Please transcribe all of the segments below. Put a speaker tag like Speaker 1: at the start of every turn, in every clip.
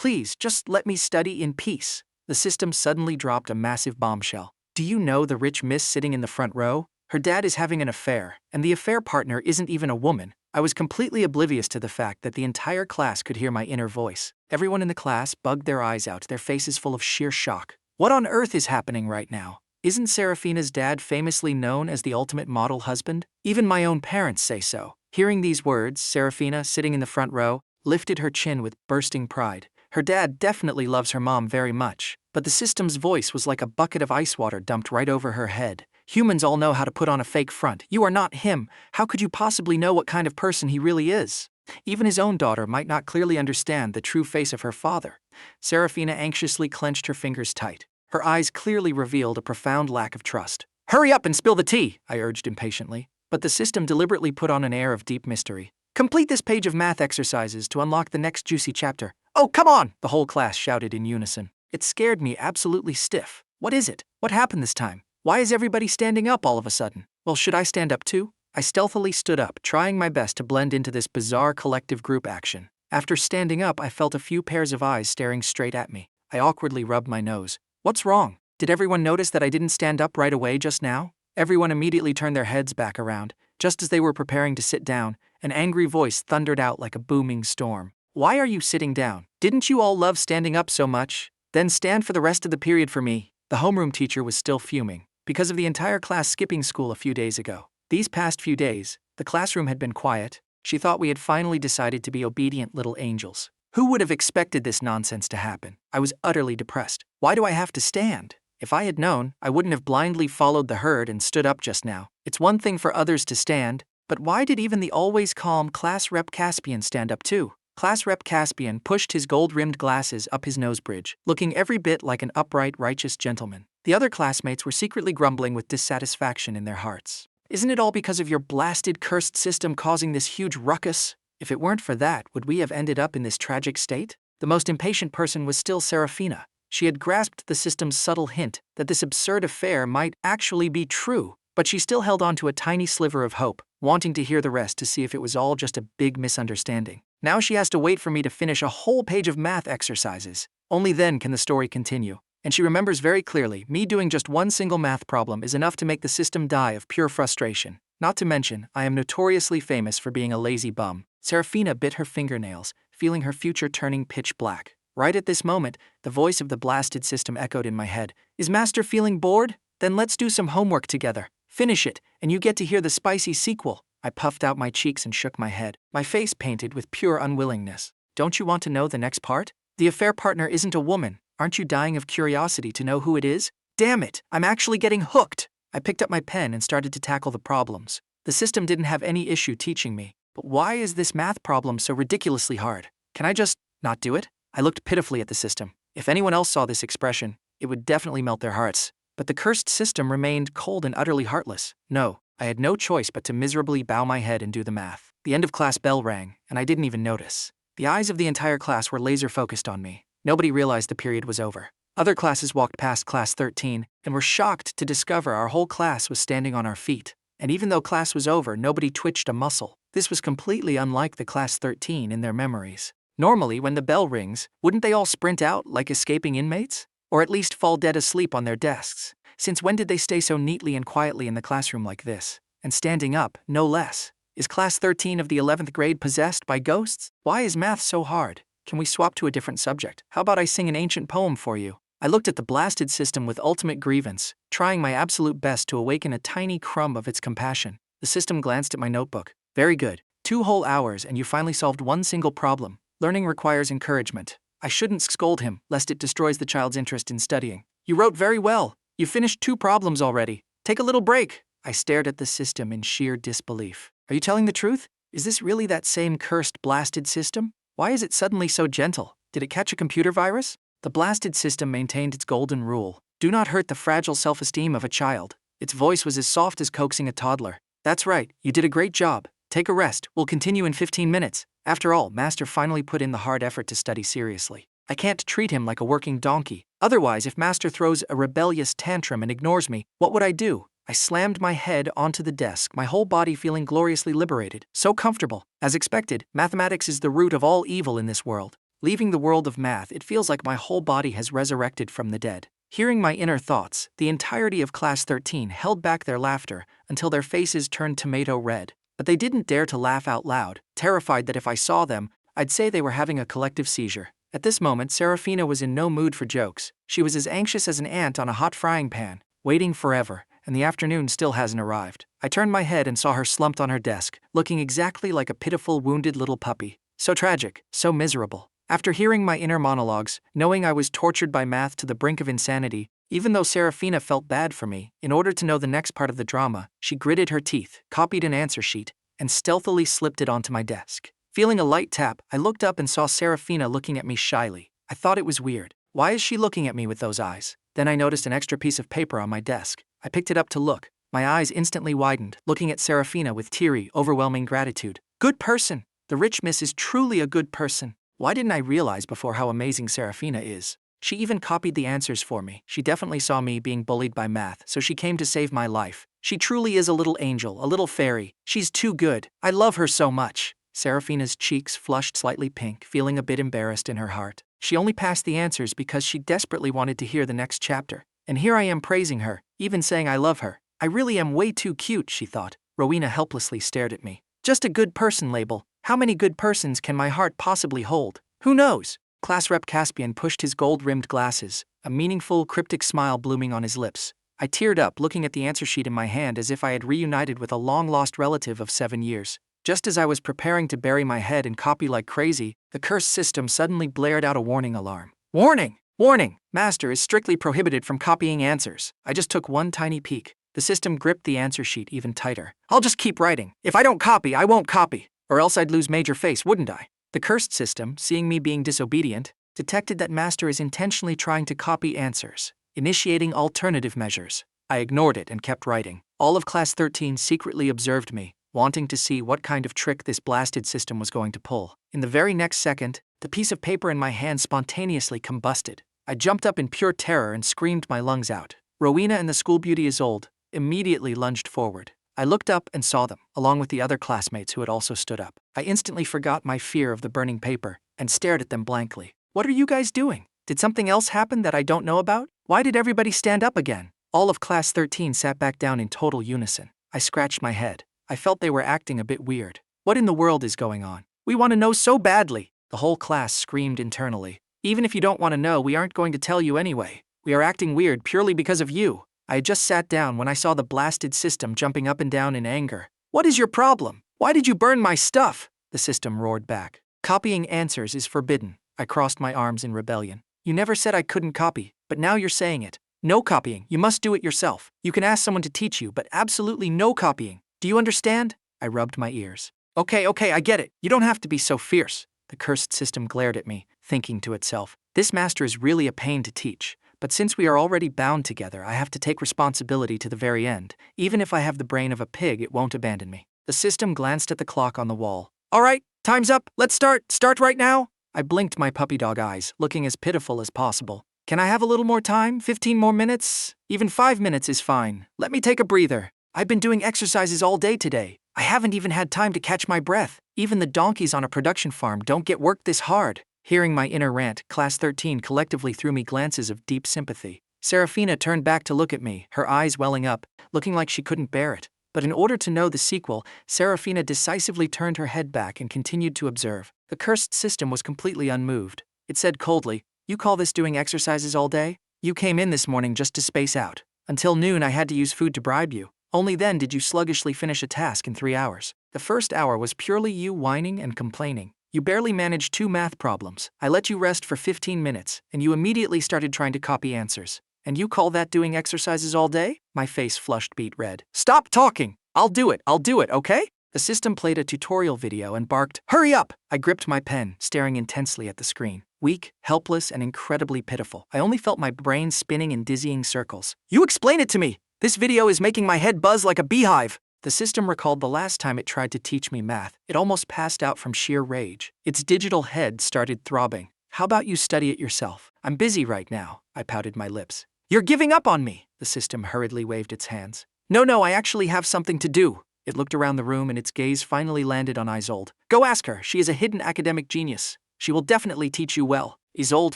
Speaker 1: Please, just let me study in peace. The system suddenly dropped a massive bombshell. Do you know the rich miss sitting in the front row? Her dad is having an affair, and the affair partner isn't even a woman. I was completely oblivious to the fact that the entire class could hear my inner voice. Everyone in the class bugged their eyes out, their faces full of sheer shock. What on earth is happening right now? Isn't Seraphina's dad famously known as the ultimate model husband? Even my own parents say so. Hearing these words, Seraphina, sitting in the front row, lifted her chin with bursting pride. Her dad definitely loves her mom very much, but the system's voice was like a bucket of ice water dumped right over her head. Humans all know how to put on a fake front. You are not him. How could you possibly know what kind of person he really is? Even his own daughter might not clearly understand the true face of her father. Seraphina anxiously clenched her fingers tight. Her eyes clearly revealed a profound lack of trust. Hurry up and spill the tea, I urged impatiently, but the system deliberately put on an air of deep mystery. Complete this page of math exercises to unlock the next juicy chapter. Oh, come on! The whole class shouted in unison. It scared me absolutely stiff. What is it? What happened this time? Why is everybody standing up all of a sudden? Well, should I stand up too? I stealthily stood up, trying my best to blend into this bizarre collective group action. After standing up, I felt a few pairs of eyes staring straight at me. I awkwardly rubbed my nose. What's wrong? Did everyone notice that I didn't stand up right away just now? Everyone immediately turned their heads back around. Just as they were preparing to sit down, an angry voice thundered out like a booming storm. Why are you sitting down? Didn't you all love standing up so much? Then stand for the rest of the period for me. The homeroom teacher was still fuming. Because of the entire class skipping school a few days ago. These past few days, the classroom had been quiet. She thought we had finally decided to be obedient little angels. Who would have expected this nonsense to happen? I was utterly depressed. Why do I have to stand? If I had known, I wouldn't have blindly followed the herd and stood up just now. It's one thing for others to stand, but why did even the always calm Class Rep Caspian stand up too? Class Rep Caspian pushed his gold-rimmed glasses up his nose bridge, looking every bit like an upright, righteous gentleman. The other classmates were secretly grumbling with dissatisfaction in their hearts. Isn't it all because of your blasted, cursed system causing this huge ruckus? If it weren't for that, would we have ended up in this tragic state? The most impatient person was still Seraphina. She had grasped the system's subtle hint that this absurd affair might actually be true, but she still held on to a tiny sliver of hope, wanting to hear the rest to see if it was all just a big misunderstanding. Now she has to wait for me to finish a whole page of math exercises. Only then can the story continue. And she remembers very clearly, me doing just one single math problem is enough to make the system die of pure frustration. Not to mention, I am notoriously famous for being a lazy bum. Seraphina bit her fingernails, feeling her future turning pitch black. Right at this moment, the voice of the blasted system echoed in my head. Is Master feeling bored? Then let's do some homework together. Finish it, and you get to hear the spicy sequel. I puffed out my cheeks and shook my head, my face painted with pure unwillingness. Don't you want to know the next part? The affair partner isn't a woman. Aren't you dying of curiosity to know who it is? Damn it, I'm actually getting hooked. I picked up my pen and started to tackle the problems. The system didn't have any issue teaching me. But why is this math problem so ridiculously hard? Can I just not do it? I looked pitifully at the system. If anyone else saw this expression, it would definitely melt their hearts. But the cursed system remained cold and utterly heartless. No, I had no choice but to miserably bow my head and do the math. The end of class bell rang, and I didn't even notice. The eyes of the entire class were laser-focused on me. Nobody realized the period was over. Other classes walked past class 13 and were shocked to discover our whole class was standing on our feet. And even though class was over, nobody twitched a muscle. This was completely unlike the class 13 in their memories. Normally, when the bell rings, wouldn't they all sprint out like escaping inmates? Or at least fall dead asleep on their desks? Since when did they stay so neatly and quietly in the classroom like this? And standing up, no less. Is class 13 of the 11th grade possessed by ghosts? Why is math so hard? Can we swap to a different subject? How about I sing an ancient poem for you? I looked at the blasted system with ultimate grievance, trying my absolute best to awaken a tiny crumb of its compassion. The system glanced at my notebook. Very good. 2 whole hours and you finally solved one single problem. Learning requires encouragement. I shouldn't scold him, lest it destroys the child's interest in studying. You wrote very well. You finished 2 problems already. Take a little break. I stared at the system in sheer disbelief. Are you telling the truth? Is this really that same cursed blasted system? Why is it suddenly so gentle? Did it catch a computer virus? The blasted system maintained its golden rule. Do not hurt the fragile self-esteem of a child. Its voice was as soft as coaxing a toddler. That's right, you did a great job. Take a rest, we'll continue in 15 minutes. After all, Master finally put in the hard effort to study seriously. I can't treat him like a working donkey. Otherwise, if Master throws a rebellious tantrum and ignores me, what would I do? I slammed my head onto the desk, my whole body feeling gloriously liberated. So comfortable. As expected, mathematics is the root of all evil in this world. Leaving the world of math, it feels like my whole body has resurrected from the dead. Hearing my inner thoughts, the entirety of Class 13 held back their laughter until their faces turned tomato red. But they didn't dare to laugh out loud, terrified that if I saw them, I'd say they were having a collective seizure. At this moment, Seraphina was in no mood for jokes. She was as anxious as an ant on a hot frying pan, waiting forever, and the afternoon still hasn't arrived. I turned my head and saw her slumped on her desk, looking exactly like a pitiful, wounded little puppy. So tragic, so miserable. After hearing my inner monologues, knowing I was tortured by math to the brink of insanity, even though Seraphina felt bad for me, in order to know the next part of the drama, she gritted her teeth, copied an answer sheet, and stealthily slipped it onto my desk. Feeling a light tap, I looked up and saw Seraphina looking at me shyly. I thought it was weird. Why is she looking at me with those eyes? Then I noticed an extra piece of paper on my desk. I picked it up to look. My eyes instantly widened, looking at Seraphina with teary, overwhelming gratitude. Good person! The rich miss is truly a good person. Why didn't I realize before how amazing Seraphina is? She even copied the answers for me. She definitely saw me being bullied by math, so she came to save my life. She truly is a little angel, a little fairy. She's too good. I love her so much. Seraphina's cheeks flushed slightly pink, feeling a bit embarrassed in her heart. She only passed the answers because she desperately wanted to hear the next chapter. And here I am praising her, even saying I love her. I really am way too cute, she thought. Rowena helplessly stared at me. Just a good person label. How many good persons can my heart possibly hold? Who knows? Class Rep Caspian pushed his gold-rimmed glasses, a meaningful, cryptic smile blooming on his lips. I teared up, looking at the answer sheet in my hand as if I had reunited with a long-lost relative of 7 years. Just as I was preparing to bury my head and copy like crazy, the cursed system suddenly blared out a warning alarm. Warning! Warning! Master is strictly prohibited from copying answers. I just took one tiny peek. The system gripped the answer sheet even tighter. I'll just keep writing. If I don't copy, I won't copy. Or else I'd lose major face, wouldn't I? The cursed system, seeing me being disobedient, detected that Master is intentionally trying to copy answers, initiating alternative measures. I ignored it and kept writing. All of Class 13 secretly observed me, wanting to see what kind of trick this blasted system was going to pull. In the very next second, the piece of paper in my hand spontaneously combusted. I jumped up in pure terror and screamed my lungs out. Rowena and the school beauty Isolde immediately lunged forward. I looked up and saw them, along with the other classmates who had also stood up. I instantly forgot my fear of the burning paper and stared at them blankly. What are you guys doing? Did something else happen that I don't know about? Why did everybody stand up again? All of Class 13 sat back down in total unison. I scratched my head. I felt they were acting a bit weird. What in the world is going on? We want to know so badly. The whole class screamed internally. Even if you don't want to know, we aren't going to tell you anyway. We are acting weird purely because of you. I had just sat down when I saw the blasted system jumping up and down in anger. What is your problem? Why did you burn my stuff? The system roared back. Copying answers is forbidden. I crossed my arms in rebellion. You never said I couldn't copy, but now you're saying it. No copying. You must do it yourself. You can ask someone to teach you, but absolutely no copying. Do you understand? I rubbed my ears. Okay, I get it. You don't have to be so fierce. The cursed system glared at me, thinking to itself, this master is really a pain to teach. But since we are already bound together, I have to take responsibility to the very end. Even if I have the brain of a pig, it won't abandon me. The system glanced at the clock on the wall. All right, time's up. Let's start. Start right now. I blinked my puppy dog eyes, looking as pitiful as possible. Can I have a little more time? 15 more minutes? Even 5 minutes is fine. Let me take a breather. I've been doing exercises all day today. I haven't even had time to catch my breath. Even the donkeys on a production farm don't get worked this hard. Hearing my inner rant, Class 13 collectively threw me glances of deep sympathy. Seraphina turned back to look at me, her eyes welling up, looking like she couldn't bear it. But in order to know the sequel, Seraphina decisively turned her head back and continued to observe. The cursed system was completely unmoved. It said coldly, "You call this doing exercises all day? You came in this morning just to space out. Until noon I had to use food to bribe you. Only then did you sluggishly finish a task in 3 hours. The first hour was purely you whining and complaining. You barely managed 2 math problems. I let you rest for 15 minutes, and you immediately started trying to copy answers. And you call that doing exercises all day?" My face flushed beet red. "Stop talking! I'll do it, okay?" The system played a tutorial video and barked, "Hurry up!" I gripped my pen, staring intensely at the screen. Weak, helpless, and incredibly pitiful. I only felt my brain spinning in dizzying circles. "You explain it to me! This video is making my head buzz like a beehive!" The system recalled the last time it tried to teach me math. It almost passed out from sheer rage. Its digital head started throbbing. "How about you study it yourself? I'm busy right now." I pouted my lips. "You're giving up on me!" The system hurriedly waved its hands. No, I actually have something to do." It looked around the room and its gaze finally landed on Isolde. "Go ask her. She is a hidden academic genius. She will definitely teach you well. Isolde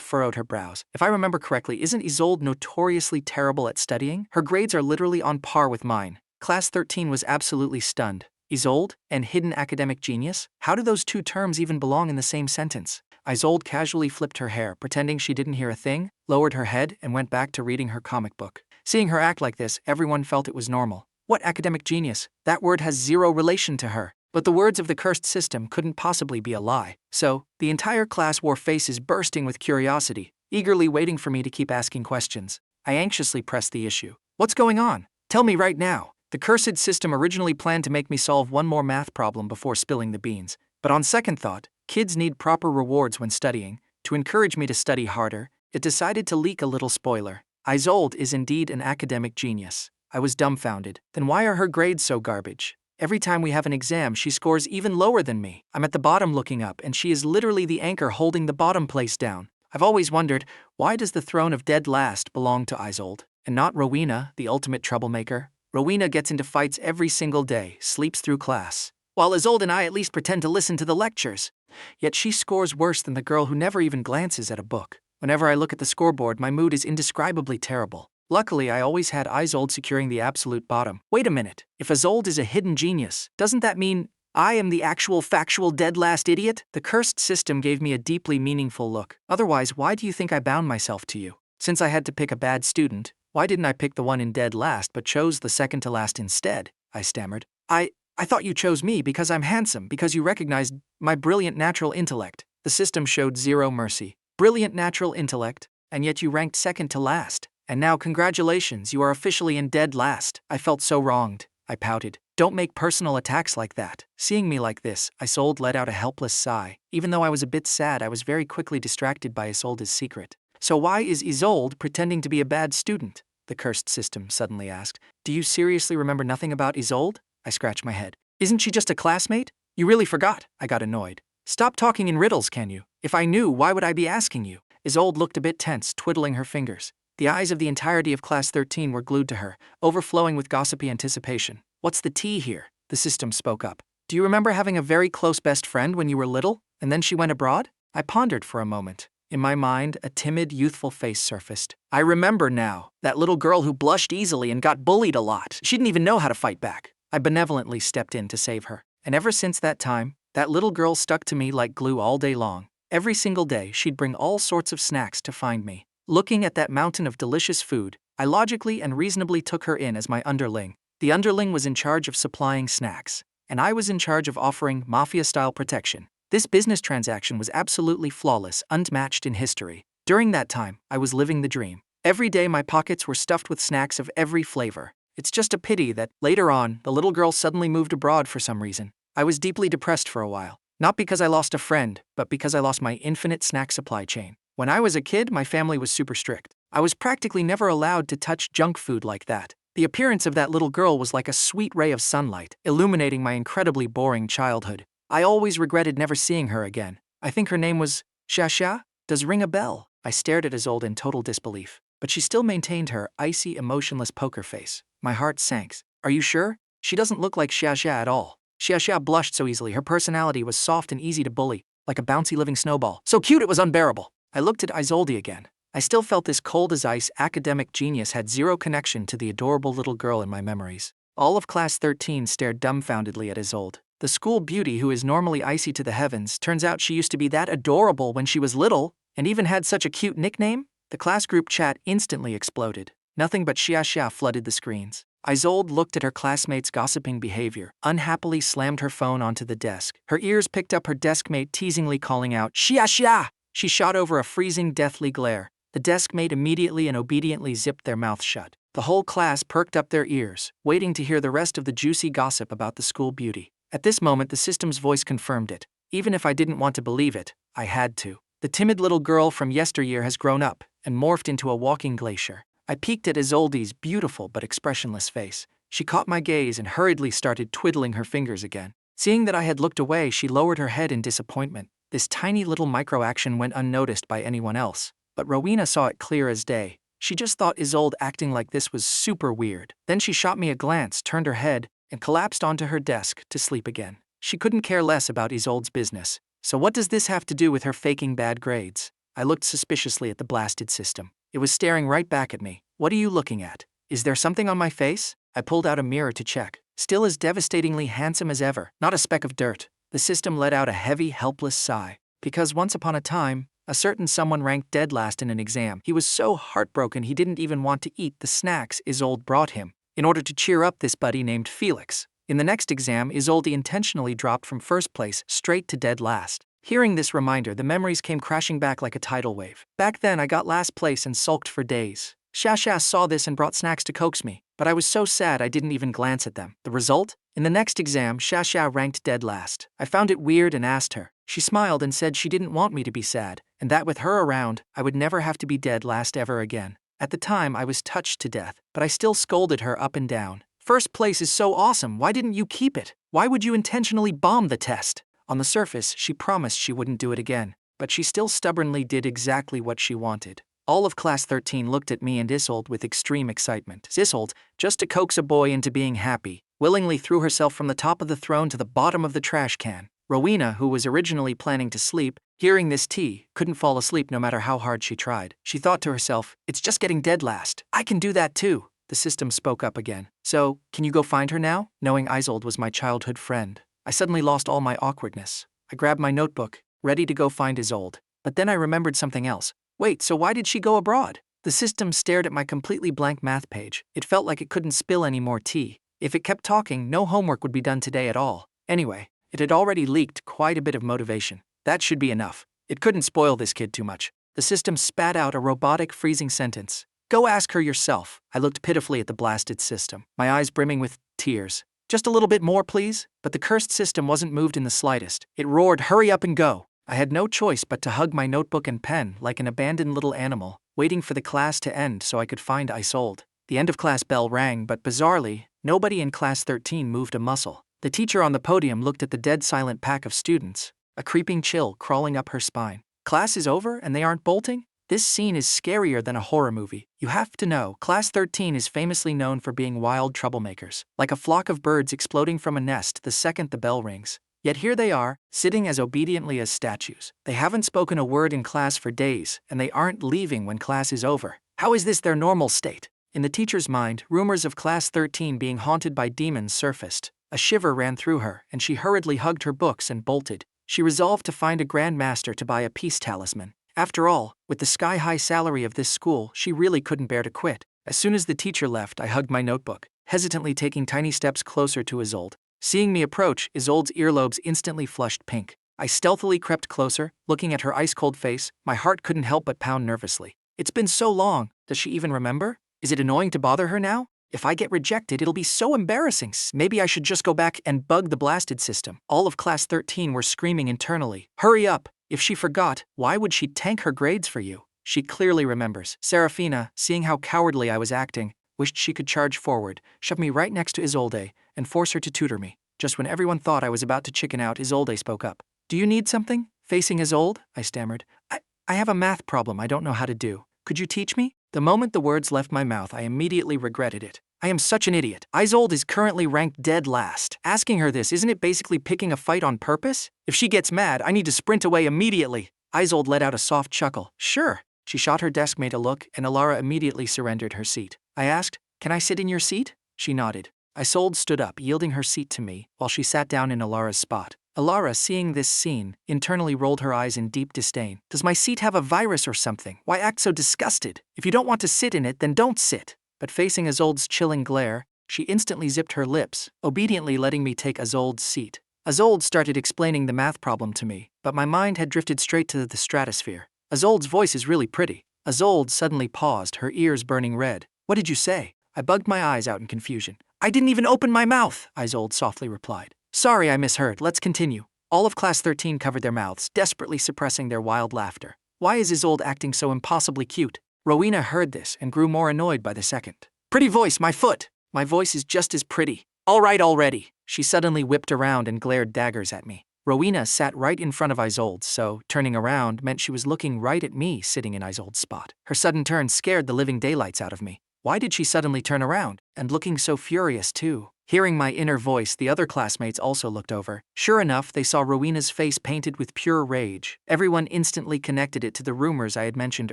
Speaker 1: furrowed her brows. If I remember correctly, isn't Isolde notoriously terrible at studying? Her grades are literally on par with mine. Class 13 was absolutely stunned. Isolde and hidden academic genius? How do those two terms even belong in the same sentence? Isolde casually flipped her hair, pretending she didn't hear a thing, lowered her head, and went back to reading her comic book. Seeing her act like this, everyone felt it was normal. What academic genius? That word has zero relation to her. But the words of the cursed system couldn't possibly be a lie. So, the entire class wore faces bursting with curiosity, eagerly waiting for me to keep asking questions. I anxiously pressed the issue. What's going on? Tell me right now. The cursed system originally planned to make me solve one more math problem before spilling the beans. But on second thought, kids need proper rewards when studying. To encourage me to study harder, it decided to leak a little spoiler. Isolde is indeed an academic genius. I was dumbfounded. Then why are her grades so garbage? Every time we have an exam, she scores even lower than me. I'm at the bottom looking up, and she is literally the anchor holding the bottom place down. I've always wondered, why does the throne of dead last belong to Isolde, and not Rowena, the ultimate troublemaker? Rowena gets into fights every single day, sleeps through class, while Isolde and I at least pretend to listen to the lectures. Yet she scores worse than the girl who never even glances at a book. Whenever I look at the scoreboard, my mood is indescribably terrible. Luckily, I always had Isolde securing the absolute bottom. Wait a minute, if Isolde is a hidden genius, doesn't that mean I am the actual factual dead last idiot? The cursed system gave me a deeply meaningful look. Otherwise, why do you think I bound myself to you? Since I had to pick a bad student, why didn't I pick the one in dead last but chose the second to last instead? I stammered. I thought you chose me because I'm handsome, because you recognized my brilliant natural intellect. The system showed zero mercy. Brilliant natural intellect, and yet you ranked second to last. And now congratulations, you are officially in dead last. I felt so wronged. I pouted. Don't make personal attacks like that. Seeing me like this, Isolde let out a helpless sigh. Even though I was a bit sad, I was very quickly distracted by Isolde's secret. So why is Isolde pretending to be a bad student? The cursed system suddenly asked. Do you seriously remember nothing about Isolde? I scratched my head. Isn't she just a classmate? You really forgot. I got annoyed. Stop talking in riddles, can you? If I knew, why would I be asking you? Isolde looked a bit tense, twiddling her fingers. The eyes of the entirety of Class 13 were glued to her, overflowing with gossipy anticipation. What's the tea here? The system spoke up. Do you remember having a very close best friend when you were little, and then she went abroad? I pondered for a moment. In my mind, a timid, youthful face surfaced. I remember now, that little girl who blushed easily and got bullied a lot. She didn't even know how to fight back. I benevolently stepped in to save her. And ever since that time, that little girl stuck to me like glue all day long. Every single day, she'd bring all sorts of snacks to find me. Looking at that mountain of delicious food, I logically and reasonably took her in as my underling. The underling was in charge of supplying snacks, and I was in charge of offering mafia-style protection. This business transaction was absolutely flawless, unmatched in history. During that time, I was living the dream. Every day my pockets were stuffed with snacks of every flavor. It's just a pity that, later on, the little girl suddenly moved abroad for some reason. I was deeply depressed for a while. Not because I lost a friend, but because I lost my infinite snack supply chain. When I was a kid, my family was super strict. I was practically never allowed to touch junk food like that. The appearance of that little girl was like a sweet ray of sunlight, illuminating my incredibly boring childhood. I always regretted never seeing her again. I think her name was Shasha? Does ring a bell? I stared at Isolde in total disbelief. But she still maintained her icy, emotionless poker face. My heart sank. Are you sure? She doesn't look like Xia at all. Xia blushed so easily. Her personality was soft and easy to bully, like a bouncy living snowball. So cute it was unbearable. I looked at Isolde again. I still felt this cold-as-ice academic genius had zero connection to the adorable little girl in my memories. All of Class 13 stared dumbfoundedly at Isolde. The school beauty who is normally icy to the heavens, turns out she used to be that adorable when she was little, and even had such a cute nickname? The class group chat instantly exploded. Nothing but Xia flooded the screens. Isolde looked at her classmates' gossiping behavior, unhappily slammed her phone onto the desk. Her ears picked up her deskmate teasingly calling out, Xia! She shot over a freezing, deathly glare. The deskmate immediately and obediently zipped their mouth shut. The whole class perked up their ears, waiting to hear the rest of the juicy gossip about the school beauty. At this moment, the system's voice confirmed it. Even if I didn't want to believe it, I had to. The timid little girl from yesteryear has grown up and morphed into a walking glacier. I peeked at Isolde's beautiful but expressionless face. She caught my gaze and hurriedly started twiddling her fingers again. Seeing that I had looked away, she lowered her head in disappointment. This tiny little micro-action went unnoticed by anyone else, but Rowena saw it clear as day. She just thought Isolde acting like this was super weird. Then she shot me a glance, turned her head, and collapsed onto her desk to sleep again. She couldn't care less about Isolde's business, So what does this have to do with her faking bad grades? I looked suspiciously at the blasted system. It was staring right back at me. What are you looking at? Is there something on my face? I pulled out a mirror to check. Still as devastatingly handsome as ever, not a speck of dirt. The system let out a heavy, helpless sigh. Because once upon a time, a certain someone ranked dead last in an exam. He was so heartbroken he didn't even want to eat the snacks Isolde brought him, in order to cheer up this buddy named Felix. In the next exam, Isolde intentionally dropped from first place straight to dead last. Hearing this reminder, the memories came crashing back like a tidal wave. Back then, I got last place and sulked for days. Shasha saw this and brought snacks to coax me, but I was so sad I didn't even glance at them. The result? In the next exam, Shasha ranked dead last. I found it weird and asked her. She smiled and said she didn't want me to be sad, and that with her around, I would never have to be dead last ever again. At the time, I was touched to death, but I still scolded her up and down. First place is so awesome, why didn't you keep it? Why would you intentionally bomb the test? On the surface, she promised she wouldn't do it again, but she still stubbornly did exactly what she wanted. All of Class 13 looked at me and Isolde with extreme excitement. Isolde, just to coax a boy into being happy, willingly threw herself from the top of the throne to the bottom of the trash can. Rowena, who was originally planning to sleep, hearing this couldn't fall asleep no matter how hard she tried. She thought to herself, it's just getting dead last. I can do that too. The system spoke up again. So, can you go find her now? Knowing Isolde was my childhood friend, I suddenly lost all my awkwardness. I grabbed my notebook, ready to go find Isolde. But then I remembered something else. Wait, so why did she go abroad? The system stared at my completely blank math page. It felt like it couldn't spill any more tea. If it kept talking, no homework would be done today at all. Anyway, it had already leaked quite a bit of motivation. That should be enough. It couldn't spoil this kid too much. The system spat out a robotic, freezing sentence. Go ask her yourself. I looked pitifully at the blasted system, my eyes brimming with tears. Just a little bit more, please? But the cursed system wasn't moved in the slightest. It roared, hurry up and go. I had no choice but to hug my notebook and pen like an abandoned little animal, waiting for the class to end so I could find Isolde. The end of class bell rang, but bizarrely, nobody in Class 13 moved a muscle. The teacher on the podium looked at the dead silent pack of students, a creeping chill crawling up her spine. Class is over and they aren't bolting? This scene is scarier than a horror movie. You have to know, Class 13 is famously known for being wild troublemakers, like a flock of birds exploding from a nest the second the bell rings. Yet here they are, sitting as obediently as statues. They haven't spoken a word in class for days, and they aren't leaving when class is over. How is this their normal state? In the teacher's mind, rumors of Class 13 being haunted by demons surfaced. A shiver ran through her, and she hurriedly hugged her books and bolted. She resolved to find a Grand Master to buy a peace talisman. After all, with the sky-high salary of this school, she really couldn't bear to quit. As soon as the teacher left, I hugged my notebook, hesitantly taking tiny steps closer to Isolde. Seeing me approach, Isolde's earlobes instantly flushed pink. I stealthily crept closer, looking at her ice-cold face. My heart couldn't help but pound nervously. It's been so long. Does she even remember? Is it annoying to bother her now? If I get rejected, it'll be so embarrassing. Maybe I should just go back and bug the blasted system. All of Class 13 were screaming internally. Hurry up! If she forgot, why would she tank her grades for you? She clearly remembers. Seraphina, seeing how cowardly I was acting, wished she could charge forward, shove me right next to Isolde, and force her to tutor me. Just when everyone thought I was about to chicken out, Isolde spoke up. Do you need something? Facing Isolde, I stammered. I have a math problem I don't know how to do. Could you teach me? The moment the words left my mouth, I immediately regretted it. I am such an idiot. Isolde is currently ranked dead last. Asking her this, isn't it basically picking a fight on purpose? If she gets mad, I need to sprint away immediately. Isolde let out a soft chuckle. Sure. She shot her deskmate a look, and Alara immediately surrendered her seat. I asked, can I sit in your seat? She nodded. Isolde stood up, yielding her seat to me, while she sat down in Alara's spot. Alara, seeing this scene, internally rolled her eyes in deep disdain. Does my seat have a virus or something? Why act so disgusted? If you don't want to sit in it, then don't sit. But facing Isolde's chilling glare, she instantly zipped her lips, obediently letting me take Isolde's seat. Isolde started explaining the math problem to me, but my mind had drifted straight to the stratosphere. Isolde's voice is really pretty. Isolde suddenly paused, her ears burning red. What did you say? I bugged my eyes out in confusion. I didn't even open my mouth, Isolde softly replied. Sorry, I misheard. Let's continue. All of Class 13 covered their mouths, desperately suppressing their wild laughter. Why is Isolde acting so impossibly cute? Rowena heard this and grew more annoyed by the second. Pretty voice, my foot! My voice is just as pretty. All right already. She suddenly whipped around and glared daggers at me. Rowena sat right in front of Isolde, so turning around meant she was looking right at me sitting in Isolde's spot. Her sudden turn scared the living daylights out of me. Why did she suddenly turn around? And looking so furious too. Hearing my inner voice, the other classmates also looked over. Sure enough, they saw Rowena's face painted with pure rage. Everyone instantly connected it to the rumors I had mentioned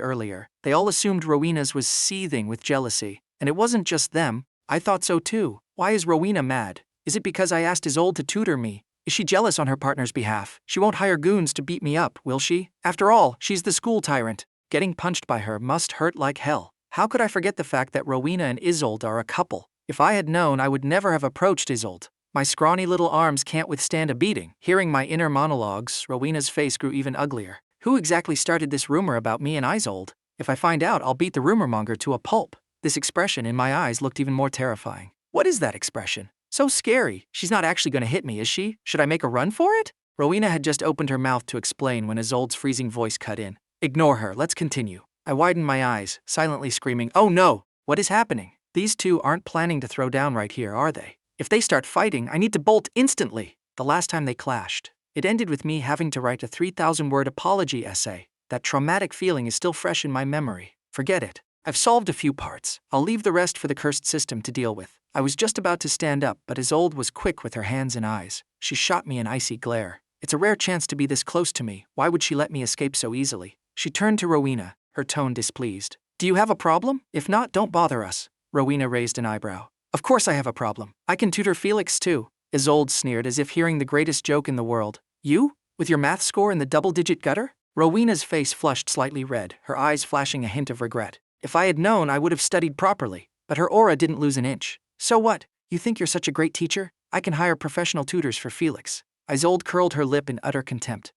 Speaker 1: earlier. They all assumed Rowena's was seething with jealousy. And it wasn't just them. I thought so too. Why is Rowena mad? Is it because I asked Isolde to tutor me? Is she jealous on her partner's behalf? She won't hire goons to beat me up, will she? After all, she's the school tyrant. Getting punched by her must hurt like hell. How could I forget the fact that Rowena and Isolde are a couple? If I had known, I would never have approached Isolde. My scrawny little arms can't withstand a beating. Hearing my inner monologues, Rowena's face grew even uglier. Who exactly started this rumor about me and Isolde? If I find out, I'll beat the rumor monger to a pulp. This expression in my eyes looked even more terrifying. What is that expression? So scary. She's not actually going to hit me, is she? Should I make a run for it? Rowena had just opened her mouth to explain when Isolde's freezing voice cut in. Ignore her, let's continue. I widened my eyes, silently screaming, "Oh no! What is happening? These two aren't planning to throw down right here, are they? If they start fighting, I need to bolt instantly." The last time they clashed, it ended with me having to write a 3,000-word apology essay. That traumatic feeling is still fresh in my memory. Forget it. I've solved a few parts. I'll leave the rest for the cursed system to deal with. I was just about to stand up, but Isolde was quick with her hands and eyes. She shot me an icy glare. It's a rare chance to be this close to me. Why would she let me escape so easily? She turned to Rowena, her tone displeased. "Do you have a problem? If not, don't bother us." Rowena raised an eyebrow. "Of course I have a problem. I can tutor Felix too." Isolde sneered as if hearing the greatest joke in the world. "You? With your math score in the double-digit gutter?" Rowena's face flushed slightly red, her eyes flashing a hint of regret. If I had known, I would have studied properly. But her aura didn't lose an inch. "So what? You think you're such a great teacher? I can hire professional tutors for Felix." Isolde curled her lip in utter contempt.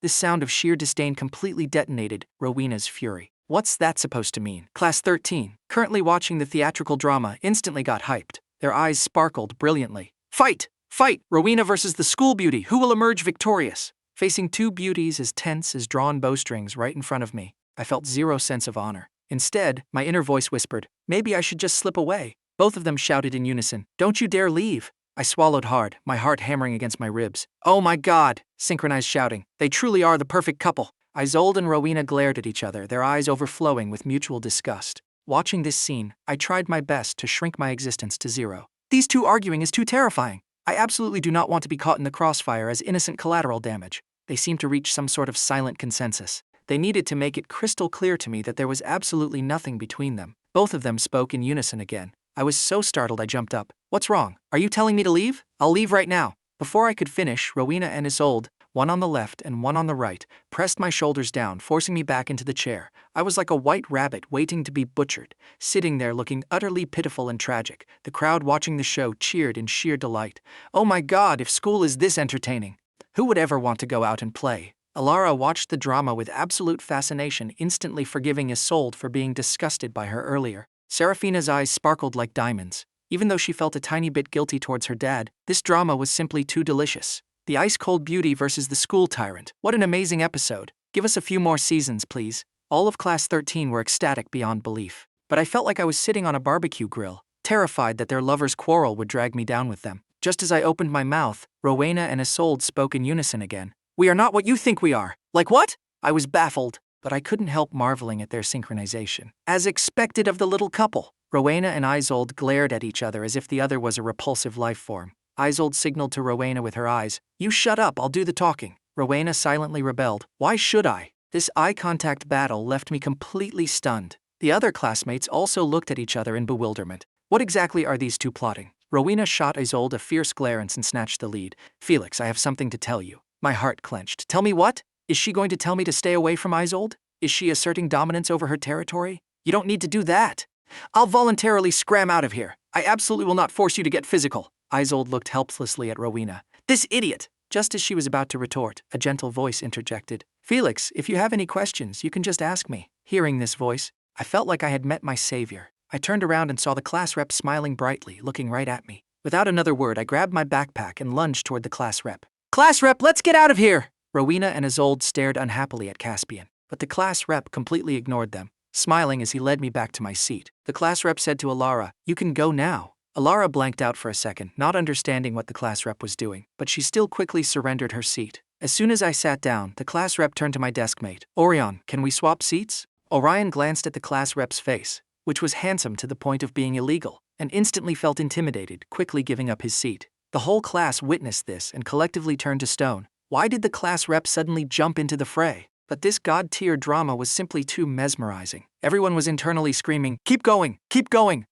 Speaker 1: This sound of sheer disdain completely detonated Rowena's fury. What's that supposed to mean? Class 13, currently watching the theatrical drama, instantly got hyped. Their eyes sparkled brilliantly. "Fight! Fight! Rowena versus the school beauty. Who will emerge victorious?" Facing two beauties as tense as drawn bowstrings right in front of me, I felt zero sense of honor. Instead, my inner voice whispered, maybe I should just slip away. Both of them shouted in unison, "Don't you dare leave!" I swallowed hard, my heart hammering against my ribs. "Oh my God!" synchronized shouting. "They truly are the perfect couple." Isolde and Rowena glared at each other, their eyes overflowing with mutual disgust. Watching this scene, I tried my best to shrink my existence to zero. These two arguing is too terrifying. I absolutely do not want to be caught in the crossfire as innocent collateral damage. They seemed to reach some sort of silent consensus. They needed to make it crystal clear to me that there was absolutely nothing between them. Both of them spoke in unison again. I was so startled I jumped up. "What's wrong? Are you telling me to leave?" "I'll leave right now." Before I could finish, Rowena and Isolde, one on the left and one on the right, pressed my shoulders down, forcing me back into the chair. I was like a white rabbit waiting to be butchered, sitting there looking utterly pitiful and tragic. The crowd watching the show cheered in sheer delight. Oh my God, if school is this entertaining! Who would ever want to go out and play? Alara watched the drama with absolute fascination, instantly forgiving Isolde for being disgusted by her earlier. Seraphina's eyes sparkled like diamonds. Even though she felt a tiny bit guilty towards her dad, this drama was simply too delicious. The ice-cold beauty versus the school tyrant. What an amazing episode. Give us a few more seasons, please. All of Class 13 were ecstatic beyond belief. But I felt like I was sitting on a barbecue grill, terrified that their lovers' quarrel would drag me down with them. Just as I opened my mouth, Rowena and Isolde spoke in unison again. "We are not what you think we are." "Like what?" I was baffled, but I couldn't help marveling at their synchronization. As expected of the little couple, Rowena and Isolde glared at each other as if the other was a repulsive life form. Isolde signaled to Rowena with her eyes, "You shut up, I'll do the talking." Rowena silently rebelled. "Why should I?" This eye contact battle left me completely stunned. The other classmates also looked at each other in bewilderment. What exactly are these two plotting? Rowena shot Isolde a fierce glare and snatched the lead. "Felix, I have something to tell you." My heart clenched. "Tell me what? Is she going to tell me to stay away from Isolde? Is she asserting dominance over her territory? You don't need to do that. I'll voluntarily scram out of here. I absolutely will not force you to get physical." Isolde looked helplessly at Rowena. "This idiot!" Just as she was about to retort, a gentle voice interjected. "Felix, if you have any questions, you can just ask me." Hearing this voice, I felt like I had met my savior. I turned around and saw the class rep smiling brightly, looking right at me. Without another word, I grabbed my backpack and lunged toward the class rep. "Class rep, let's get out of here!" Rowena and Isolde stared unhappily at Caspian, but the class rep completely ignored them, smiling as he led me back to my seat. The class rep said to Alara, "You can go now." Alara blanked out for a second, not understanding what the class rep was doing, but she still quickly surrendered her seat. As soon as I sat down, the class rep turned to my desk mate. "Orion, can we swap seats?" Orion glanced at the class rep's face, which was handsome to the point of being illegal, and instantly felt intimidated, quickly giving up his seat. The whole class witnessed this and collectively turned to stone. Why did the class rep suddenly jump into the fray? But this god-tier drama was simply too mesmerizing. Everyone was internally screaming, keep going,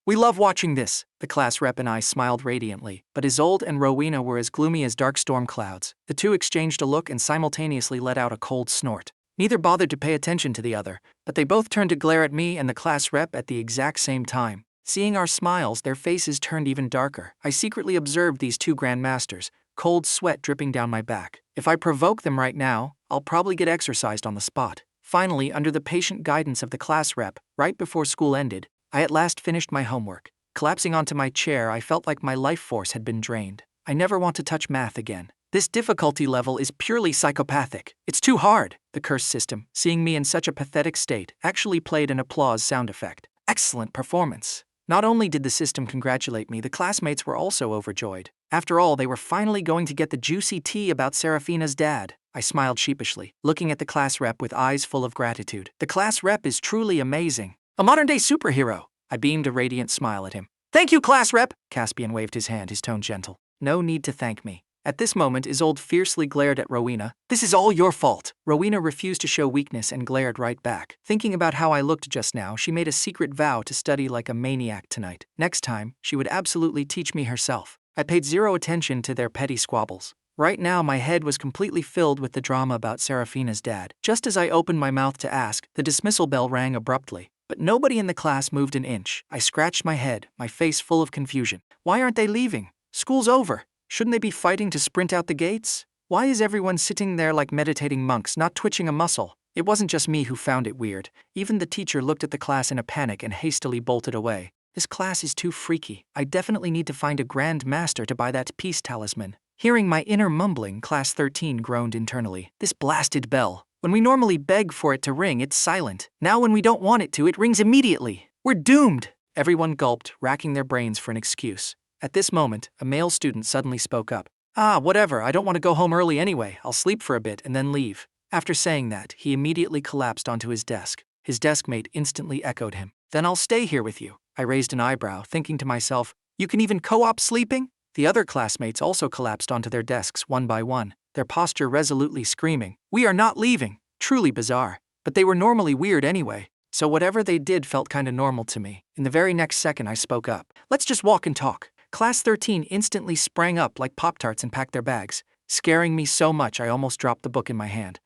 Speaker 1: we love watching this. The class rep and I smiled radiantly, but Isolde and Rowena were as gloomy as dark storm clouds. The two exchanged a look and simultaneously let out a cold snort. Neither bothered to pay attention to the other, but they both turned to glare at me and the class rep at the exact same time. Seeing our smiles, their faces turned even darker. I secretly observed these two grandmasters, cold sweat dripping down my back. If I provoke them right now, I'll probably get exorcised on the spot. Finally, under the patient guidance of the class rep, right before school ended, I at last finished my homework. Collapsing onto my chair, I felt like my life force had been drained. I never want to touch math again. This difficulty level is purely psychopathic. It's too hard. The curse system, seeing me in such a pathetic state, actually played an applause sound effect. Excellent performance. Not only did the system congratulate me, the classmates were also overjoyed. After all, they were finally going to get the juicy tea about Seraphina's dad. I smiled sheepishly, looking at the class rep with eyes full of gratitude. The class rep is truly amazing. A modern-day superhero. I beamed a radiant smile at him. Thank you, class rep! Caspian waved his hand, his tone gentle. No need to thank me. At this moment, Isolde fiercely glared at Rowena. This is all your fault. Rowena refused to show weakness and glared right back. Thinking about how I looked just now, she made a secret vow to study like a maniac tonight. Next time, she would absolutely teach me herself. I paid zero attention to their petty squabbles. Right now, my head was completely filled with the drama about Seraphina's dad. Just as I opened my mouth to ask, the dismissal bell rang abruptly. But nobody in the class moved an inch. I scratched my head, my face full of confusion. Why aren't they leaving? School's over. Shouldn't they be fighting to sprint out the gates? Why is everyone sitting there like meditating monks, not twitching a muscle? It wasn't just me who found it weird. Even the teacher looked at the class in a panic and hastily bolted away. This class is too freaky. I definitely need to find a grand master to buy that peace talisman. Hearing my inner mumbling, Class 13 groaned internally. This blasted bell. When we normally beg for it to ring, it's silent. Now when we don't want it to, it rings immediately. We're doomed! Everyone gulped, racking their brains for an excuse. At this moment, a male student suddenly spoke up. Whatever, I don't want to go home early anyway. I'll sleep for a bit and then leave. After saying that, he immediately collapsed onto his desk. His deskmate instantly echoed him. Then I'll stay here with you. I raised an eyebrow, thinking to myself, you can even co-op sleeping? The other classmates also collapsed onto their desks one by one, their posture resolutely screaming, we are not leaving. Truly bizarre. But they were normally weird anyway, so whatever they did felt kinda normal to me. In the very next second, I spoke up. Let's just walk and talk. Class 13 instantly sprang up like Pop-Tarts and packed their bags, scaring me so much I almost dropped the book in my hand.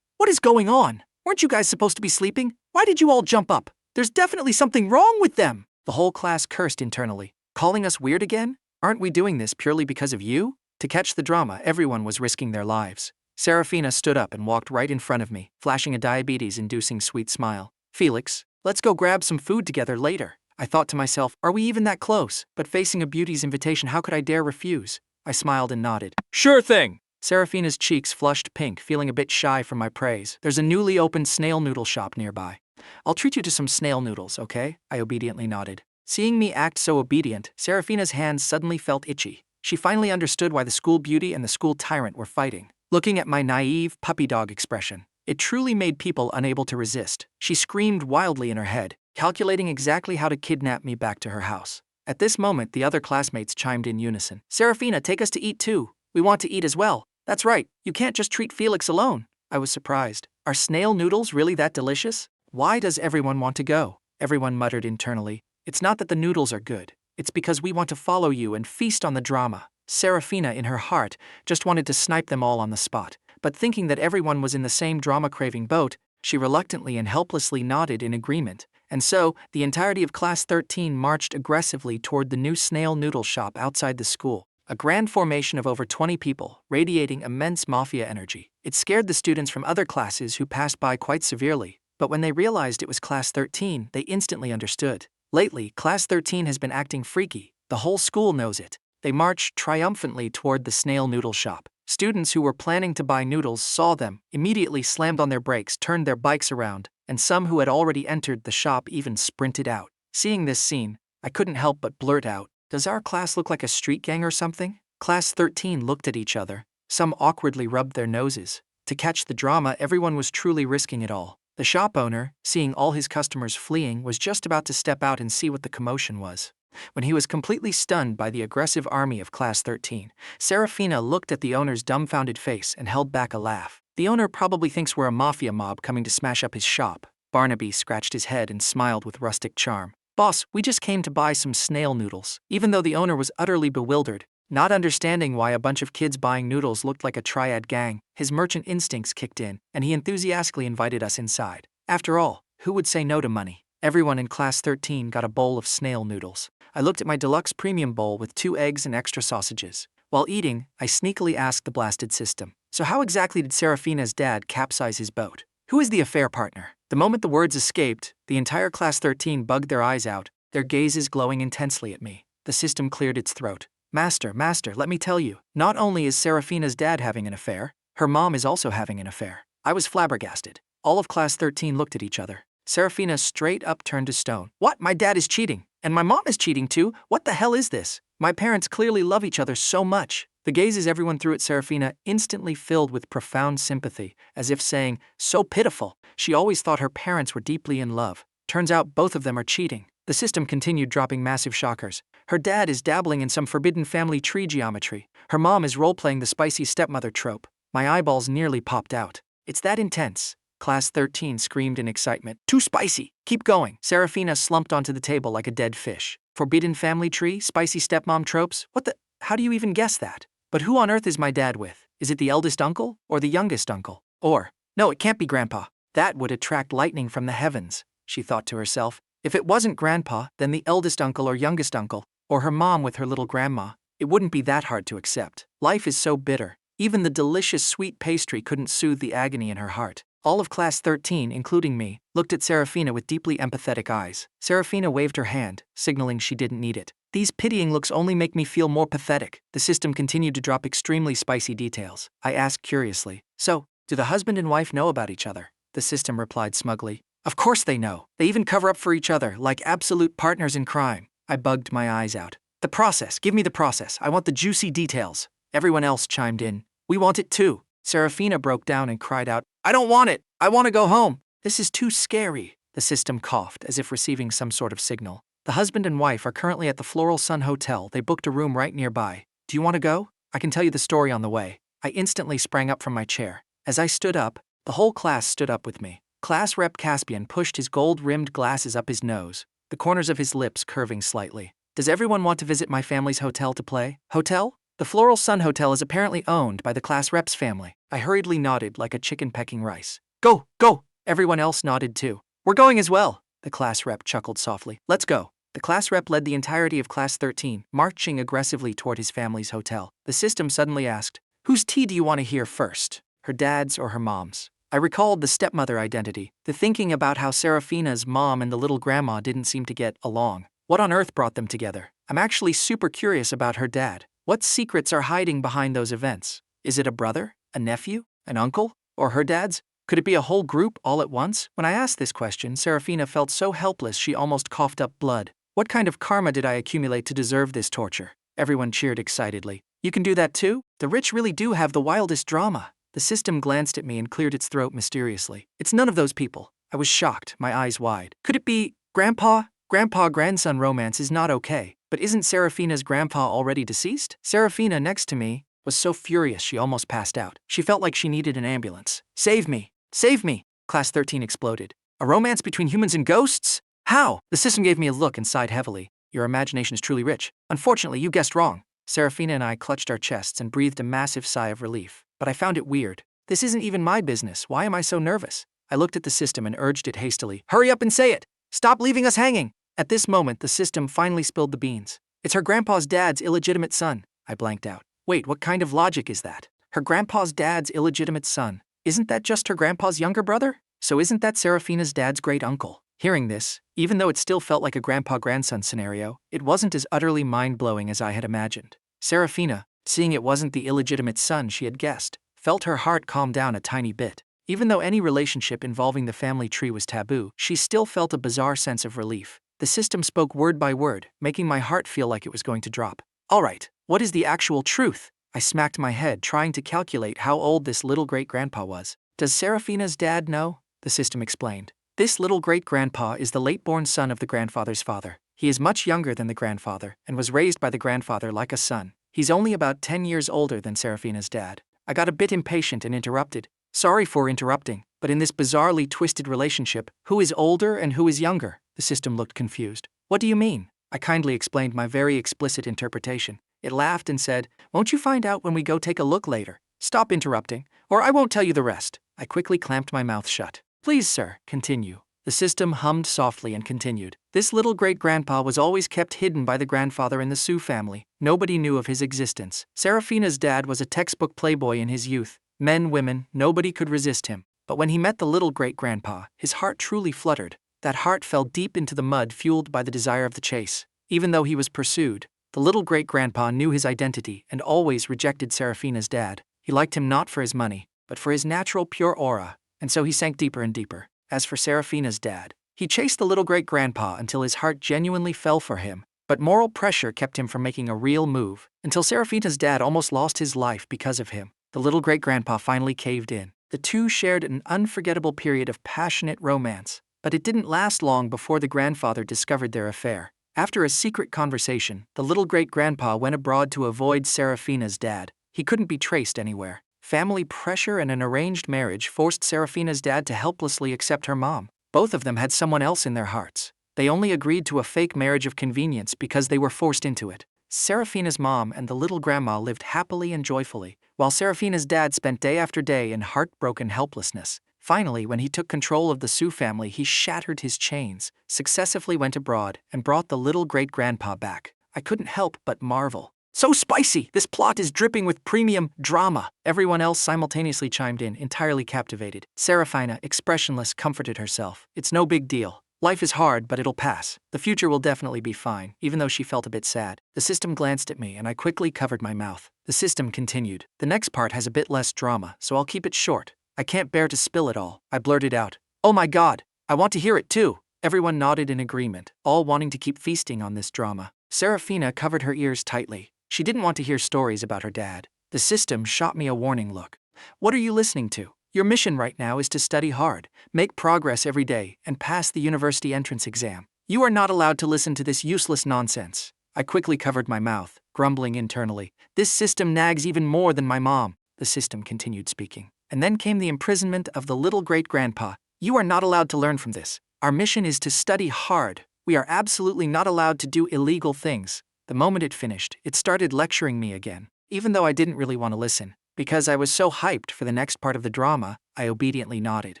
Speaker 1: What is going on? Weren't you guys supposed to be sleeping? Why did you all jump up? There's definitely something wrong with them. The whole class cursed internally. Calling us weird again? Aren't we doing this purely because of you? To catch the drama, everyone was risking their lives. Seraphina stood up and walked right in front of me, flashing a diabetes-inducing sweet smile. Felix, let's go grab some food together later. I thought to myself, are we even that close? But facing a beauty's invitation, how could I dare refuse? I smiled and nodded. Sure thing! Seraphina's cheeks flushed pink, feeling a bit shy from my praise. There's a newly opened snail noodle shop nearby. I'll treat you to some snail noodles, okay? I obediently nodded. Seeing me act so obedient, Seraphina's hands suddenly felt itchy. She finally understood why the school beauty and the school tyrant were fighting. Looking at my naive, puppy dog expression, it truly made people unable to resist. She screamed wildly in her head, calculating exactly how to kidnap me back to her house. At this moment, the other classmates chimed in unison. Seraphina, take us to eat too. We want to eat as well. That's right, you can't just treat Felix alone. I was surprised. Are snail noodles really that delicious? Why does everyone want to go? Everyone muttered internally. It's not that the noodles are good. It's because we want to follow you and feast on the drama. Seraphina, in her heart, just wanted to snipe them all on the spot. But thinking that everyone was in the same drama-craving boat, she reluctantly and helplessly nodded in agreement. And so, the entirety of Class 13 marched aggressively toward the new snail noodle shop outside the school. A grand formation of over 20 people, radiating immense mafia energy. It scared the students from other classes who passed by quite severely. But when they realized it was Class 13, they instantly understood. Lately, Class 13 has been acting freaky. The whole school knows it. They marched triumphantly toward the snail noodle shop. Students who were planning to buy noodles saw them, immediately slammed on their brakes, turned their bikes around, and some who had already entered the shop even sprinted out. Seeing this scene, I couldn't help but blurt out, does our class look like a street gang or something? Class 13 looked at each other. Some awkwardly rubbed their noses. To catch the drama, everyone was truly risking it all. The shop owner, seeing all his customers fleeing, was just about to step out and see what the commotion was. When he was completely stunned by the aggressive army of Class 13, Seraphina looked at the owner's dumbfounded face and held back a laugh. The owner probably thinks we're a mafia mob coming to smash up his shop. Barnaby scratched his head and smiled with rustic charm. Boss, we just came to buy some snail noodles. Even though the owner was utterly bewildered, not understanding why a bunch of kids buying noodles looked like a triad gang, his merchant instincts kicked in, and he enthusiastically invited us inside. After all, who would say no to money? Everyone in Class 13 got a bowl of snail noodles. I looked at my deluxe premium bowl with 2 eggs and extra sausages. While eating, I sneakily asked the blasted system, so how exactly did Seraphina's dad capsize his boat? Who is the affair partner? The moment the words escaped, the entire Class 13 bugged their eyes out, their gazes glowing intensely at me. The system cleared its throat. Master, let me tell you, not only is Seraphina's dad having an affair, her mom is also having an affair. I was flabbergasted. All of Class 13 looked at each other. Seraphina straight up turned to stone. What? My dad is cheating. And my mom is cheating too? What the hell is this? My parents clearly love each other so much. The gazes everyone threw at Seraphina instantly filled with profound sympathy, as if saying, so pitiful. She always thought her parents were deeply in love. Turns out both of them are cheating. The system continued dropping massive shockers. Her dad is dabbling in some forbidden family tree geometry. Her mom is role-playing the spicy stepmother trope. My eyeballs nearly popped out. It's that intense. Class 13 screamed in excitement. Too spicy. Keep going. Seraphina slumped onto the table like a dead fish. Forbidden family tree? Spicy stepmom tropes? What the? How do you even guess that? But who on earth is my dad with? Is it the eldest uncle? Or the youngest uncle? Or, no, it can't be Grandpa. That would attract lightning from the heavens, she thought to herself. If it wasn't Grandpa, then the eldest uncle or youngest uncle, or her mom with her little grandma. It wouldn't be that hard to accept. Life is so bitter. Even the delicious sweet pastry couldn't soothe the agony in her heart. All of Class 13, including me, looked at Seraphina with deeply empathetic eyes. Seraphina waved her hand, signaling she didn't need it. These pitying looks only make me feel more pathetic. The system continued to drop extremely spicy details. I asked curiously, so, do the husband and wife know about each other? The system replied smugly, of course they know. They even cover up for each other, like absolute partners in crime. I bugged my eyes out. The process, give me the process. I want the juicy details. Everyone else chimed in. We want it too. Seraphina broke down and cried out, I don't want it. I want to go home. This is too scary. The system coughed, as if receiving some sort of signal. The husband and wife are currently at the Floral Sun Hotel. They booked a room right nearby. Do you want to go? I can tell you the story on the way. I instantly sprang up from my chair. As I stood up, the whole class stood up with me. Class Rep Caspian pushed his gold-rimmed glasses up his nose, the corners of his lips curving slightly. Does everyone want to visit my family's hotel to play? Hotel? The Floral Sun Hotel is apparently owned by the Class Rep's family. I hurriedly nodded like a chicken pecking rice. Go, go! Everyone else nodded too. We're going as well. The class rep chuckled softly. Let's go. The class rep led the entirety of Class 13, marching aggressively toward his family's hotel. The system suddenly asked, whose tea do you want to hear first? Her dad's or her mom's? I recalled the stepmother identity, the thinking about how Seraphina's mom and the little grandma didn't seem to get along. What on earth brought them together? I'm actually super curious about her dad. What secrets are hiding behind those events? Is it a brother? A nephew? An uncle? Or her dad's? Could it be a whole group all at once? When I asked this question, Seraphina felt so helpless she almost coughed up blood. What kind of karma did I accumulate to deserve this torture? Everyone cheered excitedly. You can do that too? The rich really do have the wildest drama. The system glanced at me and cleared its throat mysteriously. It's none of those people. I was shocked, my eyes wide. Could it be Grandpa? Grandpa-grandson romance is not okay. But isn't Seraphina's grandpa already deceased? Seraphina, next to me, was so furious she almost passed out. She felt like she needed an ambulance. Save me! Save me! Class 13 exploded. A romance between humans and ghosts? How? The system gave me a look and sighed heavily. Your imagination is truly rich. Unfortunately, you guessed wrong. Seraphina and I clutched our chests and breathed a massive sigh of relief. But I found it weird. This isn't even my business. Why am I so nervous? I looked at the system and urged it hastily. Hurry up and say it! Stop leaving us hanging! At this moment, the system finally spilled the beans. It's her grandpa's dad's illegitimate son. I blanked out. Wait, what kind of logic is that? Her grandpa's dad's illegitimate son. Isn't that just her grandpa's younger brother? So isn't that Seraphina's dad's great uncle? Hearing this, even though it still felt like a grandpa-grandson scenario, it wasn't as utterly mind-blowing as I had imagined. Seraphina, seeing it wasn't the illegitimate son she had guessed, felt her heart calm down a tiny bit. Even though any relationship involving the family tree was taboo, she still felt a bizarre sense of relief. The system spoke word by word, making my heart feel like it was going to drop. All right, what is the actual truth? I smacked my head, trying to calculate how old this little great-grandpa was. Does Seraphina's dad know? The system explained. This little great-grandpa is the late-born son of the grandfather's father. He is much younger than the grandfather and was raised by the grandfather like a son. He's only about 10 years older than Seraphina's dad. I got a bit impatient and interrupted. Sorry for interrupting, but in this bizarrely twisted relationship, who is older and who is younger? The system looked confused. What do you mean? I kindly explained my very explicit interpretation. It laughed and said, won't you find out when we go take a look later? Stop interrupting, or I won't tell you the rest. I quickly clamped my mouth shut. Please, sir, continue. The system hummed softly and continued. This little great-grandpa was always kept hidden by the grandfather in the Su family. Nobody knew of his existence. Seraphina's dad was a textbook playboy in his youth. Men, women, nobody could resist him. But when he met the little great-grandpa, his heart truly fluttered. That heart fell deep into the mud, fueled by the desire of the chase. Even though he was pursued, the little great-grandpa knew his identity and always rejected Seraphina's dad. He liked him not for his money, but for his natural pure aura, and so he sank deeper and deeper. As for Seraphina's dad, he chased the little great-grandpa until his heart genuinely fell for him, but moral pressure kept him from making a real move, until Seraphina's dad almost lost his life because of him. The little great-grandpa finally caved in. The two shared an unforgettable period of passionate romance, but it didn't last long before the grandfather discovered their affair. After a secret conversation, the little great-grandpa went abroad to avoid Seraphina's dad. He couldn't be traced anywhere. Family pressure and an arranged marriage forced Seraphina's dad to helplessly accept her mom. Both of them had someone else in their hearts. They only agreed to a fake marriage of convenience because they were forced into it. Seraphina's mom and the little grandma lived happily and joyfully, while Seraphina's dad spent day after day in heartbroken helplessness. Finally, when he took control of the Su family, he shattered his chains, successively went abroad, and brought the little great-grandpa back. I couldn't help but marvel. So spicy! This plot is dripping with premium drama. Everyone else simultaneously chimed in, entirely captivated. Seraphina, expressionless, comforted herself. It's no big deal. Life is hard, but it'll pass. The future will definitely be fine, even though she felt a bit sad. The system glanced at me, and I quickly covered my mouth. The system continued. The next part has a bit less drama, so I'll keep it short. I can't bear to spill it all. I blurted out. Oh my god, I want to hear it too. Everyone nodded in agreement, all wanting to keep feasting on this drama. Seraphina covered her ears tightly. She didn't want to hear stories about her dad. The system shot me a warning look. What are you listening to? Your mission right now is to study hard, make progress every day, and pass the university entrance exam. You are not allowed to listen to this useless nonsense. I quickly covered my mouth, grumbling internally. This system nags even more than my mom. The system continued speaking. And then came the imprisonment of the little great-grandpa. You are not allowed to learn from this. Our mission is to study hard. We are absolutely not allowed to do illegal things. The moment it finished, it started lecturing me again. Even though I didn't really want to listen, because I was so hyped for the next part of the drama, I obediently nodded.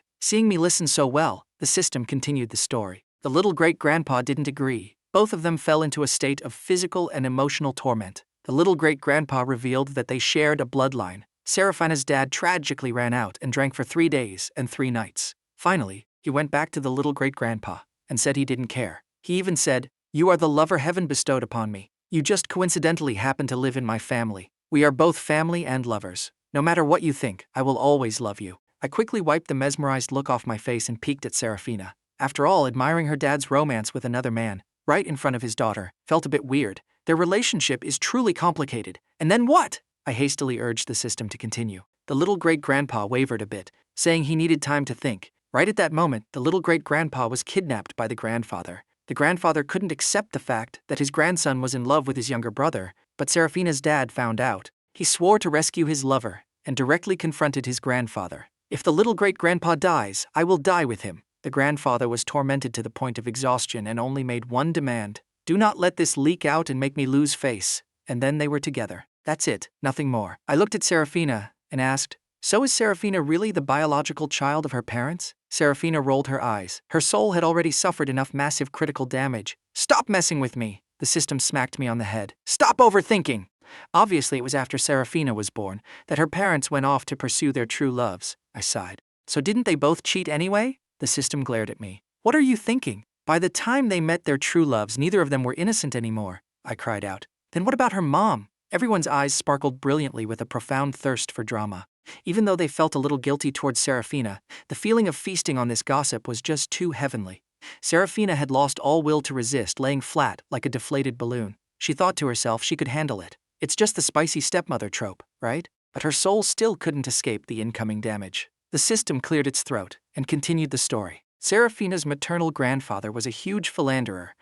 Speaker 1: Seeing me listen so well, the system continued the story. The little great-grandpa didn't agree. Both of them fell into a state of physical and emotional torment. The little great-grandpa revealed that they shared a bloodline. Seraphina's dad tragically ran out and drank for 3 days and 3 nights. Finally, he went back to the little great-grandpa and said he didn't care. He even said, "You are the lover heaven bestowed upon me. You just coincidentally happen to live in my family. We are both family and lovers. No matter what you think, I will always love you." I quickly wiped the mesmerized look off my face and peeked at Seraphina. After all, admiring her dad's romance with another man, right in front of his daughter, felt a bit weird. Their relationship is truly complicated. And then what? I hastily urged the system to continue. The little great-grandpa wavered a bit, saying he needed time to think. Right at that moment, the little great-grandpa was kidnapped by the grandfather. The grandfather couldn't accept the fact that his grandson was in love with his younger brother, but Seraphina's dad found out. He swore to rescue his lover and directly confronted his grandfather. "If the little great-grandpa dies, I will die with him." The grandfather was tormented to the point of exhaustion and only made one demand. "Do not let this leak out and make me lose face." And then they were together. That's it, nothing more. I looked at Seraphina and asked, "So is Seraphina really the biological child of her parents?" Seraphina rolled her eyes. Her soul had already suffered enough massive critical damage. "Stop messing with me!" The system smacked me on the head. "Stop overthinking!" Obviously, it was after Seraphina was born that her parents went off to pursue their true loves. I sighed. "So didn't they both cheat anyway?" The system glared at me. "What are you thinking? By the time they met their true loves, neither of them were innocent anymore," I cried out. "Then what about her mom?" Everyone's eyes sparkled brilliantly with a profound thirst for drama. Even though they felt a little guilty towards Seraphina, the feeling of feasting on this gossip was just too heavenly. Seraphina had lost all will to resist, laying flat like a deflated balloon. She thought to herself she could handle it. It's just the spicy stepmother trope, right? But her soul still couldn't escape the incoming damage. The system cleared its throat and continued the story. Seraphina's maternal grandfather was a huge philanderer,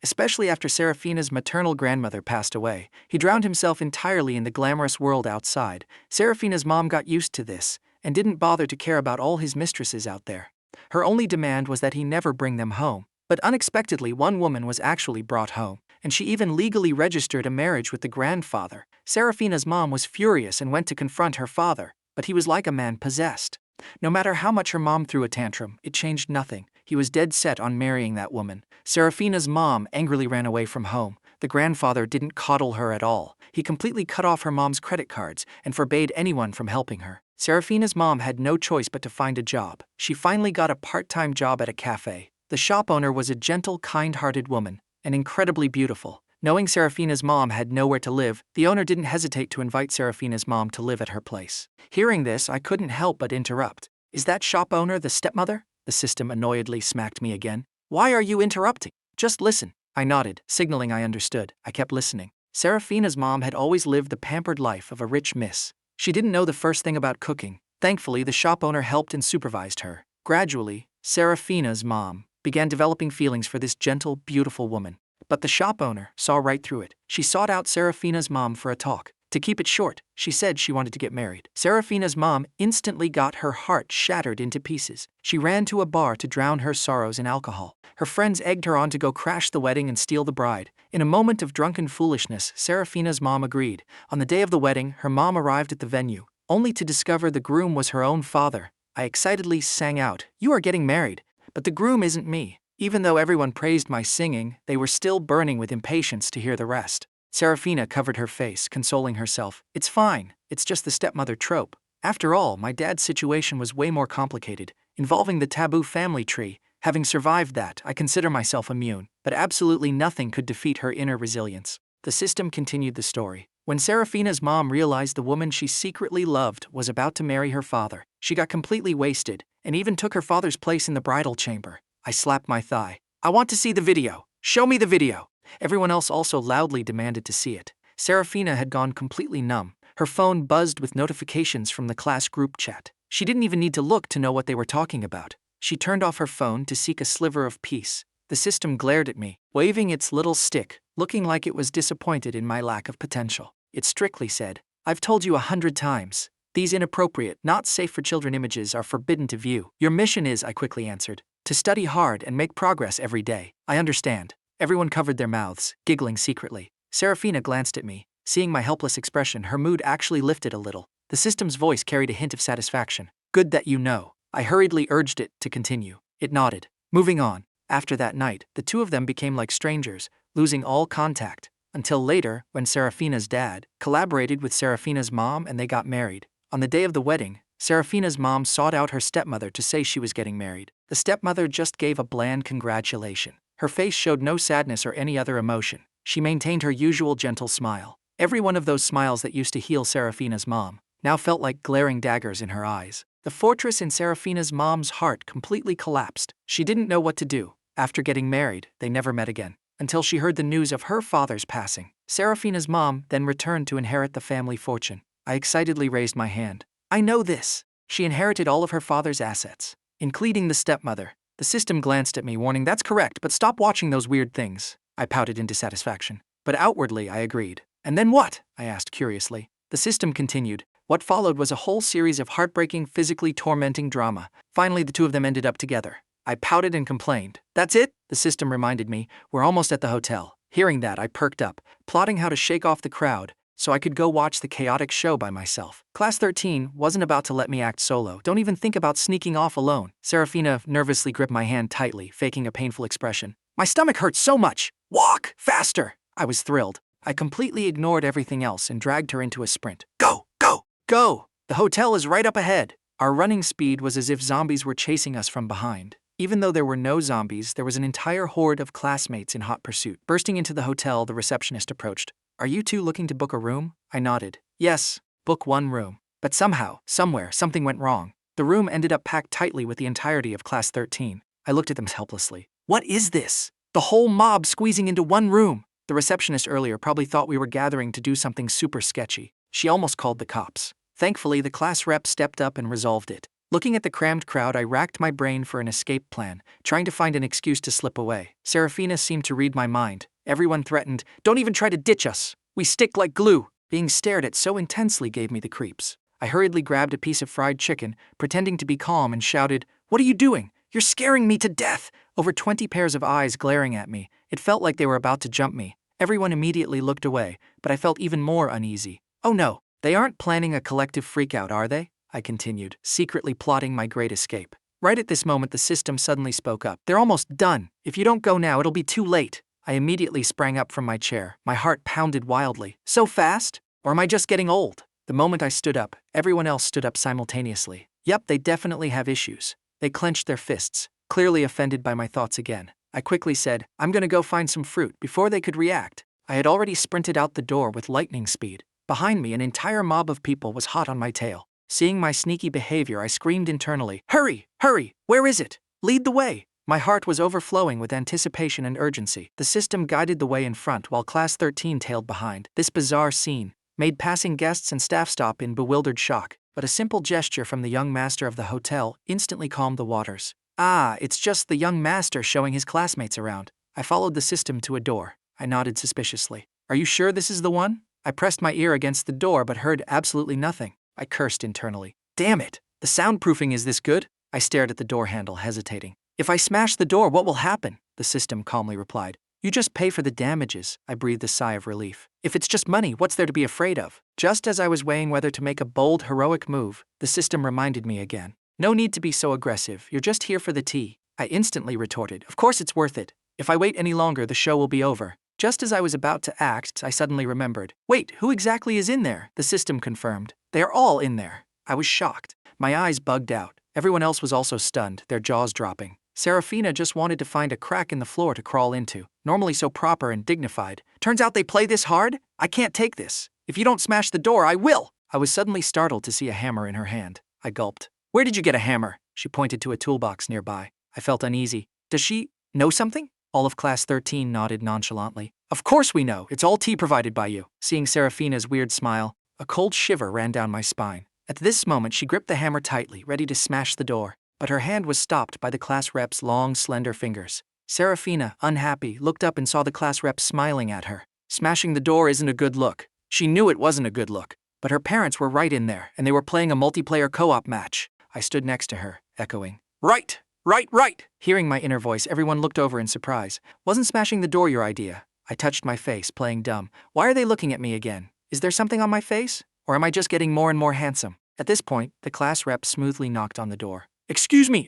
Speaker 1: especially after Seraphina's maternal grandmother passed away. He drowned himself entirely in the glamorous world outside. Seraphina's mom got used to this and didn't bother to care about all his mistresses out there. Her only demand was that he never bring them home. But unexpectedly, one woman was actually brought home, and she even legally registered a marriage with the grandfather. Seraphina's mom was furious and went to confront her father, but he was like a man possessed. No matter how much her mom threw a tantrum, it changed nothing. He was dead set on marrying that woman. Seraphina's mom angrily ran away from home. The grandfather didn't coddle her at all. He completely cut off her mom's credit cards and forbade anyone from helping her. Seraphina's mom had no choice but to find a job. She finally got a part-time job at a cafe. The shop owner was a gentle, kind-hearted woman, and incredibly beautiful. Knowing Seraphina's mom had nowhere to live, the owner didn't hesitate to invite Seraphina's mom to live at her place. Hearing this, I couldn't help but interrupt. "Is that shop owner the stepmother?" The system annoyedly smacked me again. "Why are you interrupting? Just listen." I nodded, signaling I understood. I kept listening. Seraphina's mom had always lived the pampered life of a rich miss. She didn't know the first thing about cooking. Thankfully, the shop owner helped and supervised her. Gradually, Seraphina's mom began developing feelings for this gentle, beautiful woman. But the shop owner saw right through it. She sought out Seraphina's mom for a talk. To keep it short, she said she wanted to get married. Seraphina's mom instantly got her heart shattered into pieces. She ran to a bar to drown her sorrows in alcohol. Her friends egged her on to go crash the wedding and steal the bride. In a moment of drunken foolishness, Seraphina's mom agreed. On the day of the wedding, her mom arrived at the venue, only to discover the groom was her own father. I excitedly sang out, "You are getting married, but the groom isn't me." Even though everyone praised my singing, they were still burning with impatience to hear the rest. Seraphina covered her face, consoling herself. "It's fine, it's just the stepmother trope. After all, my dad's situation was way more complicated, involving the taboo family tree. Having survived that, I consider myself immune, but absolutely nothing could defeat her inner resilience." The system continued the story. When Seraphina's mom realized the woman she secretly loved was about to marry her father, she got completely wasted and even took her father's place in the bridal chamber. I slapped my thigh. "I want to see the video. Show me the video." Everyone else also loudly demanded to see it. Seraphina had gone completely numb. Her phone buzzed with notifications from the class group chat. She didn't even need to look to know what they were talking about. She turned off her phone to seek a sliver of peace. The system glared at me, waving its little stick, looking like it was disappointed in my lack of potential. It strictly said, "I've told you 100 times. These inappropriate, not safe for children images are forbidden to view." "Your mission is," I quickly answered, "to study hard and make progress every day." "I understand." Everyone covered their mouths, giggling secretly. Seraphina glanced at me. Seeing my helpless expression, her mood actually lifted a little. The system's voice carried a hint of satisfaction. "Good that you know." I hurriedly urged it to continue. It nodded. Moving on. After that night, the two of them became like strangers, losing all contact. Until later, when Seraphina's dad collaborated with Seraphina's mom and they got married. On the day of the wedding, Seraphina's mom sought out her stepmother to say she was getting married. The stepmother just gave a bland congratulation. Her face showed no sadness or any other emotion. She maintained her usual gentle smile. Every one of those smiles that used to heal Seraphina's mom now felt like glaring daggers in her eyes. The fortress in Seraphina's mom's heart completely collapsed. She didn't know what to do. After getting married, they never met again, until she heard the news of her father's passing. Seraphina's mom then returned to inherit the family fortune. I excitedly raised my hand. "I know this." She inherited all of her father's assets, including the stepmother. The system glanced at me, warning, "That's correct, but stop watching those weird things." I pouted in dissatisfaction. But outwardly, I agreed. "And then what?" I asked curiously. The system continued. What followed was a whole series of heartbreaking, physically tormenting drama. Finally, the two of them ended up together. I pouted and complained. "That's it?" The system reminded me. "We're almost at the hotel." Hearing that, I perked up, plotting how to shake off the crowd so I could go watch the chaotic show by myself. Class 13 wasn't about to let me act solo. "Don't even think about sneaking off alone." Seraphina nervously gripped my hand tightly, faking a painful expression. "My stomach hurts so much. Walk faster." I was thrilled. I completely ignored everything else and dragged her into a sprint. "Go, go, go! The hotel is right up ahead." Our running speed was as if zombies were chasing us from behind. Even though there were no zombies, there was an entire horde of classmates in hot pursuit. Bursting into the hotel, the receptionist approached. "Are you two looking to book a room?" I nodded. "Yes, book one room." But somehow, somewhere, something went wrong. The room ended up packed tightly with the entirety of Class 13. I looked at them helplessly. "What is this? The whole mob squeezing into one room." The receptionist earlier probably thought we were gathering to do something super sketchy. She almost called the cops. Thankfully, the class rep stepped up and resolved it. Looking at the crammed crowd, I racked my brain for an escape plan, trying to find an excuse to slip away. Seraphina seemed to read my mind. Everyone threatened, "Don't even try to ditch us. We stick like glue." Being stared at so intensely gave me the creeps. I hurriedly grabbed a piece of fried chicken, pretending to be calm, and shouted, "What are you doing? You're scaring me to death!" Over 20 pairs of eyes glaring at me, it felt like they were about to jump me. Everyone immediately looked away, but I felt even more uneasy. "Oh no, they aren't planning a collective freakout, are they?" I continued, secretly plotting my great escape. Right at this moment, the system suddenly spoke up. "They're almost done. If you don't go now, it'll be too late." I immediately sprang up from my chair. My heart pounded wildly. So fast? Or am I just getting old? The moment I stood up, everyone else stood up simultaneously. Yep, they definitely have issues. They clenched their fists, clearly offended by my thoughts again. I quickly said, "I'm gonna go find some fruit." Before they could react, I had already sprinted out the door with lightning speed. Behind me, an entire mob of people was hot on my tail. Seeing my sneaky behavior, I screamed internally, "Hurry! Hurry! Where is it? Lead the way!" My heart was overflowing with anticipation and urgency. The system guided the way in front while Class 13 tailed behind. This bizarre scene made passing guests and staff stop in bewildered shock, but a simple gesture from the young master of the hotel instantly calmed the waters. "Ah, it's just the young master showing his classmates around." I followed the system to a door. I nodded suspiciously. "Are you sure this is the one?" I pressed my ear against the door but heard absolutely nothing. I cursed internally. Damn it! The soundproofing is this good? I stared at the door handle, hesitating. "If I smash the door, what will happen?" The system calmly replied. "You just pay for the damages." I breathed a sigh of relief. "If it's just money, what's there to be afraid of?" Just as I was weighing whether to make a bold, heroic move, the system reminded me again. "No need to be so aggressive. You're just here for the tea." I instantly retorted, "Of course it's worth it. If I wait any longer, the show will be over." Just as I was about to act, I suddenly remembered. "Wait, who exactly is in there?" The system confirmed. "They are all in there." I was shocked. My eyes bugged out. Everyone else was also stunned, their jaws dropping. Seraphina just wanted to find a crack in the floor to crawl into, normally so proper and dignified. "Turns out they play this hard? I can't take this. If you don't smash the door, I will!" I was suddenly startled to see a hammer in her hand. I gulped. "Where did you get a hammer?" She pointed to a toolbox nearby. I felt uneasy. "Does she know something?" All of Class 13 nodded nonchalantly. "Of course we know. It's all tea provided by you." Seeing Seraphina's weird smile, a cold shiver ran down my spine. At this moment, she gripped the hammer tightly, ready to smash the door. But her hand was stopped by the class rep's long, slender fingers. Seraphina, unhappy, looked up and saw the class rep smiling at her. Smashing the door isn't a good look. She knew it wasn't a good look. But her parents were right in there, and they were playing a multiplayer co-op match. I stood next to her, echoing, "Right! Right, right!" Hearing my inner voice, everyone looked over in surprise. "Wasn't smashing the door your idea?" I touched my face, playing dumb. Why are they looking at me again? Is there something on my face? Or am I just getting more and more handsome? At this point, the class rep smoothly knocked on the door. Excuse me,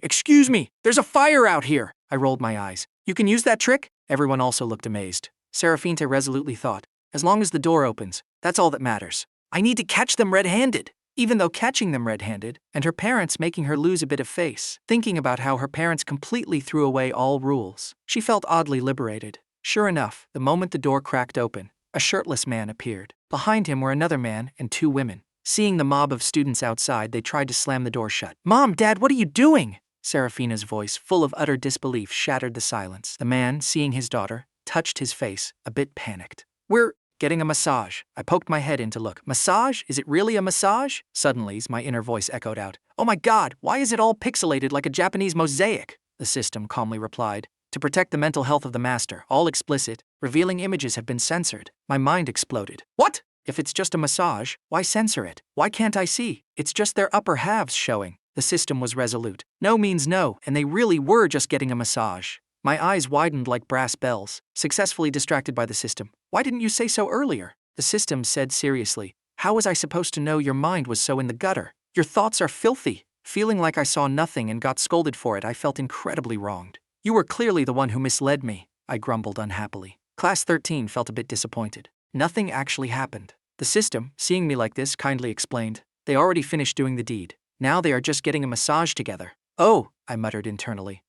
Speaker 1: there's a fire out here!" I rolled my eyes. "You can use that trick?" Everyone also looked amazed. Seraphina resolutely thought, "As long as the door opens, that's all that matters. I need to catch them red-handed." Even though catching them red-handed, and her parents making her lose a bit of face, thinking about how her parents completely threw away all rules, she felt oddly liberated. Sure enough, the moment the door cracked open, a shirtless man appeared. Behind him were another man and two women. Seeing the mob of students outside, they tried to slam the door shut. "Mom, Dad, what are you doing?" Seraphina's voice, full of utter disbelief, shattered the silence. The man, seeing his daughter, touched his face, a bit panicked. "We're getting a massage." I poked my head in to look. "Massage? Is it really a massage?" Suddenly, my inner voice echoed out. "Oh my God, why is it all pixelated like a Japanese mosaic?" The system calmly replied. "To protect the mental health of the master, all explicit, revealing images have been censored." My mind exploded. "What? If it's just a massage, why censor it? Why can't I see? It's just their upper halves showing." The system was resolute. No means no, and they really were just getting a massage. My eyes widened like brass bells, successfully distracted by the system. "Why didn't you say so earlier?" The system said seriously. "How was I supposed to know your mind was so in the gutter? Your thoughts are filthy." Feeling like I saw nothing and got scolded for it, I felt incredibly wronged. "You were clearly the one who misled me," I grumbled unhappily. Class 13 felt a bit disappointed. Nothing actually happened. The system, seeing me like this, kindly explained. "They already finished doing the deed. Now they are just getting a massage together." "Oh," I muttered internally.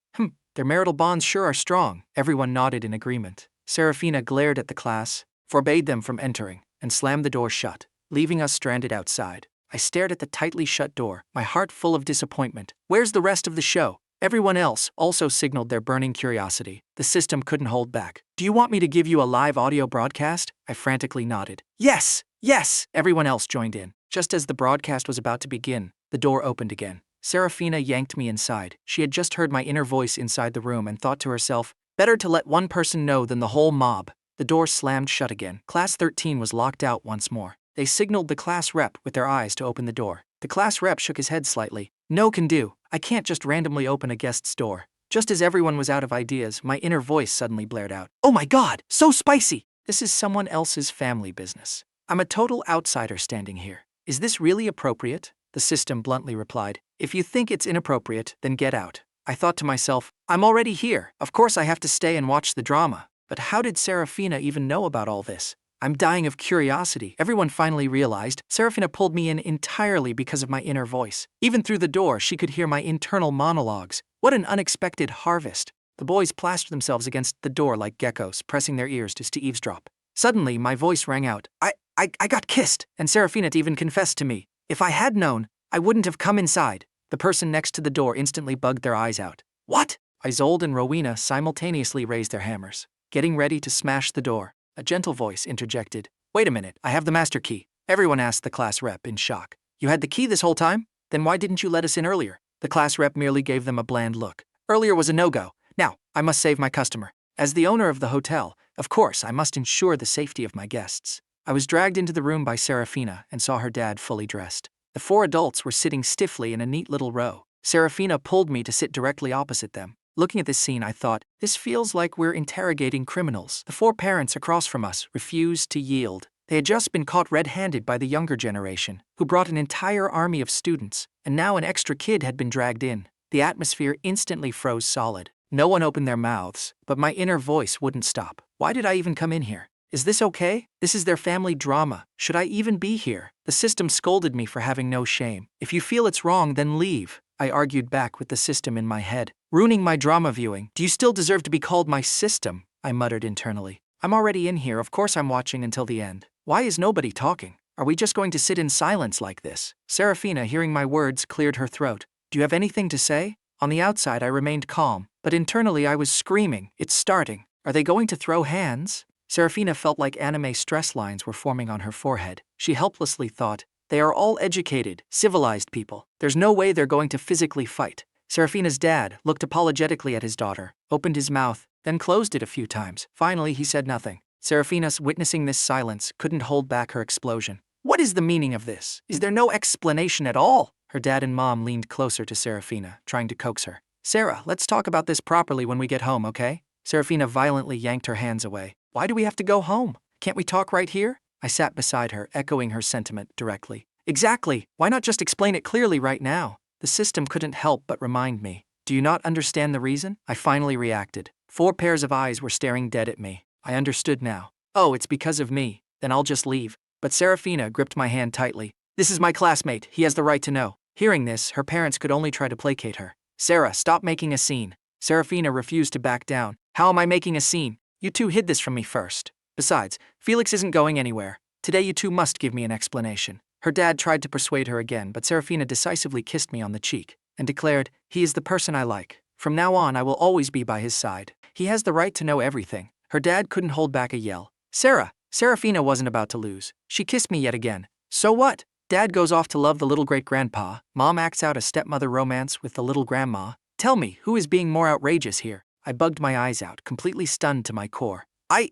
Speaker 1: Their marital bonds sure are strong." Everyone nodded in agreement. Seraphina glared at the class, forbade them from entering, and slammed the door shut, leaving us stranded outside. I stared at the tightly shut door, my heart full of disappointment. Where's the rest of the show? Everyone else also signaled their burning curiosity. The system couldn't hold back. "Do you want me to give you a live audio broadcast?" I frantically nodded. Yes! Yes! Everyone else joined in. Just as the broadcast was about to begin, the door opened again. Seraphina yanked me inside. She had just heard my inner voice inside the room and thought to herself, better to let one person know than the whole mob. The door slammed shut again. Class 13 was locked out once more. They signaled the class rep with their eyes to open the door. The class rep shook his head slightly. No can do. I can't just randomly open a guest's door. Just as everyone was out of ideas, my inner voice suddenly blared out. Oh my God, so spicy! This is someone else's family business. I'm a total outsider standing here. Is this really appropriate? The system bluntly replied. If you think it's inappropriate, then get out. I thought to myself, I'm already here. Of course I have to stay and watch the drama. But how did Seraphina even know about all this? I'm dying of curiosity. Everyone finally realized Seraphina pulled me in entirely because of my inner voice. Even through the door, she could hear my internal monologues. What an unexpected harvest. The boys plastered themselves against the door like geckos, pressing their ears to eavesdrop. Suddenly, my voice rang out. I got kissed, and Seraphina even confessed to me. If I had known, I wouldn't have come inside. The person next to the door instantly bugged their eyes out. What? Isolde and Rowena simultaneously raised their hammers, getting ready to smash the door. A gentle voice interjected. Wait a minute, I have the master key. Everyone asked the class rep in shock. You had the key this whole time? Then why didn't you let us in earlier? The class rep merely gave them a bland look. Earlier was a no-go. Now, I must save my customer. As the owner of the hotel, of course, I must ensure the safety of my guests. I was dragged into the room by Seraphina and saw her dad fully dressed. The four adults were sitting stiffly in a neat little row. Seraphina pulled me to sit directly opposite them. Looking at this scene, I thought, this feels like we're interrogating criminals. The four parents across from us refused to yield. They had just been caught red-handed by the younger generation, who brought an entire army of students, and now an extra kid had been dragged in. The atmosphere instantly froze solid. No one opened their mouths, but my inner voice wouldn't stop. Why did I even come in here? Is this okay? This is their family drama. Should I even be here? The system scolded me for having no shame. If you feel it's wrong, then leave. I argued back with the system in my head. Ruining my drama viewing. Do you still deserve to be called my system? I muttered internally. I'm already in here, of course I'm watching until the end. Why is nobody talking? Are we just going to sit in silence like this? Seraphina, hearing my words, cleared her throat. Do you have anything to say? On the outside I remained calm, but internally I was screaming. It's starting. Are they going to throw hands? Seraphina felt like anime stress lines were forming on her forehead. She helplessly thought, they are all educated, civilized people. There's no way they're going to physically fight. Seraphina's dad looked apologetically at his daughter, opened his mouth, then closed it a few times. Finally, he said nothing. Seraphina, witnessing this silence, couldn't hold back her explosion. What is the meaning of this? Is there no explanation at all? Her dad and mom leaned closer to Seraphina, trying to coax her. Sarah, let's talk about this properly when we get home, okay? Seraphina violently yanked her hands away. Why do we have to go home? Can't we talk right here? I sat beside her, echoing her sentiment directly. Exactly. Why not just explain it clearly right now? The system couldn't help but remind me. Do you not understand the reason? I finally reacted. 4 pairs of eyes were staring dead at me. I understood now. Oh, it's because of me. Then I'll just leave. But Seraphina gripped my hand tightly. This is my classmate. He has the right to know. Hearing this, her parents could only try to placate her. Sarah, stop making a scene. Seraphina refused to back down. How am I making a scene? You two hid this from me first. Besides, Felix isn't going anywhere. Today you two must give me an explanation. Her dad tried to persuade her again, but Seraphina decisively kissed me on the cheek and declared, he is the person I like. From now on, I will always be by his side. He has the right to know everything. Her dad couldn't hold back a yell. Sarah! Seraphina wasn't about to lose. She kissed me yet again. So what? Dad goes off to love the little great-grandpa. Mom acts out a stepmother romance with the little grandma. Tell me, who is being more outrageous here? I bugged my eyes out, completely stunned to my core. I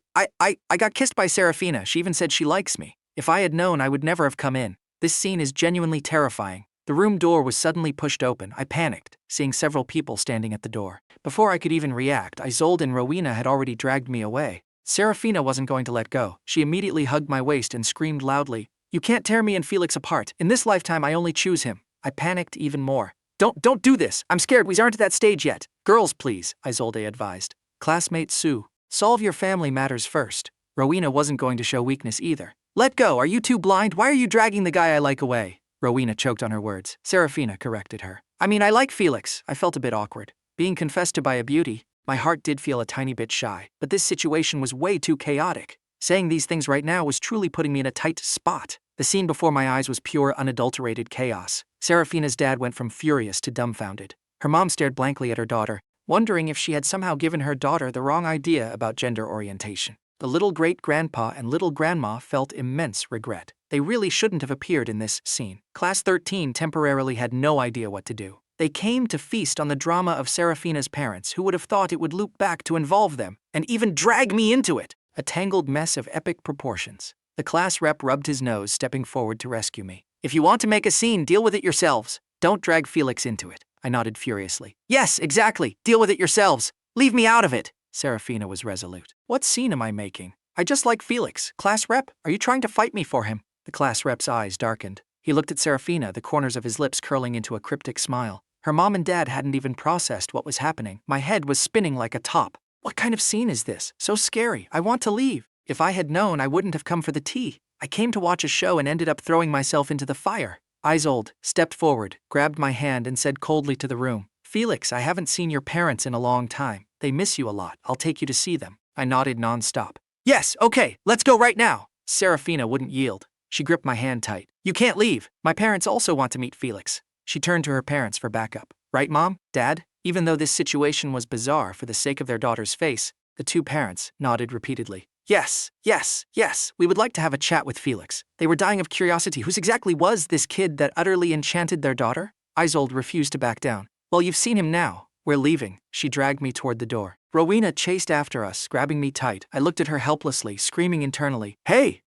Speaker 1: got kissed by Seraphina. She even said she likes me. If I had known, I would never have come in. This scene is genuinely terrifying. The room door was suddenly pushed open. I panicked, seeing several people standing at the door. Before I could even react, Isolde and Rowena had already dragged me away. Seraphina wasn't going to let go. She immediately hugged my waist and screamed loudly, "You can't tear me and Felix apart. In this lifetime, I only choose him." I panicked even more. Don't do this. I'm scared. We aren't at that stage yet. Girls, please, Isolde advised. Classmate Sue, solve your family matters first. Rowena wasn't going to show weakness either. Let go. Are you two blind? Why are you dragging the guy I like away? Rowena choked on her words. Seraphina corrected her. I mean, I like Felix. I felt a bit awkward. Being confessed to by a beauty, my heart did feel a tiny bit shy. But this situation was way too chaotic. Saying these things right now was truly putting me in a tight spot. The scene before my eyes was pure, unadulterated chaos. Seraphina's dad went from furious to dumbfounded. Her mom stared blankly at her daughter, wondering if she had somehow given her daughter the wrong idea about gender orientation. The little great-grandpa and little grandma felt immense regret. They really shouldn't have appeared in this scene. Class 13 temporarily had no idea what to do. They came to feast on the drama of Seraphina's parents, who would have thought it would loop back to involve them, and even drag me into it. A tangled mess of epic proportions. The class rep rubbed his nose, stepping forward to rescue me. If you want to make a scene, deal with it yourselves. Don't drag Felix into it. I nodded furiously. Yes, exactly. Deal with it yourselves. Leave me out of it. Seraphina was resolute. What scene am I making? I just like Felix. Class rep, are you trying to fight me for him? The class rep's eyes darkened. He looked at Seraphina, the corners of his lips curling into a cryptic smile. Her mom and dad hadn't even processed what was happening. My head was spinning like a top. What kind of scene is this? So scary. I want to leave. If I had known, I wouldn't have come for the tea. I came to watch a show and ended up throwing myself into the fire. Isolde stepped forward, grabbed my hand, and said coldly to the room, Felix, I haven't seen your parents in a long time. They miss you a lot. I'll take you to see them. I nodded nonstop. Yes, okay, let's go right now. Seraphina wouldn't yield. She gripped my hand tight. You can't leave. My parents also want to meet Felix. She turned to her parents for backup. Right, Mom? Dad? Even though this situation was bizarre for the sake of their daughter's face, the two parents nodded repeatedly. Yes, yes, yes, we would like to have a chat with Felix. They were dying of curiosity. Who exactly was this kid that utterly enchanted their daughter? Isolde refused to back down. Well, you've seen him now. We're leaving. She dragged me toward the door. Rowena chased after us, grabbing me tight. I looked at her helplessly, screaming internally, Hey,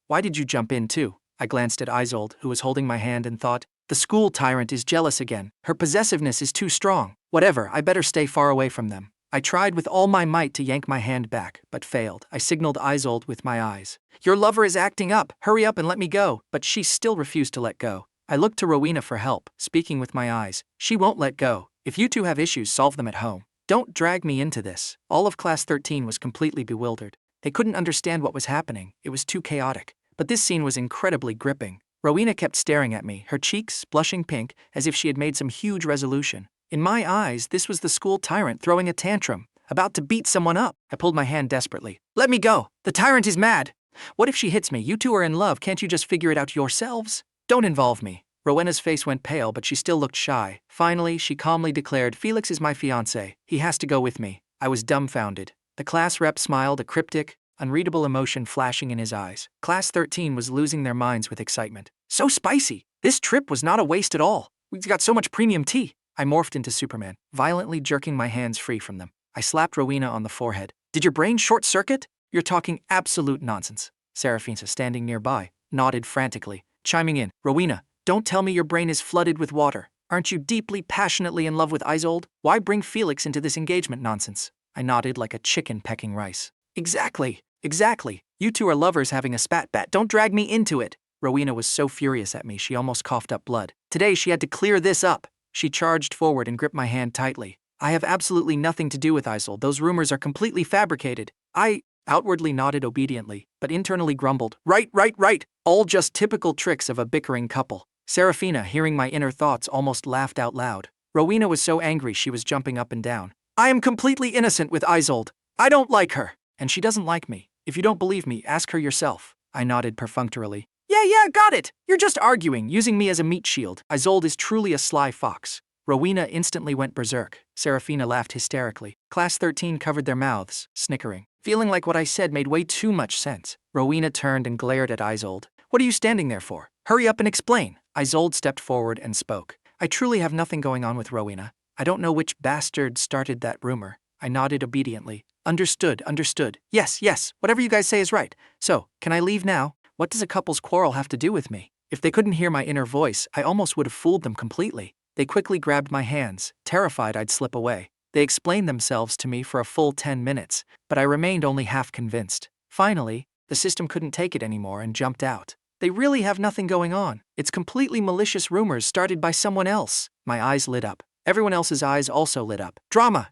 Speaker 1: why did you jump in too? I glanced at Isolde, who was holding my hand, and thought, the school tyrant is jealous again. Her possessiveness is too strong. Whatever, I better stay far away from them. I tried with all my might to yank my hand back, but failed. I signaled Isolde with my eyes. Your lover is acting up. Hurry up and let me go. But she still refused to let go. I looked to Rowena for help, speaking with my eyes. She won't let go. If you two have issues, solve them at home. Don't drag me into this. All of Class 13 was completely bewildered. They couldn't understand what was happening. It was too chaotic. But this scene was incredibly gripping. Rowena kept staring at me, her cheeks blushing pink, as if she had made some huge resolution. In my eyes, this was the school tyrant throwing a tantrum, about to beat someone up. I pulled my hand desperately. Let me go. The tyrant is mad. What if she hits me? You two are in love. Can't you just figure it out yourselves? Don't involve me. Rowena's face went pale, but she still looked shy. Finally, she calmly declared, Felix is my fiancé. He has to go with me. I was dumbfounded. The class rep smiled, a cryptic, unreadable emotion flashing in his eyes. Class 13 was losing their minds with excitement. So spicy. This trip was not a waste at all. We got so much premium tea. I morphed into Superman, violently jerking my hands free from them. I slapped Rowena on the forehead. Did your brain short-circuit? You're talking absolute nonsense. Seraphina, standing nearby, nodded frantically, chiming in. Rowena, don't tell me your brain is flooded with water. Aren't you deeply, passionately in love with Isolde? Why bring Felix into this engagement nonsense? I nodded like a chicken pecking rice. Exactly. You two are lovers having a spat-bat. Don't drag me into it. Rowena was so furious at me she almost coughed up blood. Today she had to clear this up. She charged forward and gripped my hand tightly. I have absolutely nothing to do with Isolde. Those rumors are completely fabricated. I outwardly nodded obediently, but internally grumbled. Right. All just typical tricks of a bickering couple. Seraphina, hearing my inner thoughts, almost laughed out loud. Rowena was so angry she was jumping up and down. I am completely innocent with Isolde. I don't like her. And she doesn't like me. If you don't believe me, ask her yourself. I nodded perfunctorily. Yeah, got it. You're just arguing, using me as a meat shield. Isolde is truly a sly fox. Rowena instantly went berserk. Seraphina laughed hysterically. Class 13 covered their mouths, snickering. Feeling like what I said made way too much sense, Rowena turned and glared at Isolde. What are you standing there for? Hurry up and explain. Isolde stepped forward and spoke. I truly have nothing going on with Rowena. I don't know which bastard started that rumor. I nodded obediently. Understood. Yes, whatever you guys say is right. So, can I leave now? What does a couple's quarrel have to do with me? If they couldn't hear my inner voice, I almost would have fooled them completely. They quickly grabbed my hands, terrified I'd slip away. They explained themselves to me for a full 10 minutes, but I remained only half convinced. Finally, the system couldn't take it anymore and jumped out. They really have nothing going on. It's completely malicious rumors started by someone else. My eyes lit up. Everyone else's eyes also lit up. Drama!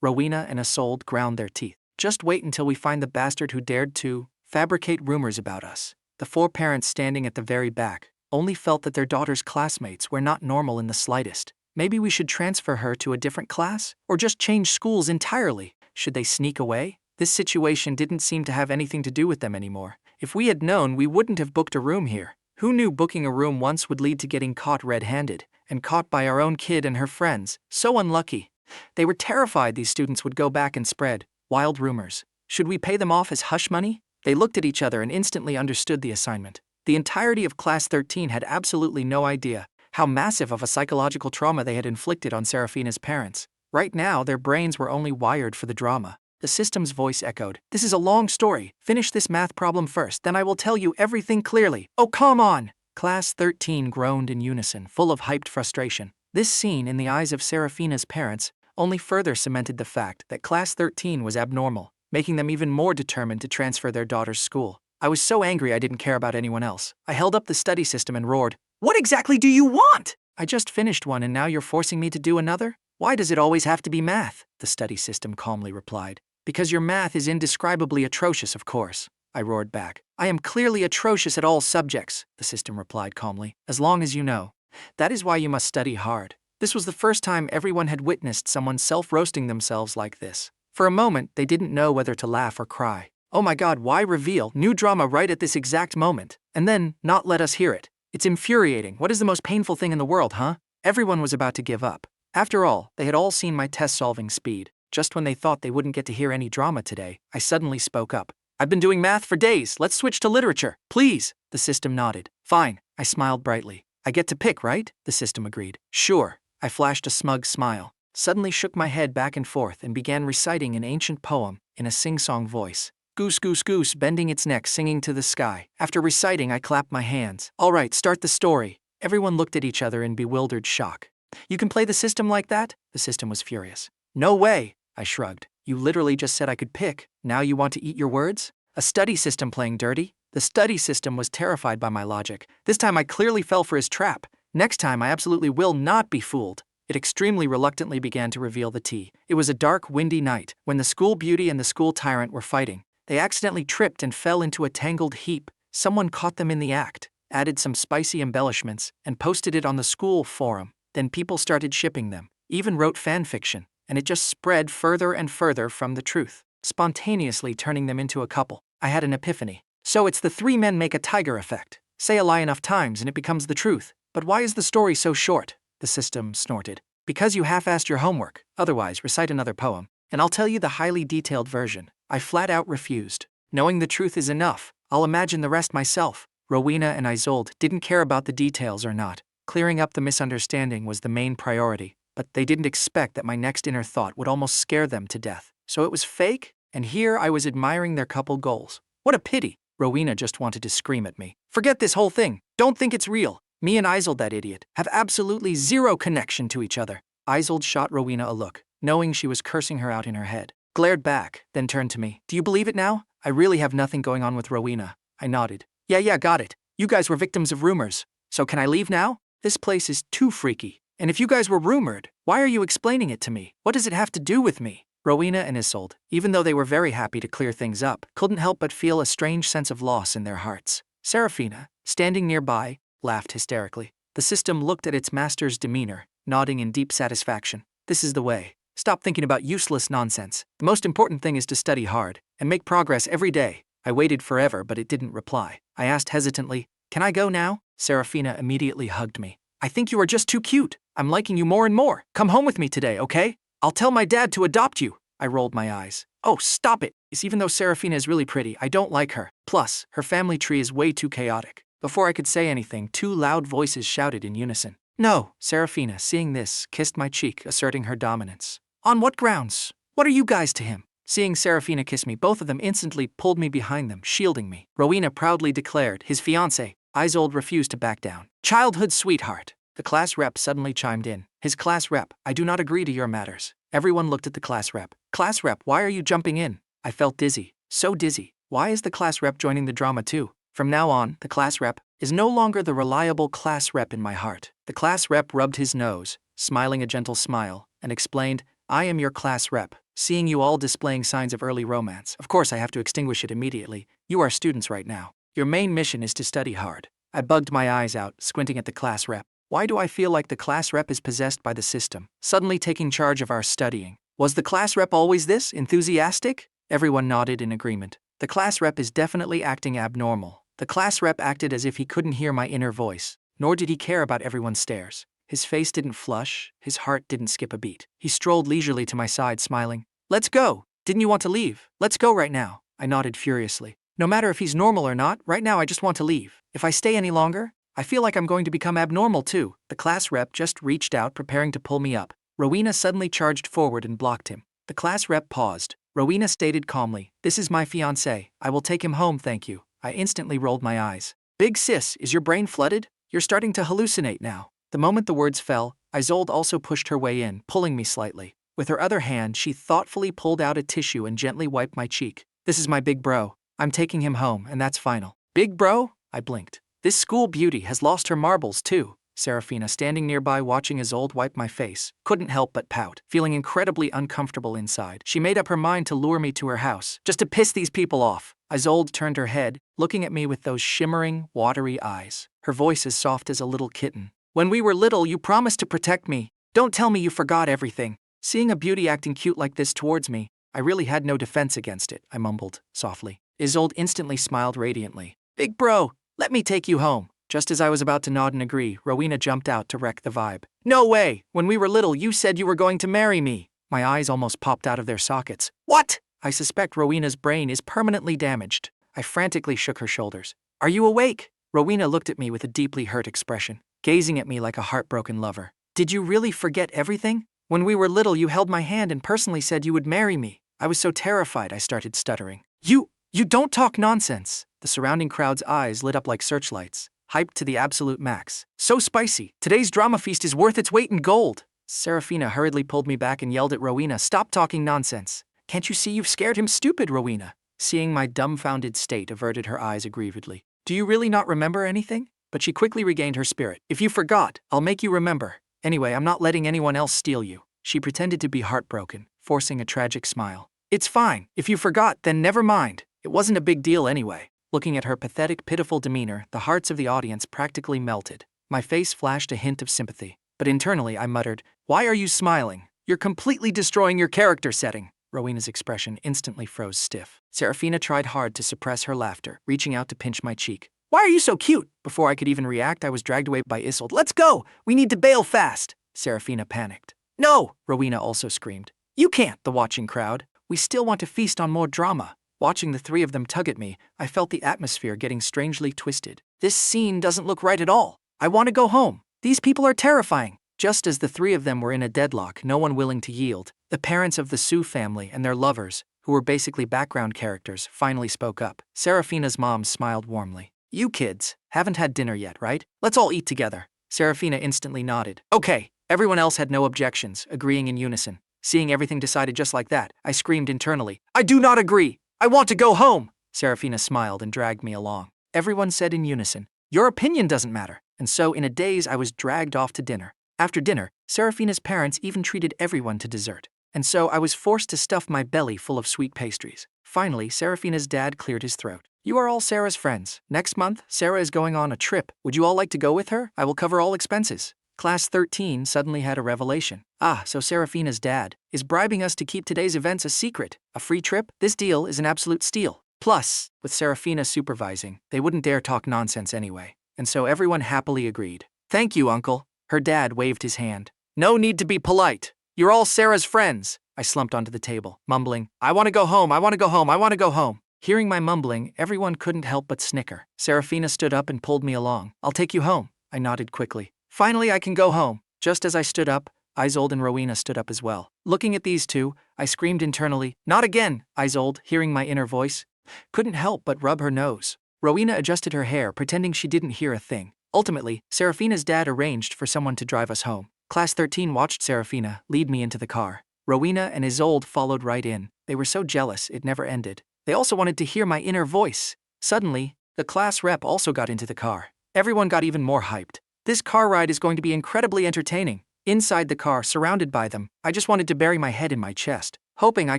Speaker 1: Rowena and Isolde ground their teeth. Just wait until we find the bastard who dared to fabricate rumors about us. The four parents standing at the very back only felt that their daughter's classmates were not normal in the slightest. Maybe we should transfer her to a different class? Or just change schools entirely? Should they sneak away? This situation didn't seem to have anything to do with them anymore. If we had known, we wouldn't have booked a room here. Who knew booking a room once would lead to getting caught red-handed, and caught by our own kid and her friends? So unlucky. They were terrified these students would go back and spread wild rumors. Should we pay them off as hush money? They looked at each other and instantly understood the assignment. The entirety of Class 13 had absolutely no idea how massive of a psychological trauma they had inflicted on Seraphina's parents. Right now, their brains were only wired for the drama. The system's voice echoed. This is a long story. Finish this math problem first, then I will tell you everything clearly. Oh, come on! Class 13 groaned in unison, full of hyped frustration. This scene, in the eyes of Seraphina's parents, only further cemented the fact that Class 13 was abnormal, making them even more determined to transfer their daughter's school. I was so angry I didn't care about anyone else. I held up the study system and roared, "What exactly do you want?" I just finished one and now you're forcing me to do another? Why does it always have to be math? The study system calmly replied. Because your math is indescribably atrocious, of course. I roared back. I am clearly atrocious at all subjects, the system replied calmly, as long as you know. That is why you must study hard. This was the first time everyone had witnessed someone self-roasting themselves like this. For a moment, they didn't know whether to laugh or cry. Oh my god, why reveal new drama right at this exact moment? And then, not let us hear it. It's infuriating. What is the most painful thing in the world, huh? Everyone was about to give up. After all, they had all seen my test-solving speed. Just when they thought they wouldn't get to hear any drama today, I suddenly spoke up. I've been doing math for days. Let's switch to literature, please. The system nodded. Fine. I smiled brightly. I get to pick, right? The system agreed. Sure. I flashed a smug smile, suddenly shook my head back and forth and began reciting an ancient poem in a sing-song voice. Goose, goose, goose, bending its neck, singing to the sky. After reciting, I clapped my hands. All right, start the story. Everyone looked at each other in bewildered shock. You can play the system like that? The system was furious. No way, I shrugged. You literally just said I could pick. Now you want to eat your words? A study system playing dirty? The study system was terrified by my logic. This time I clearly fell for his trap. Next time I absolutely will not be fooled. It extremely reluctantly began to reveal the tea. It was a dark, windy night, when the school beauty and the school tyrant were fighting. They accidentally tripped and fell into a tangled heap. Someone caught them in the act, added some spicy embellishments, and posted it on the school forum. Then people started shipping them, even wrote fan fiction, and it just spread further and further from the truth, spontaneously turning them into a couple. I had an epiphany. So it's the three men make a tiger effect. Say a lie enough times and it becomes the truth. But why is the story so short? The system snorted. Because you half-assed your homework. Otherwise, recite another poem, and I'll tell you the highly detailed version. I flat out refused. Knowing the truth is enough. I'll imagine the rest myself. Rowena and Isolde didn't care about the details or not. Clearing up the misunderstanding was the main priority, but they didn't expect that my next inner thought would almost scare them to death. So it was fake, and here I was admiring their couple goals. What a pity. Rowena just wanted to scream at me. Forget this whole thing. Don't think it's real. Me and Isolde, that idiot, have absolutely zero connection to each other. Isolde shot Rowena a look, knowing she was cursing her out in her head. Glared back, then turned to me. Do you believe it now? I really have nothing going on with Rowena. I nodded. Yeah, got it. You guys were victims of rumors. So can I leave now? This place is too freaky. And if you guys were rumored, why are you explaining it to me? What does it have to do with me? Rowena and Isolde, even though they were very happy to clear things up, couldn't help but feel a strange sense of loss in their hearts. Seraphina, standing nearby, laughed hysterically. The system looked at its master's demeanor, nodding in deep satisfaction. This is the way. Stop thinking about useless nonsense. The most important thing is to study hard and make progress every day. I waited forever, but it didn't reply. I asked hesitantly, Can I go now? Seraphina immediately hugged me. I think you are just too cute. I'm liking you more and more. Come home with me today, okay? I'll tell my dad to adopt you. I rolled my eyes. Oh, stop it. Even though Seraphina is really pretty, I don't like her. Plus, her family tree is way too chaotic. Before I could say anything, two loud voices shouted in unison. No, Seraphina, seeing this, kissed my cheek, asserting her dominance. On what grounds? What are you guys to him? Seeing Seraphina kiss me, both of them instantly pulled me behind them, shielding me. Rowena proudly declared, his fiancé. Isolde refused to back down. Childhood sweetheart. The class rep suddenly chimed in. His class rep, I do not agree to your matters. Everyone looked at the class rep. Class rep, why are you jumping in? I felt dizzy. So dizzy. Why is the class rep joining the drama too? From now on, the class rep is no longer the reliable class rep in my heart. The class rep rubbed his nose, smiling a gentle smile, and explained, I am your class rep. Seeing you all displaying signs of early romance, of course I have to extinguish it immediately. You are students right now. Your main mission is to study hard. I bugged my eyes out, squinting at the class rep. Why do I feel like the class rep is possessed by the system, suddenly taking charge of our studying? Was the class rep always this enthusiastic? Everyone nodded in agreement. The class rep is definitely acting abnormal. The class rep acted as if he couldn't hear my inner voice, nor did he care about everyone's stares. His face didn't flush, his heart didn't skip a beat. He strolled leisurely to my side, smiling. Let's go. Didn't you want to leave? Let's go right now. I nodded furiously. No matter if he's normal or not, right now I just want to leave. If I stay any longer, I feel like I'm going to become abnormal too. The class rep just reached out, preparing to pull me up. Rowena suddenly charged forward and blocked him. The class rep paused. Rowena stated calmly, "This is my fiancé. I will take him home, thank you." I instantly rolled my eyes. "Big sis, is your brain flooded? You're starting to hallucinate now." The moment the words fell, Isolde also pushed her way in, pulling me slightly. With her other hand, she thoughtfully pulled out a tissue and gently wiped my cheek. "This is my big bro. I'm taking him home, and that's final." "Big bro?" I blinked. "This school beauty has lost her marbles too." Seraphina, standing nearby watching Isolde wipe my face, couldn't help but pout, feeling incredibly uncomfortable inside. She made up her mind to lure me to her house, just to piss these people off. Isolde turned her head, looking at me with those shimmering, watery eyes. Her voice as soft as a little kitten. "When we were little, you promised to protect me. Don't tell me you forgot everything." Seeing a beauty acting cute like this towards me, I really had no defense against it, I mumbled, softly. Isolde instantly smiled radiantly. "Big bro, let me take you home." Just as I was about to nod and agree, Rowena jumped out to wreck the vibe. "No way! When we were little, you said you were going to marry me." My eyes almost popped out of their sockets. "What?" I suspect Rowena's brain is permanently damaged. I frantically shook her shoulders. "Are you awake?" Rowena looked at me with a deeply hurt expression, gazing at me like a heartbroken lover. "Did you really forget everything? When we were little, you held my hand and personally said you would marry me." I was so terrified I started stuttering. You don't talk nonsense." The surrounding crowd's eyes lit up like searchlights, hyped to the absolute max. "So spicy. Today's drama feast is worth its weight in gold." Seraphina hurriedly pulled me back and yelled at Rowena, "Stop talking nonsense. Can't you see you've scared him stupid?" Rowena, seeing my dumbfounded state, averted her eyes aggrievedly. "Do you really not remember anything?" But she quickly regained her spirit. "If you forgot, I'll make you remember. Anyway, I'm not letting anyone else steal you." She pretended to be heartbroken, forcing a tragic smile. "It's fine. If you forgot, then never mind. It wasn't a big deal anyway." Looking at her pathetic, pitiful demeanor, the hearts of the audience practically melted. My face flashed a hint of sympathy, but internally I muttered, "Why are you smiling? You're completely destroying your character setting." Rowena's expression instantly froze stiff. Seraphina tried hard to suppress her laughter, reaching out to pinch my cheek. "Why are you so cute?" Before I could even react, I was dragged away by Isolde. "Let's go! We need to bail fast!" Seraphina panicked. "No!" Rowena also screamed. "You can't!" The watching crowd. "We still want to feast on more drama." Watching the three of them tug at me, I felt the atmosphere getting strangely twisted. This scene doesn't look right at all. I want to go home. These people are terrifying. Just as the three of them were in a deadlock, no one willing to yield, the parents of the Su family and their lovers, who were basically background characters, finally spoke up. Seraphina's mom smiled warmly. "You kids haven't had dinner yet, right? Let's all eat together." Seraphina instantly nodded. "Okay." Everyone else had no objections, agreeing in unison. Seeing everything decided just like that, I screamed internally, "I do not agree! I want to go home!" Seraphina smiled and dragged me along. Everyone said in unison, "Your opinion doesn't matter." And so in a daze I was dragged off to dinner. After dinner, Seraphina's parents even treated everyone to dessert. And so I was forced to stuff my belly full of sweet pastries. Finally, Seraphina's dad cleared his throat. "You are all Sarah's friends. Next month, Sarah is going on a trip. Would you all like to go with her? I will cover all expenses." Class 13 suddenly had a revelation. So Seraphina's dad is bribing us to keep today's events a secret. A free trip? This deal is an absolute steal. Plus, with Seraphina supervising, they wouldn't dare talk nonsense anyway. And so everyone happily agreed. "Thank you, Uncle." Her dad waved his hand. "No need to be polite. You're all Sarah's friends." I slumped onto the table, mumbling, "I want to go home, I want to go home, I want to go home." Hearing my mumbling, everyone couldn't help but snicker. Seraphina stood up and pulled me along. "I'll take you home." I nodded quickly. "Finally, I can go home." Just as I stood up, Isolde and Rowena stood up as well. Looking at these two, I screamed internally, "Not again!" Isolde, hearing my inner voice, couldn't help but rub her nose. Rowena adjusted her hair, pretending she didn't hear a thing. Ultimately, Seraphina's dad arranged for someone to drive us home. Class 13 watched Seraphina lead me into the car. Rowena and Isolde followed right in. They were so jealous it never ended. They also wanted to hear my inner voice. Suddenly, the class rep also got into the car. Everyone got even more hyped. This car ride is going to be incredibly entertaining. Inside the car, surrounded by them, I just wanted to bury my head in my chest, hoping I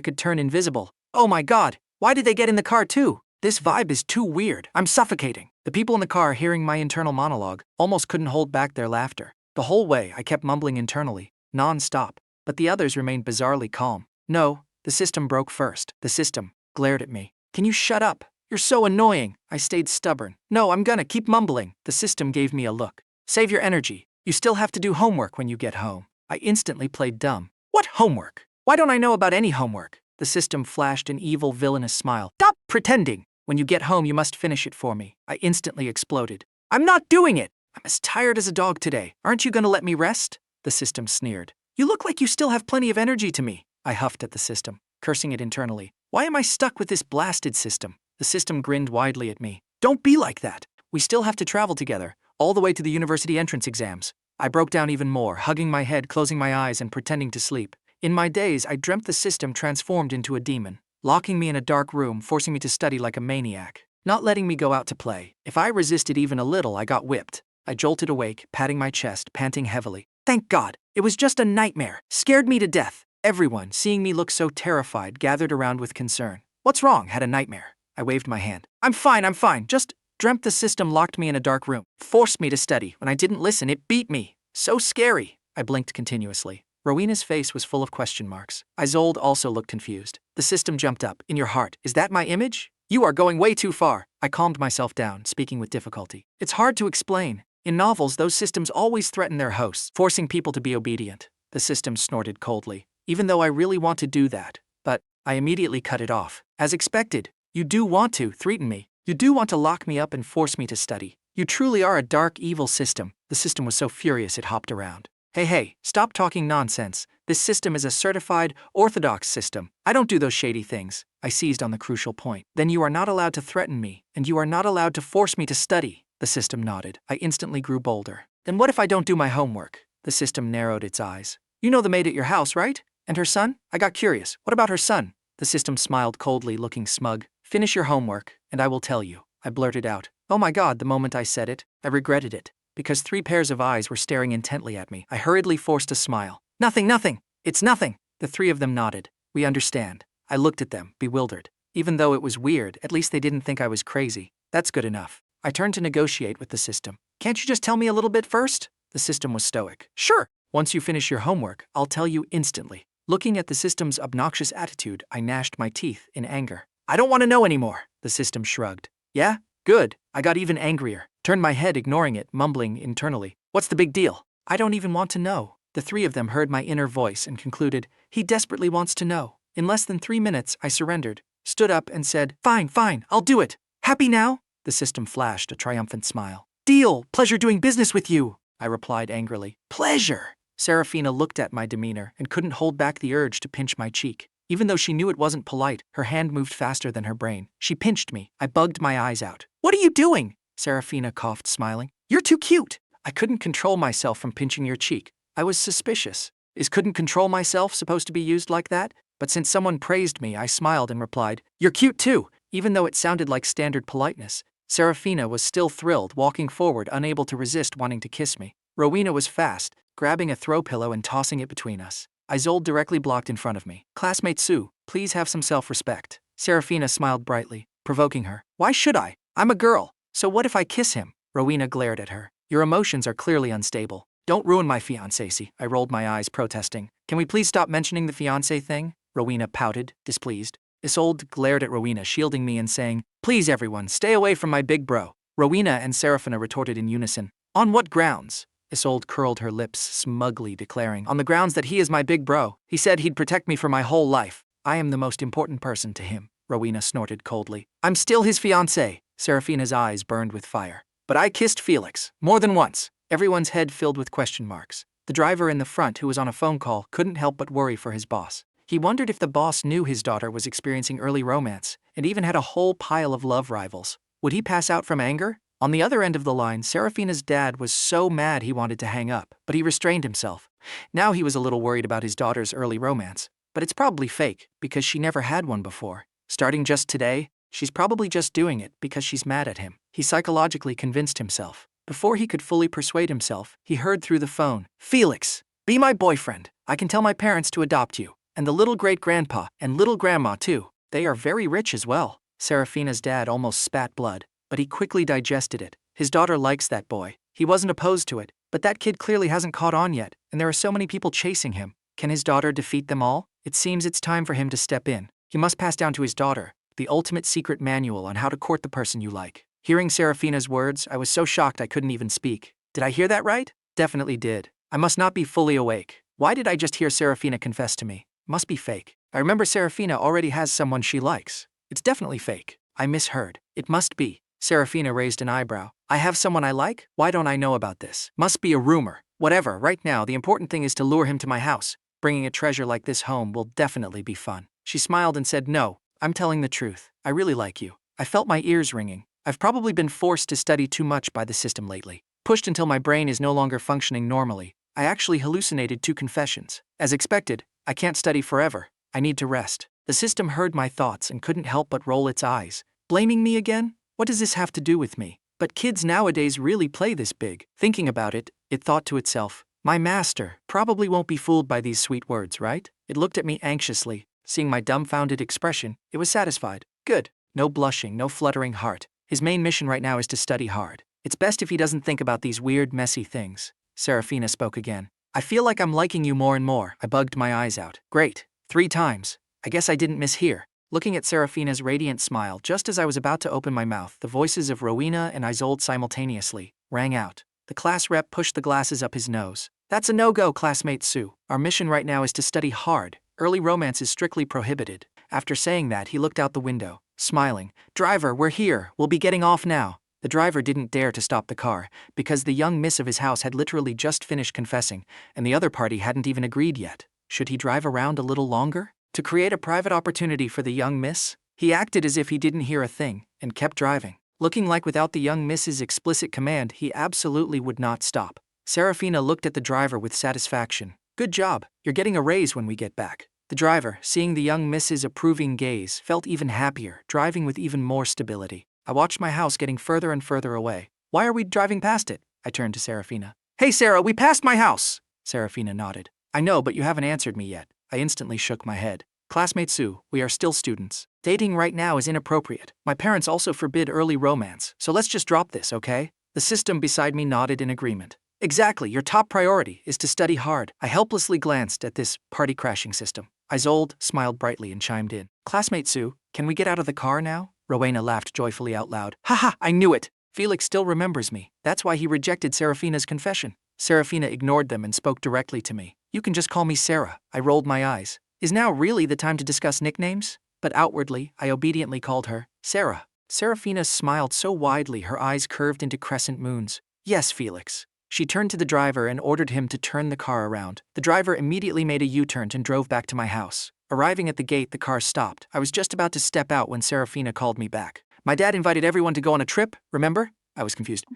Speaker 1: could turn invisible. Oh my god, why did they get in the car too? This vibe is too weird. I'm suffocating. The people in the car, hearing my internal monologue, almost couldn't hold back their laughter. The whole way, I kept mumbling internally, non-stop, but the others remained bizarrely calm. "No, the system broke first." The system glared at me. "Can you shut up? You're so annoying." I stayed stubborn. "No, I'm gonna keep mumbling." The system gave me a look. "Save your energy. You still have to do homework when you get home." I instantly played dumb. "What homework? Why don't I know about any homework?" The system flashed an evil, villainous smile. "Stop pretending. When you get home, you must finish it for me." I instantly exploded. "I'm not doing it!" I'm as tired as a dog today. Aren't you gonna let me rest? The system sneered. You look like you still have plenty of energy to me. I huffed at the system, cursing it internally. Why am I stuck with this blasted system? The system grinned widely at me. Don't be like that. We still have to travel together, all the way to the university entrance exams. I broke down even more, hugging my head, closing my eyes, and pretending to sleep. In my days, I dreamt the system transformed into a demon, locking me in a dark room, forcing me to study like a maniac, not letting me go out to play. If I resisted even a little, I got whipped. I jolted awake, patting my chest, panting heavily. Thank God, it was just a nightmare. Scared me to death. Everyone, seeing me look so terrified, gathered around with concern. What's wrong? Had a nightmare. I waved my hand. I'm fine. Just dreamt the system locked me in a dark room, forced me to study. When I didn't listen, it beat me. So scary. I blinked continuously. Rowena's face was full of question marks. Isolde also looked confused. The system jumped up. In your heart, is that my image? You are going way too far. I calmed myself down, speaking with difficulty. It's hard to explain. In novels, those systems always threaten their hosts, forcing people to be obedient. The system snorted coldly. Even though I really want to do that. But I immediately cut it off. As expected, you do want to threaten me. You do want to lock me up and force me to study. You truly are a dark, evil system. The system was so furious it hopped around. Hey, stop talking nonsense. This system is a certified, orthodox system. I don't do those shady things. I seized on the crucial point. Then you are not allowed to threaten me, and you are not allowed to force me to study. The system nodded. I instantly grew bolder. Then what if I don't do my homework? The system narrowed its eyes. You know the maid at your house, right? And her son? I got curious. What about her son? The system smiled coldly, looking smug. Finish your homework, and I will tell you. I blurted out. Oh my God, the moment I said it, I regretted it. Because 3 pairs of eyes were staring intently at me, I hurriedly forced a smile. Nothing. It's nothing. The 3 of them nodded. We understand. I looked at them, bewildered. Even though it was weird, at least they didn't think I was crazy. That's good enough. I turned to negotiate with the system. Can't you just tell me a little bit first? The system was stoic. Sure. Once you finish your homework, I'll tell you instantly. Looking at the system's obnoxious attitude, I gnashed my teeth in anger. I don't want to know anymore. The system shrugged. Yeah? Good. I got even angrier. Turned my head, ignoring it, mumbling internally. What's the big deal? I don't even want to know. The 3 of them heard my inner voice and concluded, he desperately wants to know. In less than 3 minutes, I surrendered, stood up and said, Fine, I'll do it. Happy now? The system flashed a triumphant smile. Deal. Pleasure doing business with you. I replied angrily. Pleasure. Seraphina looked at my demeanor and couldn't hold back the urge to pinch my cheek. Even though she knew it wasn't polite, her hand moved faster than her brain. She pinched me. I bugged my eyes out. What are you doing? Seraphina coughed, smiling. You're too cute. I couldn't control myself from pinching your cheek. I was suspicious. Is couldn't control myself supposed to be used like that? But since someone praised me, I smiled and replied, You're cute too. Even though it sounded like standard politeness, Seraphina was still thrilled, walking forward, unable to resist wanting to kiss me. Rowena was fast, grabbing a throw pillow and tossing it between us. Isolde directly blocked in front of me. Classmate Sue, please have some self-respect. Seraphina smiled brightly, provoking her. Why should I? I'm a girl. So what if I kiss him? Rowena glared at her. Your emotions are clearly unstable. Don't ruin my fiancé. I rolled my eyes, protesting. Can we please stop mentioning the fiancé thing? Rowena pouted, displeased. Isolde glared at Rowena, shielding me and saying, Please everyone, stay away from my big bro. Rowena and Seraphina retorted in unison. On what grounds? Isolde curled her lips, smugly declaring, On the grounds that he is my big bro. He said he'd protect me for my whole life. I am the most important person to him. Rowena snorted coldly. I'm still his fiancé. Seraphina's eyes burned with fire. But I kissed Felix, more than once. Everyone's head filled with question marks. The driver in the front, who was on a phone call, couldn't help but worry for his boss. He wondered if the boss knew his daughter was experiencing early romance, and even had a whole pile of love rivals. Would he pass out from anger? On the other end of the line, Seraphina's dad was so mad he wanted to hang up, but he restrained himself. Now he was a little worried about his daughter's early romance. But it's probably fake, because she never had one before. Starting just today, she's probably just doing it because she's mad at him. He psychologically convinced himself. Before he could fully persuade himself, he heard through the phone, Felix, be my boyfriend. I can tell my parents to adopt you. And the little great-grandpa and little grandma too. They are very rich as well. Seraphina's dad almost spat blood, but he quickly digested it. His daughter likes that boy. He wasn't opposed to it, but that kid clearly hasn't caught on yet, and there are so many people chasing him. Can his daughter defeat them all? It seems it's time for him to step in. He must pass down to his daughter the ultimate secret manual on how to court the person you like. Hearing Seraphina's words, I was so shocked I couldn't even speak. Did I hear that right? Definitely did. I must not be fully awake. Why did I just hear Seraphina confess to me? Must be fake. I remember Seraphina already has someone she likes. It's definitely fake. I misheard. It must be. Seraphina raised an eyebrow. I have someone I like? Why don't I know about this? Must be a rumor. Whatever, right now the important thing is to lure him to my house. Bringing a treasure like this home will definitely be fun. She smiled and said, no, I'm telling the truth. I really like you. I felt my ears ringing. I've probably been forced to study too much by the system lately. Pushed until my brain is no longer functioning normally. I actually hallucinated 2 confessions. As expected, I can't study forever. I need to rest. The system heard my thoughts and couldn't help but roll its eyes. Blaming me again? What does this have to do with me? But kids nowadays really play this big. Thinking about it, it thought to itself, my master probably won't be fooled by these sweet words, right? It looked at me anxiously. Seeing my dumbfounded expression, it was satisfied. Good. No blushing, no fluttering heart. His main mission right now is to study hard. It's best if he doesn't think about these weird, messy things. Seraphina spoke again. I feel like I'm liking you more and more. I bugged my eyes out. Great. 3 times. I guess I didn't mishear. Looking at Seraphina's radiant smile, just as I was about to open my mouth, the voices of Rowena and Isolde simultaneously rang out. The class rep pushed the glasses up his nose. That's a no-go, classmate Sue. Our mission right now is to study hard. Early romance is strictly prohibited. After saying that, he looked out the window, smiling. Driver, we're here. We'll be getting off now. The driver didn't dare to stop the car, because the young miss of his house had literally just finished confessing, and the other party hadn't even agreed yet. Should he drive around a little longer? To create a private opportunity for the young miss? He acted as if he didn't hear a thing, and kept driving. Looking like without the young miss's explicit command, he absolutely would not stop. Seraphina looked at the driver with satisfaction. Good job, you're getting a raise when we get back. The driver, seeing the young miss's approving gaze, felt even happier, driving with even more stability. I watched my house getting further and further away. Why are we driving past it? I turned to Seraphina. Hey Sarah, we passed my house! Seraphina nodded. I know, but you haven't answered me yet. I instantly shook my head. Classmate Sue, we are still students. Dating right now is inappropriate. My parents also forbid early romance, so let's just drop this, okay? The system beside me nodded in agreement. Exactly, your top priority is to study hard. I helplessly glanced at this party-crashing system. Isolde smiled brightly and chimed in. Classmate Sue, can we get out of the car now? Rowena laughed joyfully out loud. Haha, I knew it! Felix still remembers me. That's why he rejected Seraphina's confession. Seraphina ignored them and spoke directly to me. You can just call me Sarah. I rolled my eyes. Is now really the time to discuss nicknames? But outwardly, I obediently called her Sarah. Seraphina smiled so widely her eyes curved into crescent moons. Yes, Felix. She turned to the driver and ordered him to turn the car around. The driver immediately made a U-turn and drove back to my house. Arriving at the gate, the car stopped. I was just about to step out when Seraphina called me back. My dad invited everyone to go on a trip, remember? I was confused.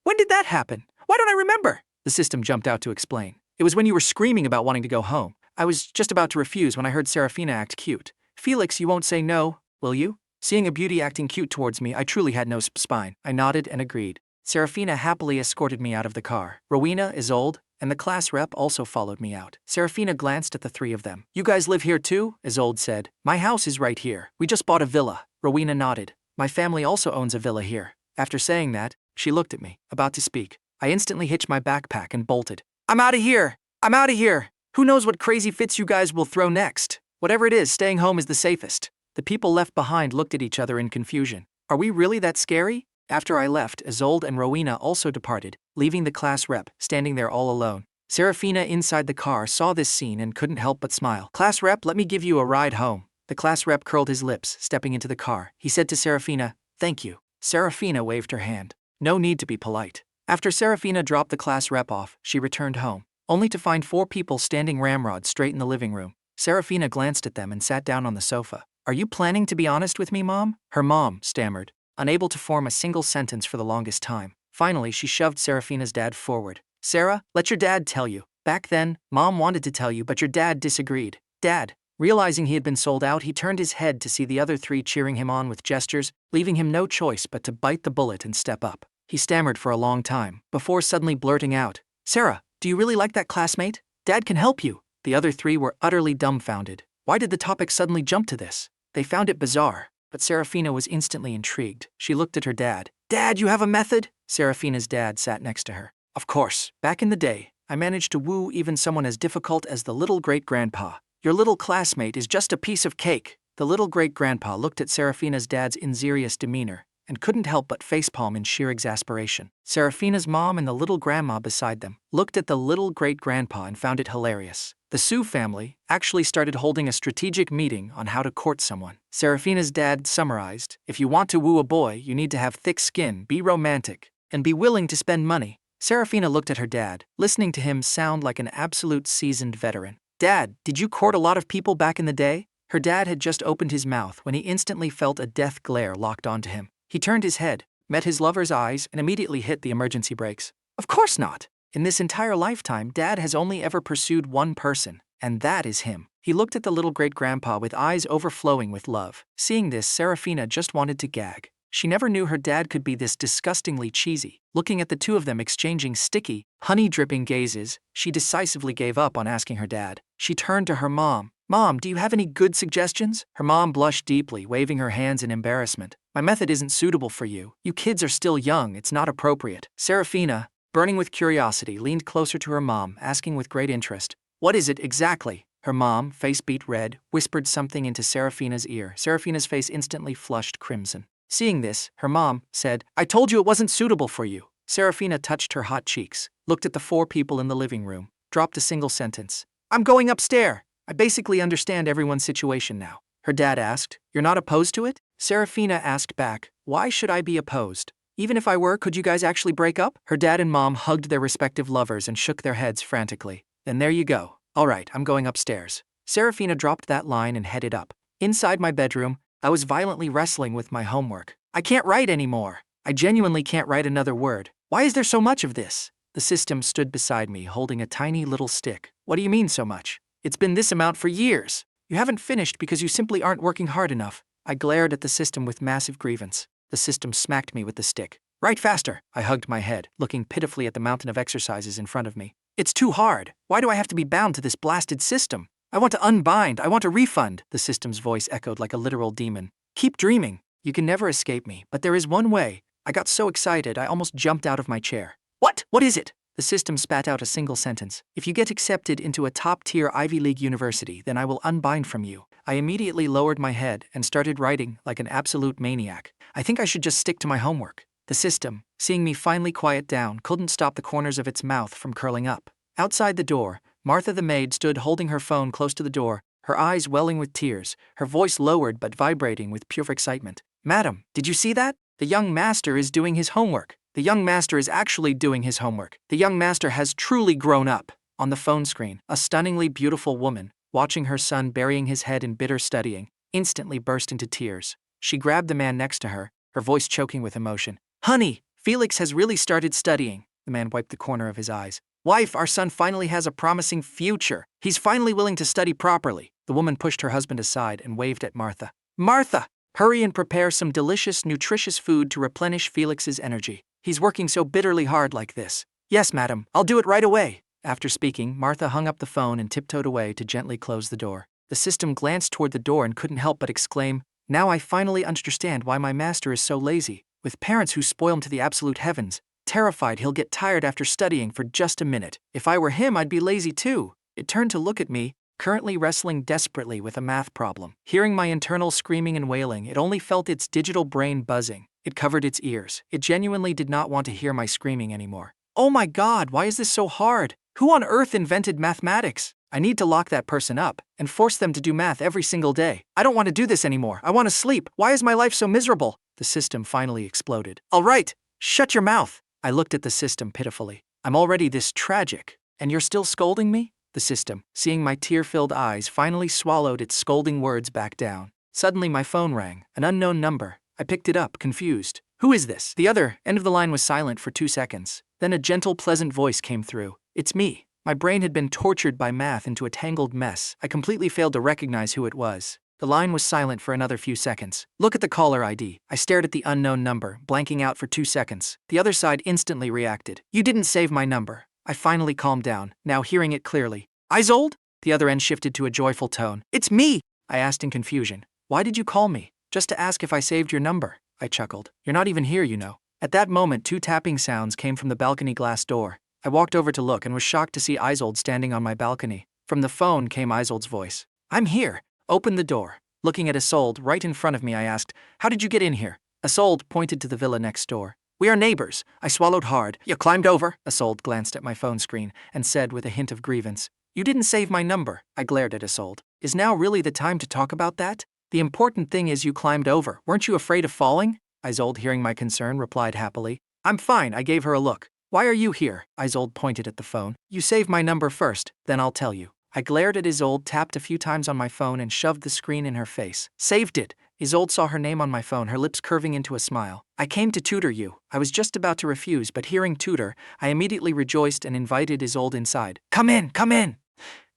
Speaker 1: When did that happen? Why don't I remember? The system jumped out to explain. It was when you were screaming about wanting to go home. I was just about to refuse when I heard Seraphina act cute. Felix, you won't say no, will you? Seeing a beauty acting cute towards me, I truly had no spine. I nodded and agreed. Seraphina happily escorted me out of the car. Rowena, Isolde, and the class rep also followed me out. Seraphina glanced at the 3 of them. You guys live here too? Isolde said. My house is right here. We just bought a villa. Rowena nodded. My family also owns a villa here. After saying that, she looked at me, about to speak. I instantly hitched my backpack and bolted. I'm out of here! I'm out of here! Who knows what crazy fits you guys will throw next? Whatever it is, staying home is the safest. The people left behind looked at each other in confusion. Are we really that scary? After I left, Isolde and Rowena also departed, leaving the class rep standing there all alone. Seraphina inside the car saw this scene and couldn't help but smile. Class rep, let me give you a ride home. The class rep curled his lips, stepping into the car. He said to Seraphina, thank you. Seraphina waved her hand. No need to be polite. After Seraphina dropped the class rep off, she returned home, only to find 4 people standing ramrod straight in the living room. Seraphina glanced at them and sat down on the sofa. Are you planning to be honest with me, Mom? Her mom stammered, unable to form a single sentence for the longest time. Finally, she shoved Seraphina's dad forward. Sarah, let your dad tell you. Back then, Mom wanted to tell you, but your dad disagreed. Dad. Realizing he had been sold out, he turned his head to see the other 3 cheering him on with gestures, leaving him no choice but to bite the bullet and step up. He stammered for a long time, before suddenly blurting out, Sarah, do you really like that classmate? Dad can help you. The other 3 were utterly dumbfounded. Why did the topic suddenly jump to this? They found it bizarre. But Seraphina was instantly intrigued. She looked at her dad. Dad, you have a method? Seraphina's dad sat next to her. Of course, back in the day, I managed to woo even someone as difficult as the little great-grandpa. Your little classmate is just a piece of cake. The little great-grandpa looked at Seraphina's dad's inserious demeanor and couldn't help but facepalm in sheer exasperation. Seraphina's mom and the little grandma beside them looked at the little great-grandpa and found it hilarious. The Sue family actually started holding a strategic meeting on how to court someone. Seraphina's dad summarized, if you want to woo a boy, you need to have thick skin, be romantic, and be willing to spend money. Seraphina looked at her dad, listening to him sound like an absolute seasoned veteran. Dad, did you court a lot of people back in the day? Her dad had just opened his mouth when he instantly felt a death glare locked onto him. He turned his head, met his lover's eyes, and immediately hit the emergency brakes. Of course not. In this entire lifetime, Dad has only ever pursued one person, and that is him. He looked at the little great-grandpa with eyes overflowing with love. Seeing this, Seraphina just wanted to gag. She never knew her dad could be this disgustingly cheesy. Looking at the two of them exchanging sticky, honey-dripping gazes, she decisively gave up on asking her dad. She turned to her mom. Mom, do you have any good suggestions? Her mom blushed deeply, waving her hands in embarrassment. My method isn't suitable for you. You kids are still young, it's not appropriate. Seraphina, burning with curiosity, leaned closer to her mom, asking with great interest, what is it exactly? Her mom, face beet red, whispered something into Seraphina's ear. Seraphina's face instantly flushed crimson. Seeing this, her mom said, I told you it wasn't suitable for you. Seraphina touched her hot cheeks, looked at the four people in the living room, dropped a single sentence. I'm going upstairs. I basically understand everyone's situation now. Her dad asked, You're not opposed to it? Seraphina asked back, Why should I be opposed? Even if I were, could you guys actually break up? Her dad and mom hugged their respective lovers and shook their heads frantically. Then there you go. All right, I'm going upstairs. Seraphina dropped that line and headed up. Inside my bedroom, I was violently wrestling with my homework. I can't write anymore. I genuinely can't write another word. Why is there so much of this? The system stood beside me, holding a tiny little stick. What do you mean so much? It's been this amount for years. You haven't finished because you simply aren't working hard enough. I glared at the system with massive grievance. The system smacked me with the stick. Write faster. I hugged my head, looking pitifully at the mountain of exercises in front of me. It's too hard. Why do I have to be bound to this blasted system? I want to unbind. I want a refund. The system's voice echoed like a literal demon. Keep dreaming. You can never escape me, but there is one way. I got so excited I almost jumped out of my chair. What? What is it? The system spat out a single sentence. If you get accepted into a top-tier Ivy League university, then I will unbind from you. I immediately lowered my head and started writing like an absolute maniac. I think I should just stick to my homework. The system, seeing me finally quiet down, couldn't stop the corners of its mouth from curling up. Outside the door, Martha the maid stood holding her phone close to the door, her eyes welling with tears, her voice lowered but vibrating with pure excitement. Madam, did you see that? The young master is doing his homework. The young master is actually doing his homework. The young master has truly grown up. On the phone screen, a stunningly beautiful woman, watching her son burying his head in bitter studying, instantly burst into tears. She grabbed the man next to her, her voice choking with emotion. Honey, Felix has really started studying. The man wiped the corner of his eyes. Wife, our son finally has a promising future. He's finally willing to study properly. The woman pushed her husband aside and waved at Martha. Martha, hurry and prepare some delicious, nutritious food to replenish Felix's energy. He's working so bitterly hard like this. Yes, madam, I'll do it right away. After speaking, Martha hung up the phone and tiptoed away to gently close the door. The system glanced toward the door and couldn't help but exclaim, Now I finally understand why my master is so lazy. With parents who spoil him to the absolute heavens, terrified he'll get tired after studying for just a minute. If I were him, I'd be lazy too. It turned to look at me, currently wrestling desperately with a math problem. Hearing my internal screaming and wailing, it only felt its digital brain buzzing. It covered its ears. It genuinely did not want to hear my screaming anymore. Oh my God, why is this so hard? Who on earth invented mathematics? I need to lock that person up and force them to do math every single day. I don't want to do this anymore. I want to sleep. Why is my life so miserable? The system finally exploded. All right, shut your mouth. I looked at the system pitifully. I'm already this tragic, and you're still scolding me? The system, seeing my tear-filled eyes, finally swallowed its scolding words back down. Suddenly my phone rang, an unknown number. I picked it up, confused. Who is this? The other end of the line was silent for 2 seconds. Then a gentle, pleasant voice came through. It's me. My brain had been tortured by math into a tangled mess. I completely failed to recognize who it was. The line was silent for another few seconds. Look at the caller ID. I stared at the unknown number, blanking out for 2 seconds. The other side instantly reacted. You didn't save my number. I finally calmed down, now hearing it clearly. Isolde? The other end shifted to a joyful tone. It's me! I asked in confusion. Why did you call me? Just to ask if I saved your number. I chuckled. You're not even here, you know. At that moment, 2 tapping sounds came from the balcony glass door. I walked over to look and was shocked to see Isolde standing on my balcony. From the phone came Isolde's voice. I'm here. Open the door. Looking at Isolde right in front of me, I asked, How did you get in here? Isolde pointed to the villa next door. We are neighbors. I swallowed hard. You climbed over? Isolde glanced at my phone screen and said with a hint of grievance. You didn't save my number. I glared at Isolde. Is now really the time to talk about that? The important thing is you climbed over. Weren't you afraid of falling? Isolde, hearing my concern, replied happily. I'm fine, I gave her a look. Why are you here? Isolde pointed at the phone. You save my number first, then I'll tell you. I glared at Isolde, tapped a few times on my phone and shoved the screen in her face. Saved it. Isolde saw her name on my phone, her lips curving into a smile. I came to tutor you. I was just about to refuse, but hearing tutor, I immediately rejoiced and invited Isolde inside. Come in, come in.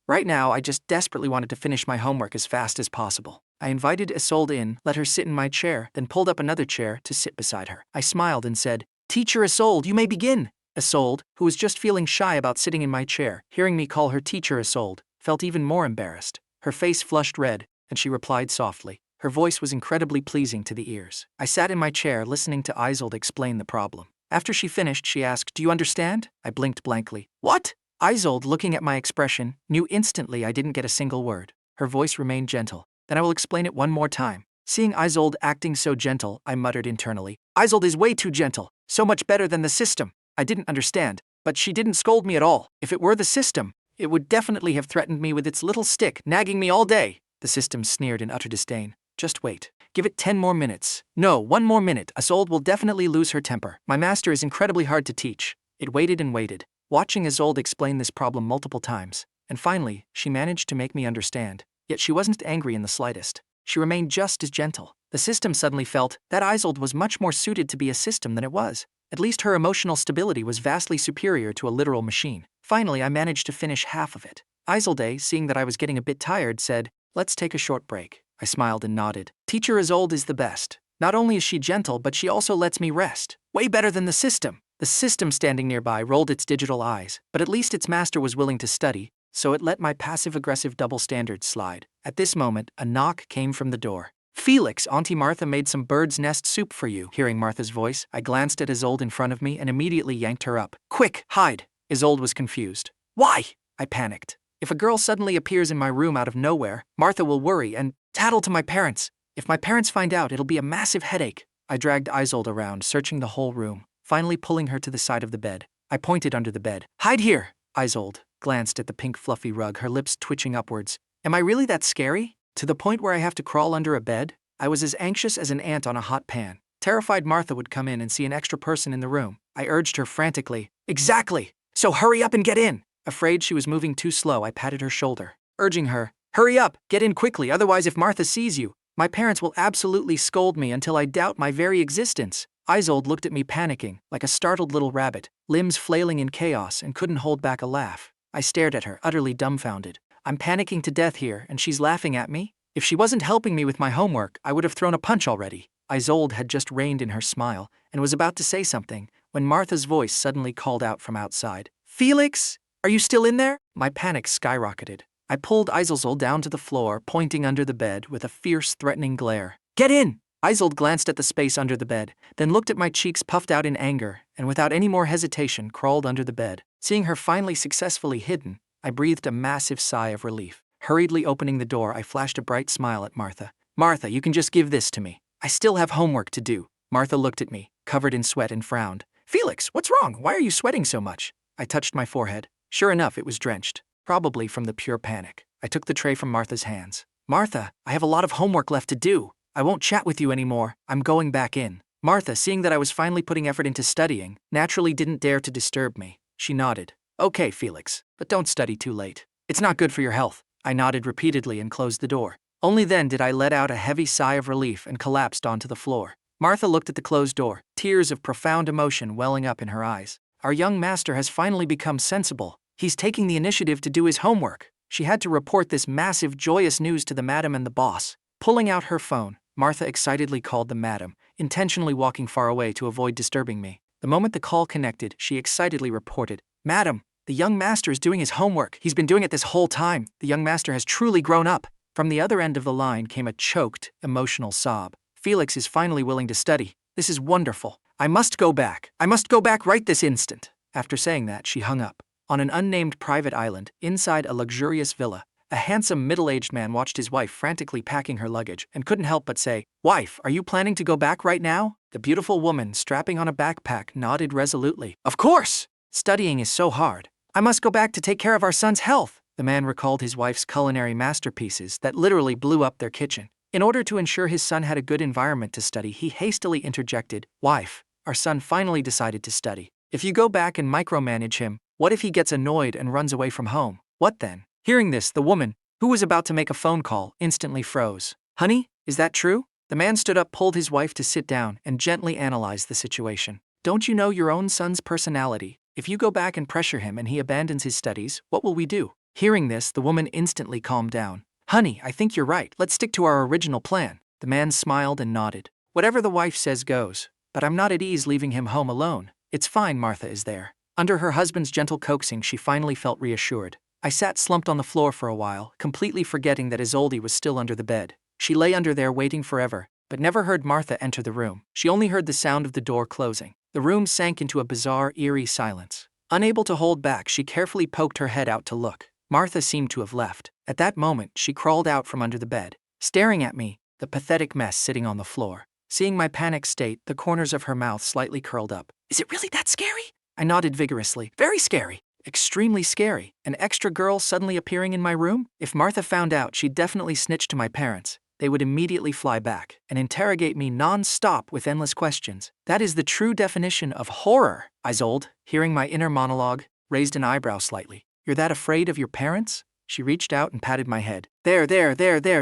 Speaker 1: Right now, I just desperately wanted to finish my homework as fast as possible. I invited Isolde in, let her sit in my chair, then pulled up another chair to sit beside her. I smiled and said, Teacher Isolde, you may begin. Isolde, who was just feeling shy about sitting in my chair, hearing me call her teacher Isolde, felt even more embarrassed. Her face flushed red, and she replied softly. Her voice was incredibly pleasing to the ears. I sat in my chair listening to Isolde explain the problem. After she finished, she asked, Do you understand? I blinked blankly. What? Isolde, looking at my expression, knew instantly I didn't get a single word. Her voice remained gentle. Then I will explain it one more time. Seeing Isolde acting so gentle, I muttered internally. Isolde is way too gentle, so much better than the system. I didn't understand, but she didn't scold me at all. If it were the system, it would definitely have threatened me with its little stick, nagging me all day. The system sneered in utter disdain. Just wait. Give it 10 more minutes. No, 1 more minute. Isolde will definitely lose her temper. My master is incredibly hard to teach. It waited and waited, watching Isolde explain this problem multiple times. And finally, she managed to make me understand. Yet she wasn't angry in the slightest. She remained just as gentle. The system suddenly felt that Isolde was much more suited to be a system than it was. At least her emotional stability was vastly superior to a literal machine. Finally, I managed to finish half of it. Isolde, seeing that I was getting a bit tired, said, Let's take a short break. I smiled and nodded. Teacher Isolde is the best. Not only is she gentle, but she also lets me rest. Way better than the system. The system standing nearby rolled its digital eyes, but at least its master was willing to study, so it let my passive-aggressive double standards slide. At this moment, a knock came from the door. Felix, Auntie Martha made some bird's nest soup for you. Hearing Martha's voice, I glanced at Isolde in front of me and immediately yanked her up. Quick, hide! Isolde was confused. Why? I panicked. If a girl suddenly appears in my room out of nowhere, Martha will worry and tattle to my parents. If my parents find out, it'll be a massive headache. I dragged Isolde around, searching the whole room, finally pulling her to the side of the bed. I pointed under the bed. Hide here! Isolde glanced at the pink fluffy rug, her lips twitching upwards. Am I really that scary? To the point where I have to crawl under a bed? I was as anxious as an ant on a hot pan. Terrified Martha would come in and see an extra person in the room. I urged her frantically. Exactly! So hurry up and get in! Afraid she was moving too slow, I patted her shoulder, urging her. Hurry up! Get in quickly, otherwise if Martha sees you, my parents will absolutely scold me until I doubt my very existence. Isolde looked at me panicking, like a startled little rabbit, limbs flailing in chaos, and couldn't hold back a laugh. I stared at her, utterly dumbfounded. I'm panicking to death here, and she's laughing at me? If she wasn't helping me with my homework, I would have thrown a punch already. Isolde had just reined in her smile, and was about to say something, when Martha's voice suddenly called out from outside. Felix? Are you still in there? My panic skyrocketed. I pulled Isolde down to the floor, pointing under the bed with a fierce, threatening glare. Get in! Isolde glanced at the space under the bed, then looked at my cheeks puffed out in anger, and without any more hesitation crawled under the bed. Seeing her finally successfully hidden, I breathed a massive sigh of relief. Hurriedly opening the door, I flashed a bright smile at Martha. Martha, you can just give this to me. I still have homework to do. Martha looked at me, covered in sweat, and frowned. Felix, what's wrong? Why are you sweating so much? I touched my forehead. Sure enough, it was drenched, probably from the pure panic. I took the tray from Martha's hands. Martha, I have a lot of homework left to do. I won't chat with you anymore. I'm going back in. Martha, seeing that I was finally putting effort into studying, naturally didn't dare to disturb me. She nodded. Okay, Felix, but don't study too late. It's not good for your health. I nodded repeatedly and closed the door. Only then did I let out a heavy sigh of relief and collapsed onto the floor. Martha looked at the closed door, tears of profound emotion welling up in her eyes. Our young master has finally become sensible. He's taking the initiative to do his homework. She had to report this massive, joyous news to the madam and the boss. Pulling out her phone, Martha excitedly called the madam, intentionally walking far away to avoid disturbing me. The moment the call connected, she excitedly reported, Madam, the young master is doing his homework. He's been doing it this whole time. The young master has truly grown up. From the other end of the line came a choked, emotional sob. Felix is finally willing to study. This is wonderful. I must go back. I must go back right this instant. After saying that, she hung up. On an unnamed private island, inside a luxurious villa, a handsome middle-aged man watched his wife frantically packing her luggage and couldn't help but say, Wife, are you planning to go back right now? The beautiful woman, strapping on a backpack, nodded resolutely. Of course! Studying is so hard. I must go back to take care of our son's health. The man recalled his wife's culinary masterpieces that literally blew up their kitchen. In order to ensure his son had a good environment to study, he hastily interjected, Wife, our son finally decided to study. If you go back and micromanage him, what if he gets annoyed and runs away from home? What then? Hearing this, the woman, who was about to make a phone call, instantly froze. Honey, is that true? The man stood up, pulled his wife to sit down, and gently analyzed the situation. Don't you know your own son's personality? If you go back and pressure him and he abandons his studies, what will we do? Hearing this, the woman instantly calmed down. Honey, I think you're right. Let's stick to our original plan. The man smiled and nodded. Whatever the wife says goes. But I'm not at ease leaving him home alone. It's fine, Martha is there. Under her husband's gentle coaxing, she finally felt reassured. I sat slumped on the floor for a while, completely forgetting that Isolde was still under the bed. She lay under there waiting forever, but never heard Martha enter the room. She only heard the sound of the door closing. The room sank into a bizarre, eerie silence. Unable to hold back, she carefully poked her head out to look. Martha seemed to have left. At that moment, she crawled out from under the bed, staring at me, the pathetic mess sitting on the floor. Seeing my panicked state, the corners of her mouth slightly curled up. Is it really that scary? I nodded vigorously. Very scary. Extremely scary. An extra girl suddenly appearing in my room? If Martha found out, she'd definitely snitch to my parents. They would immediately fly back and interrogate me non-stop with endless questions. That is the true definition of horror. Isolde, hearing my inner monologue, raised an eyebrow slightly. You're that afraid of your parents? She reached out and patted my head. There,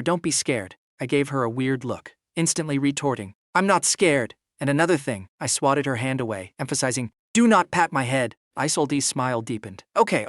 Speaker 1: don't be scared. I gave her a weird look, instantly retorting, I'm not scared. And another thing, I swatted her hand away, emphasizing, do not pat my head. Isolde's smile deepened. Okay,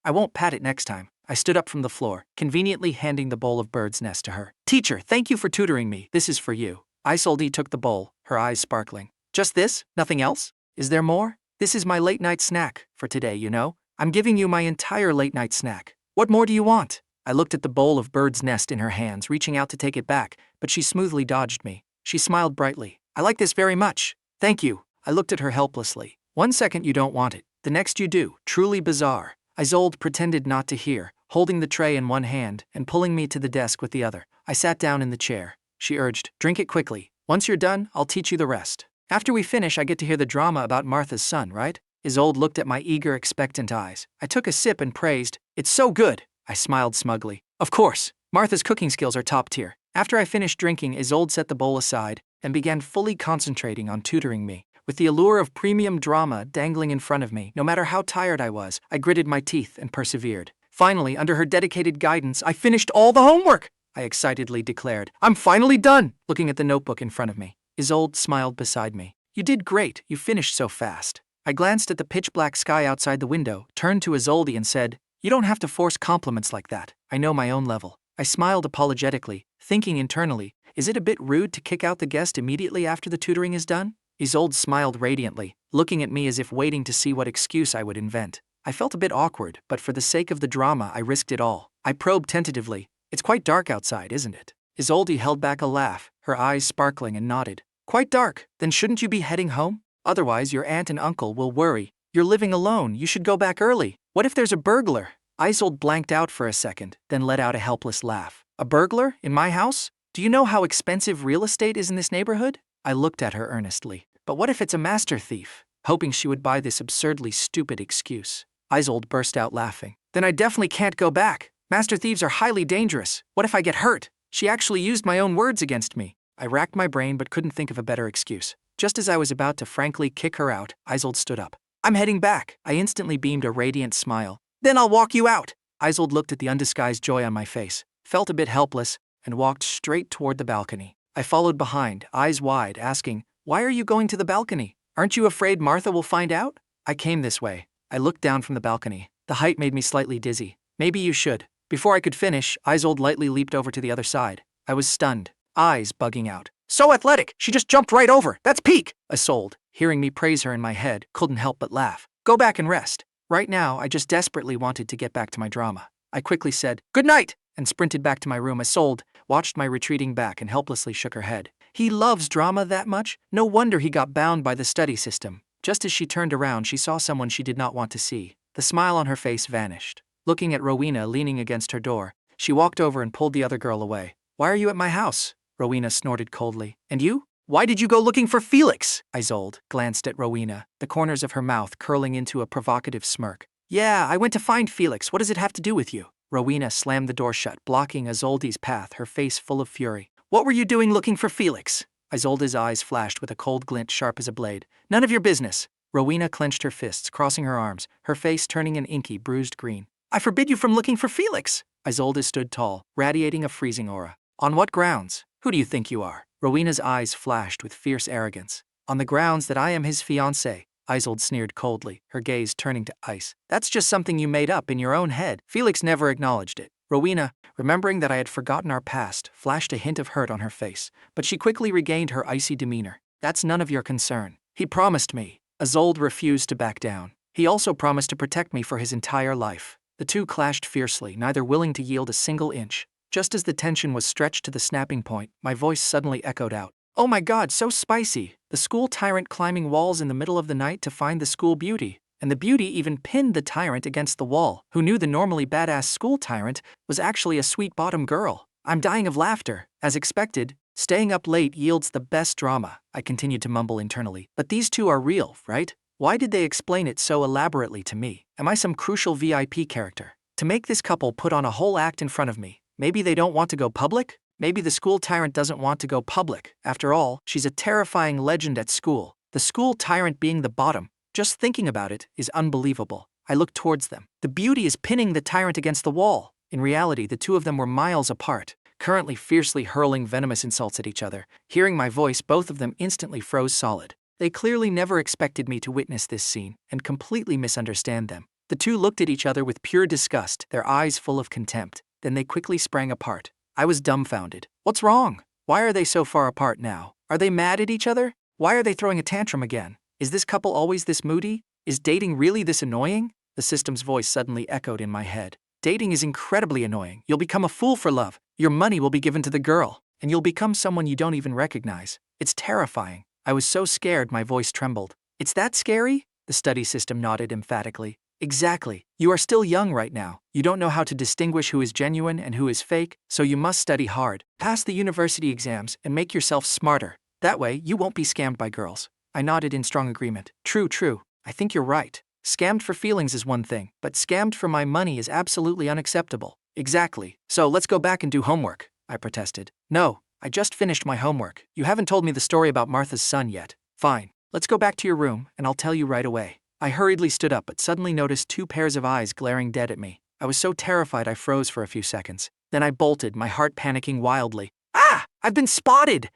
Speaker 1: I won't pat it next time. I stood up from the floor, conveniently handing the bowl of bird's nest to her. Teacher, thank you for tutoring me. This is for you. Isolde took the bowl, her eyes sparkling. Just this? Nothing else? Is there more? This is my late-night snack for today, you know? I'm giving you my entire late-night snack. What more do you want? I looked at the bowl of bird's nest in her hands, reaching out to take it back, but she smoothly dodged me. She smiled brightly. I like this very much. Thank you. I looked at her helplessly. 1 second you don't want it, the next you do. Truly bizarre. Isolde pretended not to hear, holding the tray in one hand and pulling me to the desk with the other. I sat down in the chair. She urged, drink it quickly. Once you're done, I'll teach you the rest. After we finish, I get to hear the drama about Martha's son, right? Isolde looked at my eager, expectant eyes. I took a sip and praised, it's so good. I smiled smugly. Of course, Martha's cooking skills are top tier. After I finished drinking, Isolde set the bowl aside and began fully concentrating on tutoring me. With the allure of premium drama dangling in front of me, no matter how tired I was, I gritted my teeth and persevered. Finally, under her dedicated guidance, I finished all the homework, I excitedly declared. I'm finally done, looking at the notebook in front of me. Isolde smiled beside me. You did great, you finished so fast. I glanced at the pitch-black sky outside the window, turned to Isolde and said, you don't have to force compliments like that. I know my own level. I smiled apologetically, thinking internally, is it a bit rude to kick out the guest immediately after the tutoring is done? Isolde smiled radiantly, looking at me as if waiting to see what excuse I would invent. I felt a bit awkward, but for the sake of the drama, I risked it all. I probed tentatively. It's quite dark outside, isn't it? Isolde held back a laugh, her eyes sparkling, and nodded. Quite dark? Then shouldn't you be heading home? Otherwise, your aunt and uncle will worry. You're living alone, you should go back early. What if there's a burglar? Isolde blanked out for a second, then let out a helpless laugh. A burglar? In my house? Do you know how expensive real estate is in this neighborhood? I looked at her earnestly. But what if it's a master thief? Hoping she would buy this absurdly stupid excuse. Isolde burst out laughing. Then I definitely can't go back. Master thieves are highly dangerous. What if I get hurt? She actually used my own words against me. I racked my brain but couldn't think of a better excuse. Just as I was about to frankly kick her out, Isolde stood up. I'm heading back. I instantly beamed a radiant smile. Then I'll walk you out. Isolde looked at the undisguised joy on my face, felt a bit helpless, and walked straight toward the balcony. I followed behind, eyes wide, asking, why are you going to the balcony? Aren't you afraid Martha will find out? I came this way. I looked down from the balcony. The height made me slightly dizzy. Maybe you should. Before I could finish, Isolde lightly leaped over to the other side. I was stunned, eyes bugging out. So athletic, she just jumped right over. That's peak! Isolde, hearing me praise her in my head, couldn't help but laugh. Go back and rest. Right now, I just desperately wanted to get back to my drama. I quickly said, good night, and sprinted back to my room. Isolde watched my retreating back and helplessly shook her head. He loves drama that much? No wonder he got bound by the study system. Just as she turned around, she saw someone she did not want to see. The smile on her face vanished. Looking at Rowena leaning against her door, she walked over and pulled the other girl away. Why are you at my house? Rowena snorted coldly. And you? Why did you go looking for Felix? Isolde glanced at Rowena, the corners of her mouth curling into a provocative smirk. Yeah, I went to find Felix. What does it have to do with you? Rowena slammed the door shut, blocking Isolde's path, her face full of fury. What were you doing looking for Felix? Isolde's eyes flashed with a cold glint sharp as a blade. None of your business. Rowena clenched her fists, crossing her arms, her face turning an inky, bruised green. I forbid you from looking for Felix! Isolde stood tall, radiating a freezing aura. On what grounds? Who do you think you are? Rowena's eyes flashed with fierce arrogance. On the grounds that I am his fiancée, Isolde sneered coldly, her gaze turning to ice. That's just something you made up in your own head. Felix never acknowledged it. Rowena, remembering that I had forgotten our past, flashed a hint of hurt on her face, but she quickly regained her icy demeanor. That's none of your concern. He promised me. Isolde refused to back down. He also promised to protect me for his entire life. The two clashed fiercely, neither willing to yield a single inch. Just as the tension was stretched to the snapping point, my voice suddenly echoed out. Oh my God, so spicy! The school tyrant climbing walls in the middle of the night to find the school beauty. And the beauty even pinned the tyrant against the wall, who knew the normally badass school tyrant was actually a sweet-bottom girl. I'm dying of laughter. As expected, staying up late yields the best drama, I continued to mumble internally. But these two are real, right? Why did they explain it so elaborately to me? Am I some crucial VIP character? To make this couple put on a whole act in front of me. Maybe they don't want to go public? Maybe the school tyrant doesn't want to go public. After all, she's a terrifying legend at school. The school tyrant being the bottom. Just thinking about it is unbelievable. I looked towards them. The beauty is pinning the tyrant against the wall. In reality, the two of them were miles apart, currently fiercely hurling venomous insults at each other. Hearing my voice, both of them instantly froze solid. They clearly never expected me to witness this scene and completely misunderstand them. The two looked at each other with pure disgust, their eyes full of contempt. Then they quickly sprang apart. I was dumbfounded. What's wrong? Why are they so far apart now? Are they mad at each other? Why are they throwing a tantrum again? Is this couple always this moody? Is dating really this annoying? The system's voice suddenly echoed in my head. Dating is incredibly annoying. You'll become a fool for love. Your money will be given to the girl, and you'll become someone you don't even recognize. It's terrifying. I was so scared my voice trembled. It's that scary? The study system nodded emphatically. Exactly. You are still young right now. You don't know how to distinguish who is genuine and who is fake, so you must study hard. Pass the university exams and make yourself smarter. That way, you won't be scammed by girls. I nodded in strong agreement. True. I think you're right. Scammed for feelings is one thing, but scammed for my money is absolutely unacceptable. Exactly. So let's go back and do homework, I protested. No, I just finished my homework. You haven't told me the story about Martha's son yet. Fine. Let's go back to your room, and I'll tell you right away. I hurriedly stood up but suddenly noticed two pairs of eyes glaring dead at me. I was so terrified I froze for a few seconds. Then I bolted, my heart panicking wildly. Ah! I've been spotted!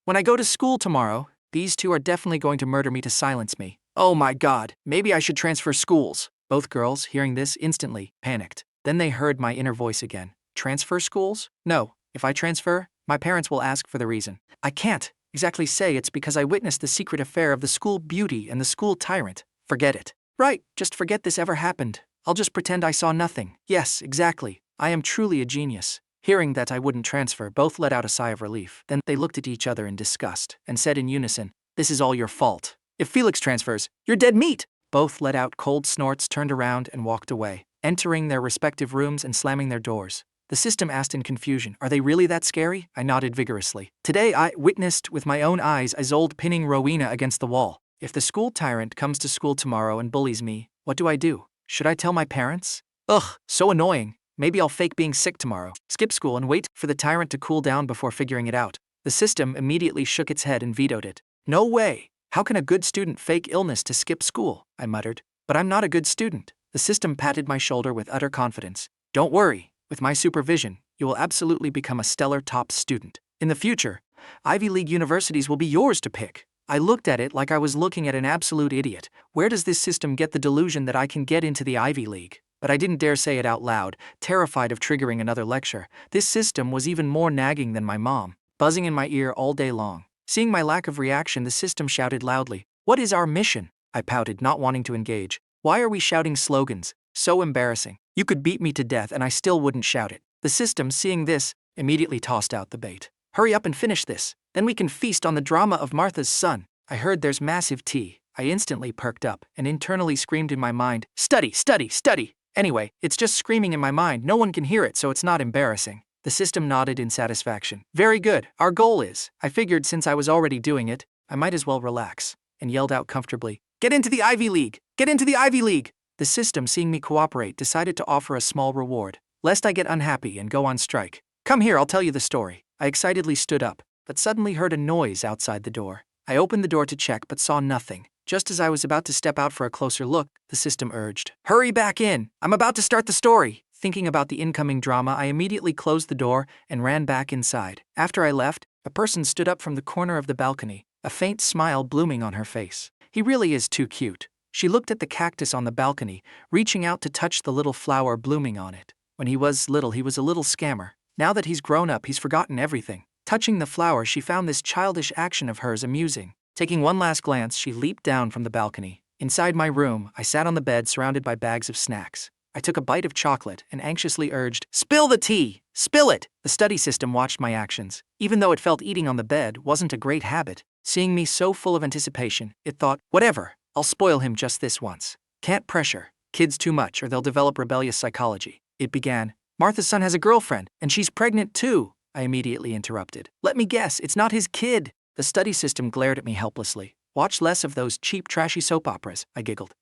Speaker 1: When I go to school tomorrow, these two are definitely going to murder me to silence me. Oh my God, maybe I should transfer schools. Both girls, hearing this, instantly panicked. Then they heard my inner voice again. Transfer schools? No, if I transfer, my parents will ask for the reason. I can't exactly say it's because I witnessed the secret affair of the school beauty and the school tyrant. Forget it. Right, just forget this ever happened. I'll just pretend I saw nothing. Yes, exactly. I am truly a genius. Hearing that I wouldn't transfer, both let out a sigh of relief. Then they looked at each other in disgust and said in unison, "This is all your fault. If Felix transfers, you're dead meat." Both let out cold snorts, turned around, and walked away, entering their respective rooms and slamming their doors. The system asked in confusion, "Are they really that scary?" I nodded vigorously. Today I witnessed with my own eyes Isolde pinning Rowena against the wall. If the school tyrant comes to school tomorrow and bullies me, what do I do? Should I tell my parents? Ugh, so annoying. Maybe I'll fake being sick tomorrow, skip school and wait for the tyrant to cool down before figuring it out. The system immediately shook its head and vetoed it. No way. How can a good student fake illness to skip school? I muttered. But I'm not a good student. The system patted my shoulder with utter confidence. Don't worry. With my supervision, you will absolutely become a stellar top student. In the future, Ivy League universities will be yours to pick. I looked at it like I was looking at an absolute idiot. Where does this system get the delusion that I can get into the Ivy League? But I didn't dare say it out loud, terrified of triggering another lecture. This system was even more nagging than my mom, buzzing in my ear all day long. Seeing my lack of reaction, the system shouted loudly, "What is our mission?" I pouted, not wanting to engage. Why are we shouting slogans? So embarrassing. You could beat me to death and I still wouldn't shout it. The system, seeing this, immediately tossed out the bait. Hurry up and finish this. Then we can feast on the drama of Martha's son. I heard there's massive tea. I instantly perked up and internally screamed in my mind, "Study, study, study!" Anyway, it's just screaming in my mind. No one can hear it, so it's not embarrassing. The system nodded in satisfaction. Very good. Our goal is, I figured since I was already doing it, I might as well relax, and yelled out comfortably, "Get into the Ivy League! Get into the Ivy League!" The system, seeing me cooperate, decided to offer a small reward, lest I get unhappy and go on strike. Come here, I'll tell you the story. I excitedly stood up, but suddenly heard a noise outside the door. I opened the door to check but saw nothing. Just as I was about to step out for a closer look, the system urged, "Hurry back in! I'm about to start the story!" Thinking about the incoming drama, I immediately closed the door and ran back inside. After I left, a person stood up from the corner of the balcony, a faint smile blooming on her face. He really is too cute. She looked at the cactus on the balcony, reaching out to touch the little flower blooming on it. When he was little, he was a little scammer. Now that he's grown up, he's forgotten everything. Touching the flower, she found this childish action of hers amusing. Taking one last glance, she leaped down from the balcony. Inside my room, I sat on the bed surrounded by bags of snacks. I took a bite of chocolate and anxiously urged, "Spill the tea! Spill it!" The study system watched my actions. Even though it felt eating on the bed wasn't a great habit, seeing me so full of anticipation, it thought, whatever, I'll spoil him just this once. Can't pressure kids too much or they'll develop rebellious psychology. It began, "Martha's son has a girlfriend, and she's pregnant too." I immediately interrupted. "Let me guess, it's not his kid." The study system glared at me helplessly. "Watch less of those cheap, trashy soap operas," I giggled.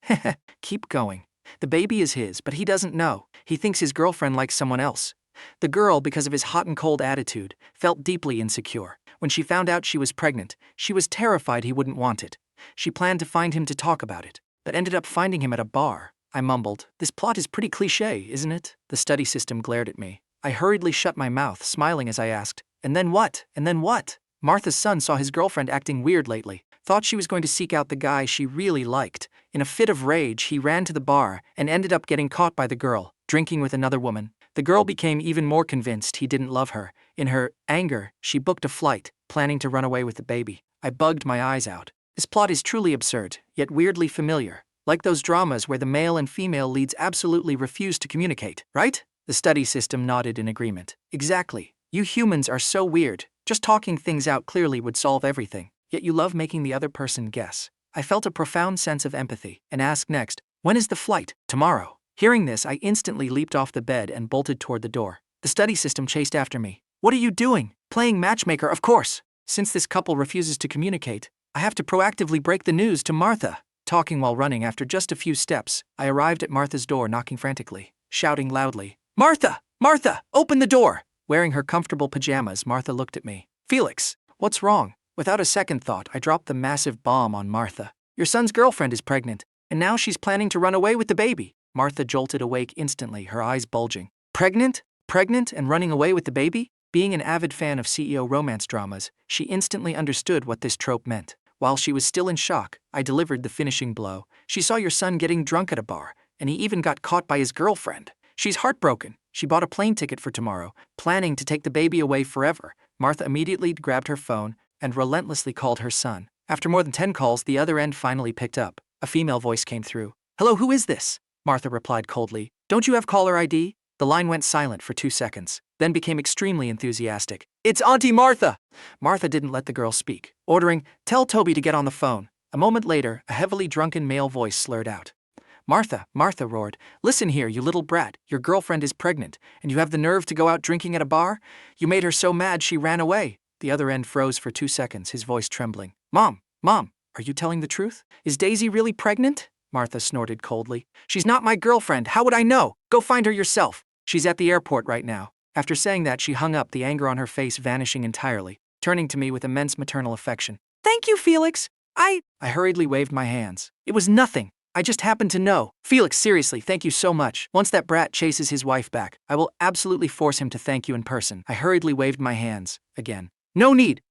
Speaker 1: "Keep going. The baby is his, but he doesn't know. He thinks his girlfriend likes someone else." The girl, because of his hot and cold attitude, felt deeply insecure. When she found out she was pregnant, she was terrified he wouldn't want it. She planned to find him to talk about it, but ended up finding him at a bar. I mumbled, "This plot is pretty cliché, isn't it?" The study system glared at me. I hurriedly shut my mouth, smiling as I asked, "And then what? And then what?" Martha's son saw his girlfriend acting weird lately, thought she was going to seek out the guy she really liked. In a fit of rage, he ran to the bar and ended up getting caught by the girl, drinking with another woman. The girl became even more convinced he didn't love her. In her anger, she booked a flight, planning to run away with the baby. I bugged my eyes out. This plot is truly absurd, yet weirdly familiar. Like those dramas where the male and female leads absolutely refuse to communicate, right? The study system nodded in agreement. Exactly. You humans are so weird. Just talking things out clearly would solve everything. Yet you love making the other person guess. I felt a profound sense of empathy and asked next, "When is the flight?" "Tomorrow." Hearing this, I instantly leaped off the bed and bolted toward the door. The study system chased after me. "What are you doing?" "Playing matchmaker, of course. Since this couple refuses to communicate, I have to proactively break the news to Martha." Talking while running, after just a few steps, I arrived at Martha's door, knocking frantically, shouting loudly, "Martha! Martha! Open the door!" Wearing her comfortable pajamas, Martha looked at me. "Felix, what's wrong?" Without a second thought, I dropped the massive bomb on Martha. "Your son's girlfriend is pregnant, and now she's planning to run away with the baby." Martha jolted awake instantly, her eyes bulging. Pregnant? Pregnant and running away with the baby? Being an avid fan of CEO romance dramas, she instantly understood what this trope meant. While she was still in shock, I delivered the finishing blow. "She saw your son getting drunk at a bar, and he even got caught by his girlfriend. She's heartbroken. She bought a plane ticket for tomorrow, planning to take the baby away forever." Martha immediately grabbed her phone and relentlessly called her son. After more than 10 calls, the other end finally picked up. A female voice came through. "Hello, who is this?" Martha replied coldly. "Don't you have caller ID?" The line went silent for 2 seconds, then became extremely enthusiastic. "It's Auntie Martha!" Martha didn't let the girl speak, ordering, "Tell Toby to get on the phone." A moment later, a heavily drunken male voice slurred out. "Martha," Martha roared, "listen here, you little brat. Your girlfriend is pregnant, and you have the nerve to go out drinking at a bar? You made her so mad she ran away." The other end froze for 2 seconds, his voice trembling. Mom, are you telling the truth? Is Daisy really pregnant?" Martha snorted coldly. "She's not my girlfriend. How would I know? Go find her yourself. She's at the airport right now." After saying that, she hung up, the anger on her face vanishing entirely, turning to me with immense maternal affection. "Thank you, Felix. I hurriedly waved my hands. "It was nothing. I just happened to know." "Felix, seriously, thank you so much. Once that brat chases his wife back, I will absolutely force him to thank you in person." I hurriedly waved my hands again. No need.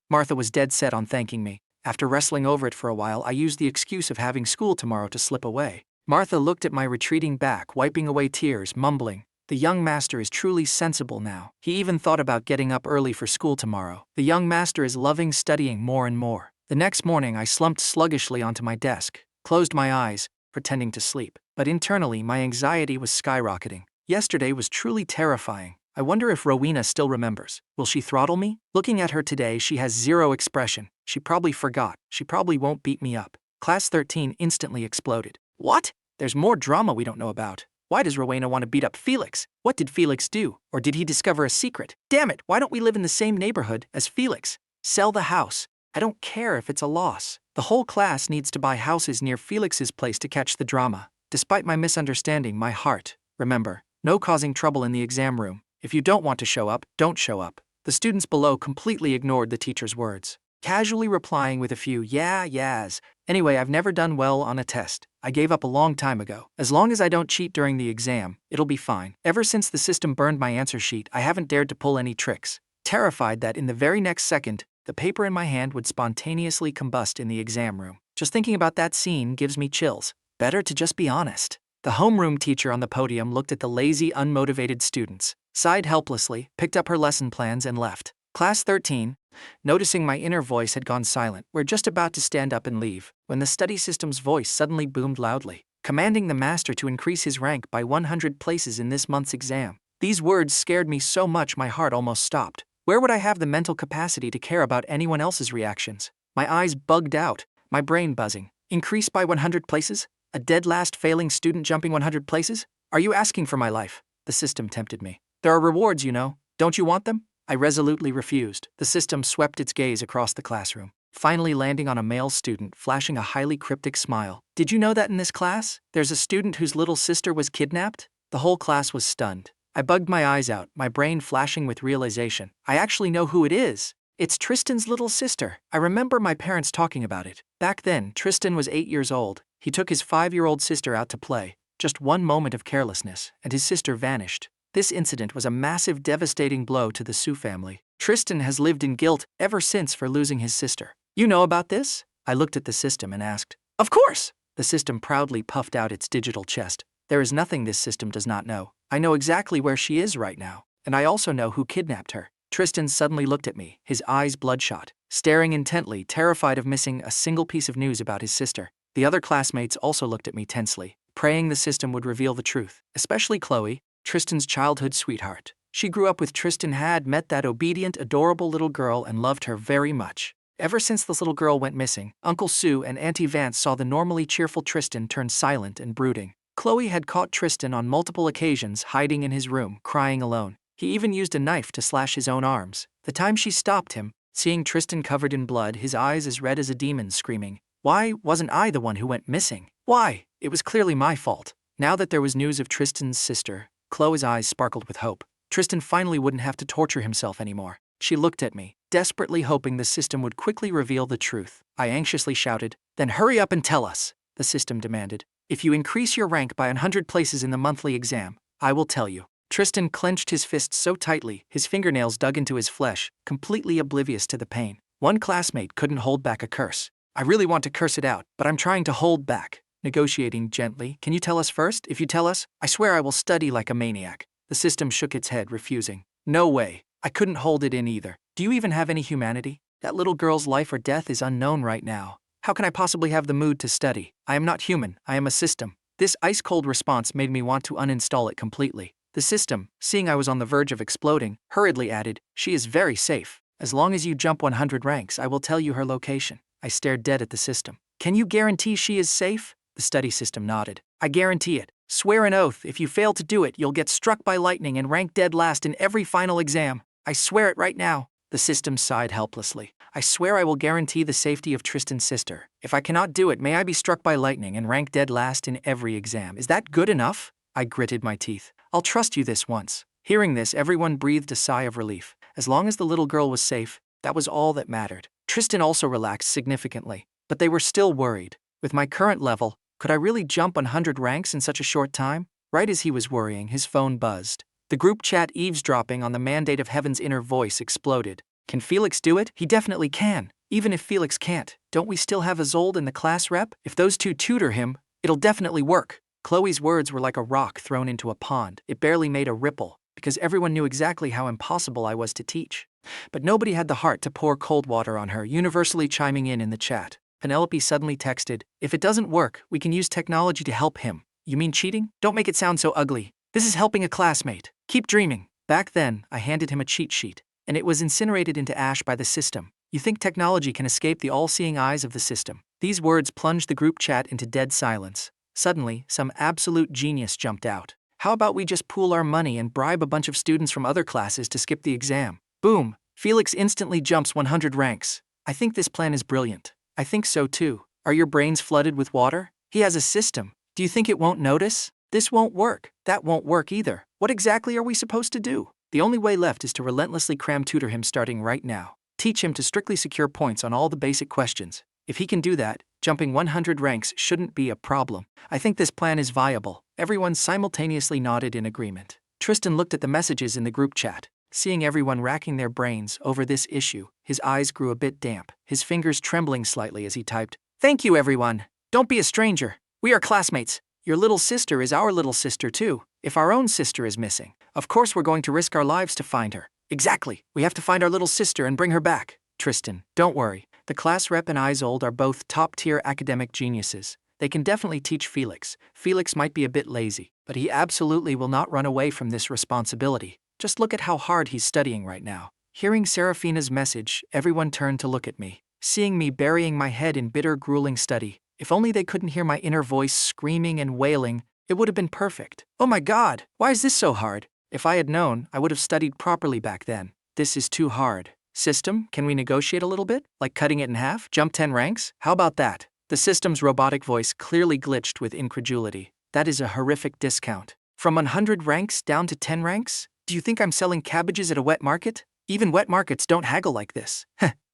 Speaker 1: Martha was dead set on thanking me. After wrestling over it for a while, I used the excuse of having school tomorrow to slip away. Martha looked at my retreating back, wiping away tears, mumbling, "The young master is truly sensible now. He even thought about getting up early for school tomorrow. The young master is loving studying more and more." The next morning, I slumped sluggishly onto my desk, closed my eyes, pretending to sleep. But internally, my anxiety was skyrocketing. Yesterday was truly terrifying. I wonder if Rowena still remembers. Will she throttle me? Looking at her today, she has zero expression. She probably forgot. She probably won't beat me up. Class 13 instantly exploded. What? There's more drama we don't know about. Why does Rowena want to beat up Felix? What did Felix do? Or did he discover a secret? Damn it, why don't we live in the same neighborhood as Felix? Sell the house. I don't care if it's a loss. The whole class needs to buy houses near Felix's place to catch the drama. Despite my misunderstanding, my heart, remember, no causing trouble in the exam room. If you don't want to show up, don't show up. The The students below completely ignored the teacher's words, casually replying with a few yeahs. Anyway, I've never done well on a test. I gave up a long time ago. As long as I don't cheat during the exam, it'll be fine. Ever since the system burned my answer sheet, I haven't dared to pull any tricks, terrified that in the very next second, the paper in my hand would spontaneously combust in the exam room. Just thinking about that scene gives me chills. Better to just be honest. The homeroom teacher on the podium looked at the lazy, unmotivated students, sighed helplessly, picked up her lesson plans, and left. Class 13, noticing my inner voice had gone silent, we're just about to stand up and leave, when the study system's voice suddenly boomed loudly, commanding the master to increase his rank by 100 places in this month's exam. These words scared me so much my heart almost stopped. Where would I have the mental capacity to care about anyone else's reactions? My eyes bugged out, my brain buzzing. Increase by 100 places? A dead last failing student jumping 100 places? Are you asking for my life? The system tempted me. There are rewards, you know. Don't you want them? I resolutely refused. The system swept its gaze across the classroom, finally landing on a male student, flashing a highly cryptic smile. Did you know that in this class, there's a student whose little sister was kidnapped? The whole class was stunned. I bugged my eyes out, my brain flashing with realization. I actually know who it is. It's Tristan's little sister. I remember my parents talking about it. Back then, Tristan was 8 years old. He took his 5-year-old sister out to play. Just one moment of carelessness, and his sister vanished. This incident was a massive, devastating blow to the Su family. Tristan has lived in guilt ever since for losing his sister. You know about this? I looked at the system and asked. Of course! The system proudly puffed out its digital chest. There is nothing this system does not know. I know exactly where she is right now, and I also know who kidnapped her. Tristan suddenly looked at me, his eyes bloodshot, staring intently, terrified of missing a single piece of news about his sister. The other classmates also looked at me tensely, praying the system would reveal the truth, especially Chloe, Tristan's childhood sweetheart. She grew up with Tristan, had met that obedient, adorable little girl and loved her very much. Ever since this little girl went missing, Uncle Sue and Auntie Vance saw the normally cheerful Tristan turn silent and brooding. Chloe had caught Tristan on multiple occasions hiding in his room, crying alone. He even used a knife to slash his own arms. The time she stopped him, seeing Tristan covered in blood, his eyes as red as a demon's, screaming, "Why wasn't I the one who went missing? Why? It was clearly my fault." Now that there was news of Tristan's sister, Chloe's eyes sparkled with hope. Tristan finally wouldn't have to torture himself anymore. She looked at me, desperately hoping the system would quickly reveal the truth. I anxiously shouted, "Then hurry up and tell us," the system demanded. "If you increase your rank by 100 places in the monthly exam, I will tell you." Tristan clenched his fists so tightly, his fingernails dug into his flesh, completely oblivious to the pain. One classmate couldn't hold back a curse. "I really want to curse it out, but I'm trying to hold back." Negotiating gently, "Can you tell us first? If you tell us, I swear I will study like a maniac." The system shook its head, refusing. "No way. I couldn't hold it in either. Do you even have any humanity? That little girl's life or death is unknown right now. How can I possibly have the mood to study? I am not human, I am a system." This ice-cold response made me want to uninstall it completely. The system, seeing I was on the verge of exploding, hurriedly added, "She is very safe. As long as you jump 100 ranks, I will tell you her location." I stared dead at the system. "Can you guarantee she is safe?" The study system nodded. "I guarantee it. Swear an oath. If you fail to do it, you'll get struck by lightning and rank dead last in every final exam." "I swear it right now." The system sighed helplessly. "I swear I will guarantee the safety of Tristan's sister. If I cannot do it, may I be struck by lightning and rank dead last in every exam. Is that good enough?" I gritted my teeth. "I'll trust you this once." Hearing this, everyone breathed a sigh of relief. As long as the little girl was safe, that was all that mattered. Tristan also relaxed significantly, but they were still worried. With my current level, could I really jump 100 ranks in such a short time? Right as he was worrying, his phone buzzed. The group chat, eavesdropping on the mandate of Heaven's inner voice, exploded. "Can Felix do it? He definitely can. Even if Felix can't, don't we still have Isolde in the class rep? If those two tutor him, it'll definitely work." Chloe's words were like a rock thrown into a pond. It barely made a ripple, because everyone knew exactly how impossible I was to teach. But nobody had the heart to pour cold water on her, universally chiming in the chat. Penelope suddenly texted, "If it doesn't work, we can use technology to help him." "You mean cheating? Don't make it sound so ugly. This is helping a classmate. Keep dreaming." Back then, I handed him a cheat sheet, and it was incinerated into ash by the system. You think technology can escape the all-seeing eyes of the system? These words plunged the group chat into dead silence. Suddenly, some absolute genius jumped out. "How about we just pool our money and bribe a bunch of students from other classes to skip the exam?" Boom! Felix instantly jumps 100 ranks. I think this plan is brilliant. I think so too. Are your brains flooded with water? He has a system. Do you think it won't notice? This won't work. That won't work either. What exactly are we supposed to do? The only way left is to relentlessly cram tutor him starting right now. Teach him to strictly secure points on all the basic questions. If he can do that, jumping 100 ranks shouldn't be a problem. I think this plan is viable. Everyone simultaneously nodded in agreement. Tristan looked at the messages in the group chat. Seeing everyone racking their brains over this issue, his eyes grew a bit damp, his fingers trembling slightly as he typed, "Thank you, everyone. Don't be a stranger. We are classmates. Your little sister is our little sister too. If our own sister is missing, of course we're going to risk our lives to find her. Exactly. We have to find our little sister and bring her back. Tristan, don't worry. The class rep and Isolde are both top-tier academic geniuses. They can definitely teach Felix. Felix might be a bit lazy, but he absolutely will not run away from this responsibility. Just look at how hard he's studying right now." Hearing Seraphina's message, everyone turned to look at me. Seeing me burying my head in bitter, grueling study, if only they couldn't hear my inner voice screaming and wailing, it would have been perfect. Oh my God, why is this so hard? If I had known, I would have studied properly back then. This is too hard. System, can we negotiate a little bit? Like cutting it in half? Jump 10 ranks? How about that? The system's robotic voice clearly glitched with incredulity. That is a horrific discount. From 100 ranks down to 10 ranks? Do you think I'm selling cabbages at a wet market? Even wet markets don't haggle like this.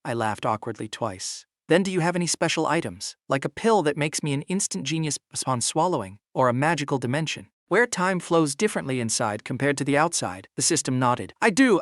Speaker 1: I laughed awkwardly twice. Then do you have any special items, like a pill that makes me an instant genius upon swallowing, or a magical dimension, where time flows differently inside compared to the outside? The system nodded. I do,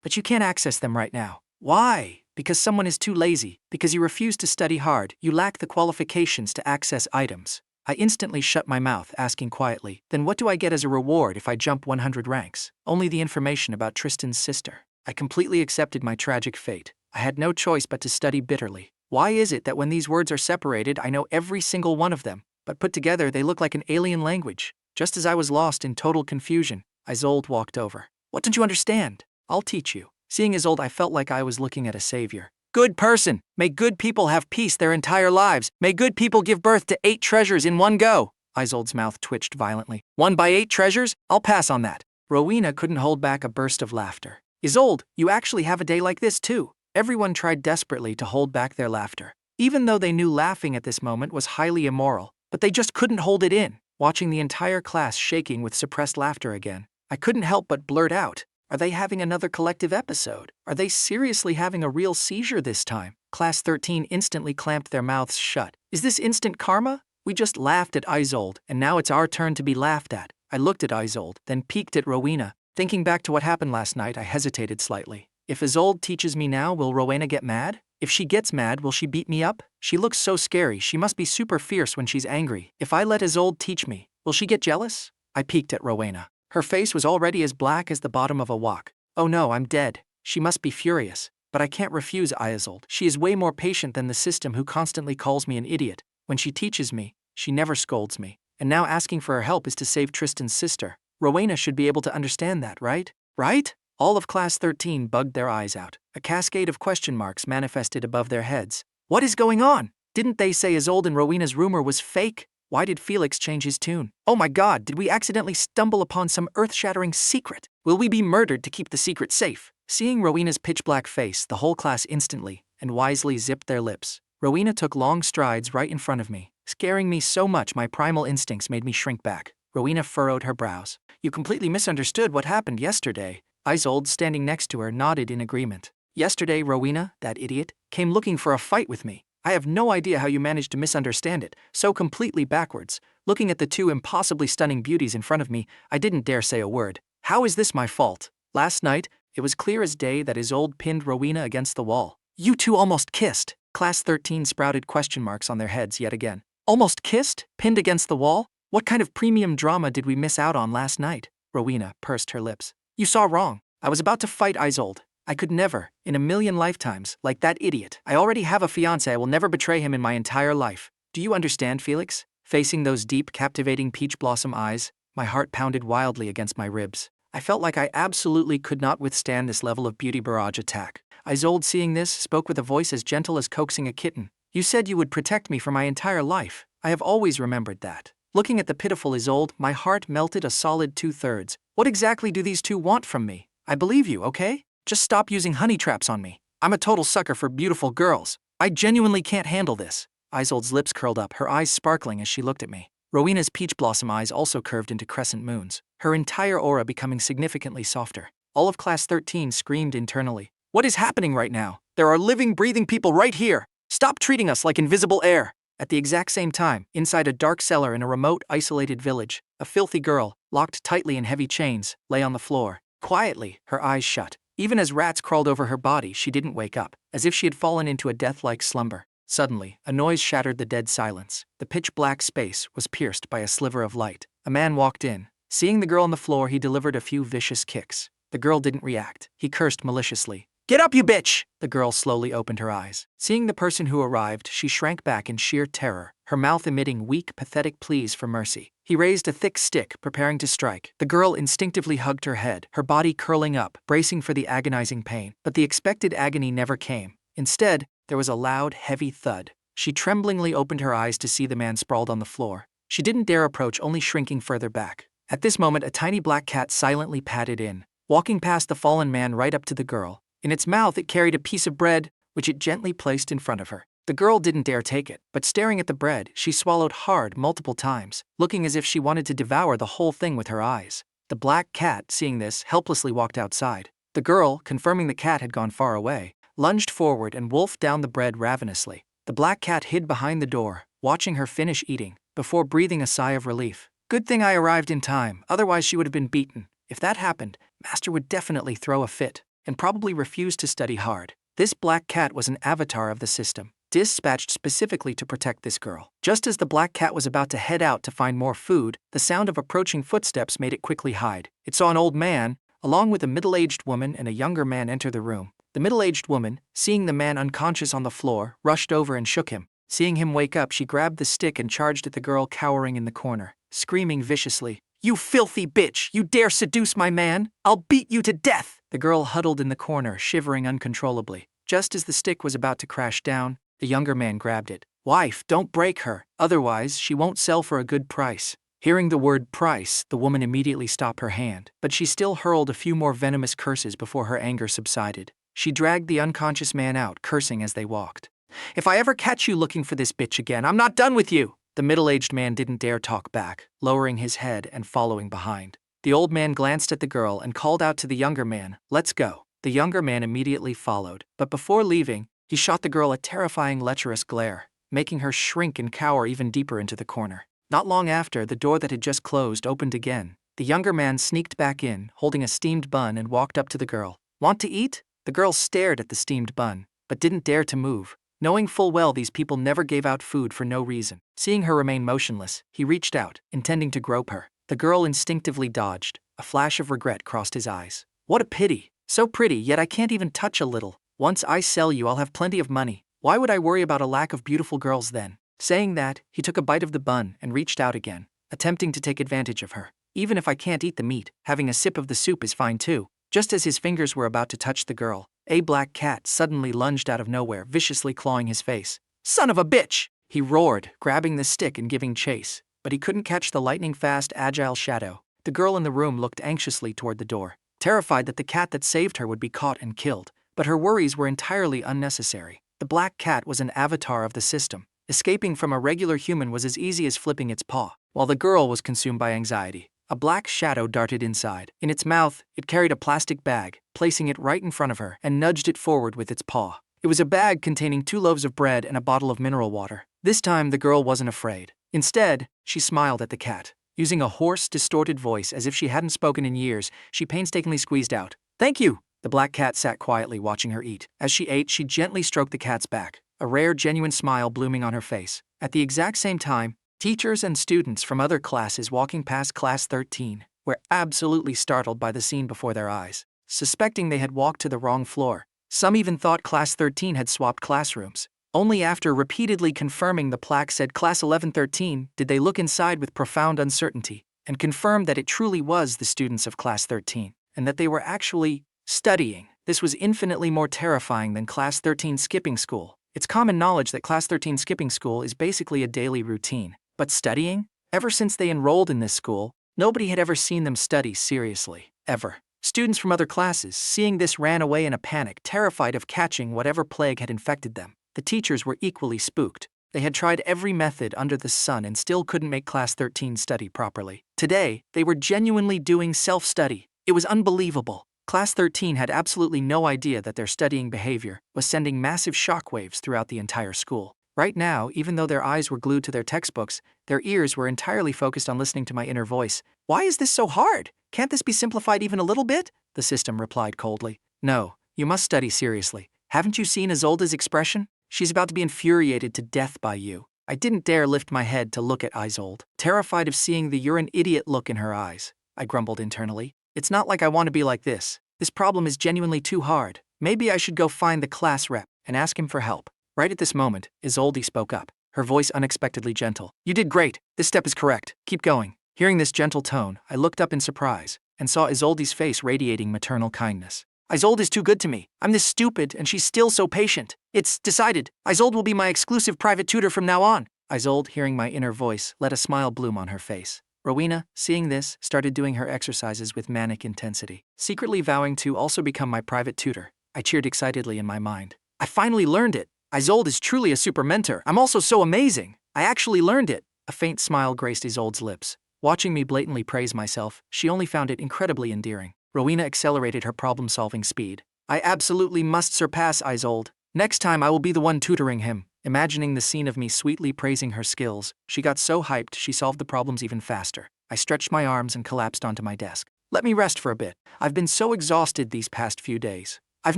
Speaker 1: but you can't access them right now. Why? Because someone is too lazy, because you refuse to study hard, you lack the qualifications to access items. I instantly shut my mouth, asking quietly, then what do I get as a reward if I jump 100 ranks? Only the information about Tristan's sister. I completely accepted my tragic fate. I had no choice but to study bitterly. Why is it that when these words are separated, I know every single one of them, but put together they look like an alien language? Just as I was lost in total confusion, Isolde walked over. What don't you understand? I'll teach you. Seeing Isolde, I felt like I was looking at a savior. Good person. May good people have peace their entire lives. May good people give birth to 8 treasures in one go. Isolde's mouth twitched violently. 1 by 8 treasures? I'll pass on that. Rowena couldn't hold back a burst of laughter. Isolde, you actually have a day like this too. Everyone tried desperately to hold back their laughter, even though they knew laughing at this moment was highly immoral, but they just couldn't hold it in. Watching the entire class shaking with suppressed laughter again, I couldn't help but blurt out, are they having another collective episode? Are they seriously having a real seizure this time? Class 13 instantly clamped their mouths shut. Is this instant karma? We just laughed at Isolde, and now it's our turn to be laughed at. I looked at Isolde, then peeked at Rowena. Thinking back to what happened last night, I hesitated slightly. If Isolde teaches me now, will Rowena get mad? If she gets mad, will she beat me up? She looks so scary, she must be super fierce when she's angry. If I let Isolde teach me, will she get jealous? I peeked at Rowena. Her face was already as black as the bottom of a wok. Oh no, I'm dead. She must be furious. But I can't refuse Isolde. She is way more patient than the system who constantly calls me an idiot. When she teaches me, she never scolds me. And now asking for her help is to save Tristan's sister. Rowena should be able to understand that, right? Right? All of Class 13 bugged their eyes out. A cascade of question marks manifested above their heads. What is going on? Didn't they say Isolde and Rowena's rumor was fake? Why did Felix change his tune? Oh my God, did we accidentally stumble upon some earth-shattering secret? Will we be murdered to keep the secret safe? Seeing Rowena's pitch-black face, the whole class instantly and wisely zipped their lips. Rowena took long strides right in front of me, scaring me so much my primal instincts made me shrink back. Rowena furrowed her brows. You completely misunderstood what happened yesterday. Isolde, standing next to her, nodded in agreement. Yesterday, Rowena, that idiot, came looking for a fight with me. I have no idea how you managed to misunderstand it, so completely backwards. Looking at the 2 impossibly stunning beauties in front of me, I didn't dare say a word. How is this my fault? Last night, it was clear as day that Isolde pinned Rowena against the wall. You 2 almost kissed. Class 13 sprouted question marks on their heads yet again. Almost kissed? Pinned against the wall? What kind of premium drama did we miss out on last night? Rowena pursed her lips. You saw wrong. I was about to fight Isolde. I could never, in a million lifetimes, like that idiot. I already have a fiancé, I will never betray him in my entire life. Do you understand, Felix? Facing those deep, captivating peach blossom eyes, my heart pounded wildly against my ribs. I felt like I absolutely could not withstand this level of beauty barrage attack. Isolde, seeing this, spoke with a voice as gentle as coaxing a kitten. You said you would protect me for my entire life. I have always remembered that. Looking at the pitiful Isolde, my heart melted a solid 2/3. What exactly do these 2 want from me? I believe you, okay? Just stop using honey traps on me. I'm a total sucker for beautiful girls. I genuinely can't handle this. Isolde's lips curled up, her eyes sparkling as she looked at me. Rowena's peach blossom eyes also curved into crescent moons, her entire aura becoming significantly softer. All of Class 13 screamed internally. What is happening right now? There are living, breathing people right here! Stop treating us like invisible air! At the exact same time, inside a dark cellar in a remote, isolated village, a filthy girl, locked tightly in heavy chains, lay on the floor. Quietly, her eyes shut. Even as rats crawled over her body, she didn't wake up, as if she had fallen into a death-like slumber. Suddenly, a noise shattered the dead silence. The pitch-black space was pierced by a sliver of light. A man walked in. Seeing the girl on the floor, he delivered a few vicious kicks. The girl didn't react. He cursed maliciously. "Get up, you bitch!" The girl slowly opened her eyes. Seeing the person who arrived, she shrank back in sheer terror, her mouth emitting weak, pathetic pleas for mercy. He raised a thick stick, preparing to strike. The girl instinctively hugged her head, her body curling up, bracing for the agonizing pain. But the expected agony never came. Instead, there was a loud, heavy thud. She tremblingly opened her eyes to see the man sprawled on the floor. She didn't dare approach, only shrinking further back. At this moment, a tiny black cat silently padded in, walking past the fallen man right up to the girl. In its mouth, it carried a piece of bread, which it gently placed in front of her. The girl didn't dare take it, but staring at the bread, she swallowed hard multiple times, looking as if she wanted to devour the whole thing with her eyes. The black cat, seeing this, helplessly walked outside. The girl, confirming the cat had gone far away, lunged forward and wolfed down the bread ravenously. The black cat hid behind the door, watching her finish eating, before breathing a sigh of relief. Good thing I arrived in time, otherwise she would have been beaten. If that happened, Master would definitely throw a fit, and probably refuse to study hard. This black cat was an avatar of the system, dispatched specifically to protect this girl. Just as the black cat was about to head out to find more food, the sound of approaching footsteps made it quickly hide. It saw an old man, along with a middle-aged woman and a younger man, enter the room. The middle-aged woman, seeing the man unconscious on the floor, rushed over and shook him. Seeing him wake up, she grabbed the stick and charged at the girl cowering in the corner, screaming viciously, "You filthy bitch! You dare seduce my man? I'll beat you to death!" The girl huddled in the corner, shivering uncontrollably. Just as the stick was about to crash down, the younger man grabbed it. "Wife, don't break her, otherwise she won't sell for a good price." Hearing the word price, the woman immediately stopped her hand, but she still hurled a few more venomous curses before her anger subsided. She dragged the unconscious man out, cursing as they walked. "If I ever catch you looking for this bitch again, I'm not done with you!" The middle-aged man didn't dare talk back, lowering his head and following behind. The old man glanced at the girl and called out to the younger man, "Let's go." The younger man immediately followed, but before leaving, he shot the girl a terrifying lecherous glare, making her shrink and cower even deeper into the corner. Not long after, the door that had just closed opened again. The younger man sneaked back in, holding a steamed bun, and walked up to the girl. "Want to eat?" The girl stared at the steamed bun, but didn't dare to move, knowing full well these people never gave out food for no reason. Seeing her remain motionless, he reached out, intending to grope her. The girl instinctively dodged. A flash of regret crossed his eyes. "What a pity! So pretty, yet I can't even touch a little. Once I sell you, I'll have plenty of money. Why would I worry about a lack of beautiful girls then?" Saying that, he took a bite of the bun and reached out again, attempting to take advantage of her. "Even if I can't eat the meat, having a sip of the soup is fine too." Just as his fingers were about to touch the girl, a black cat suddenly lunged out of nowhere, viciously clawing his face. "Son of a bitch!" he roared, grabbing the stick and giving chase. But he couldn't catch the lightning-fast, agile shadow. The girl in the room looked anxiously toward the door, terrified that the cat that saved her would be caught and killed. But her worries were entirely unnecessary. The black cat was an avatar of the system. Escaping from a regular human was as easy as flipping its paw. While the girl was consumed by anxiety, a black shadow darted inside. In its mouth, it carried a plastic bag, placing it right in front of her, and nudged it forward with its paw. It was a bag containing 2 loaves of bread and a bottle of mineral water. This time, the girl wasn't afraid. Instead, she smiled at the cat. Using a hoarse, distorted voice as if she hadn't spoken in years, she painstakingly squeezed out, "Thank you." The black cat sat quietly watching her eat. As she ate, she gently stroked the cat's back, a rare, genuine smile blooming on her face. At the exact same time, teachers and students from other classes walking past Class 13 were absolutely startled by the scene before their eyes, suspecting they had walked to the wrong floor. Some even thought Class 13 had swapped classrooms. Only after repeatedly confirming the plaque said Class 1113 did they look inside with profound uncertainty and confirm that it truly was the students of Class 13, and that they were actually studying. This was infinitely more terrifying than Class 13 skipping school. It's common knowledge that Class 13 skipping school is basically a daily routine. But studying? Ever since they enrolled in this school, nobody had ever seen them study seriously. Ever. Students from other classes, seeing this, ran away in a panic, terrified of catching whatever plague had infected them. The teachers were equally spooked. They had tried every method under the sun and still couldn't make Class 13 study properly. Today, they were genuinely doing self-study. It was unbelievable. Class 13 had absolutely no idea that their studying behavior was sending massive shockwaves throughout the entire school. Right now, even though their eyes were glued to their textbooks, their ears were entirely focused on listening to my inner voice. Why is this so hard? Can't this be simplified even a little bit? The system replied coldly. No, you must study seriously. Haven't you seen Isolde's expression? She's about to be infuriated to death by you. I didn't dare lift my head to look at Isolde, terrified of seeing the "you're an idiot" look in her eyes. I grumbled internally. It's not like I want to be like this. This problem is genuinely too hard. Maybe I should go find the class rep and ask him for help. Right at this moment, Isolde spoke up, her voice unexpectedly gentle. You did great. This step is correct. Keep going. Hearing this gentle tone, I looked up in surprise and saw Isolde's face radiating maternal kindness. Isolde is too good to me. I'm this stupid and she's still so patient. It's decided. Isolde will be my exclusive private tutor from now on. Isolde, hearing my inner voice, let a smile bloom on her face. Rowena, seeing this, started doing her exercises with manic intensity, secretly vowing to also become my private tutor. I cheered excitedly in my mind. I finally learned it. Isolde is truly a super mentor. I'm also so amazing. I actually learned it. A faint smile graced Isolde's lips. Watching me blatantly praise myself, she only found it incredibly endearing. Rowena accelerated her problem-solving speed. I absolutely must surpass Isolde. Next time I will be the one tutoring him. Imagining the scene of me sweetly praising her skills, she got so hyped she solved the problems even faster. I stretched my arms and collapsed onto my desk. Let me rest for a bit. I've been so exhausted these past few days. I've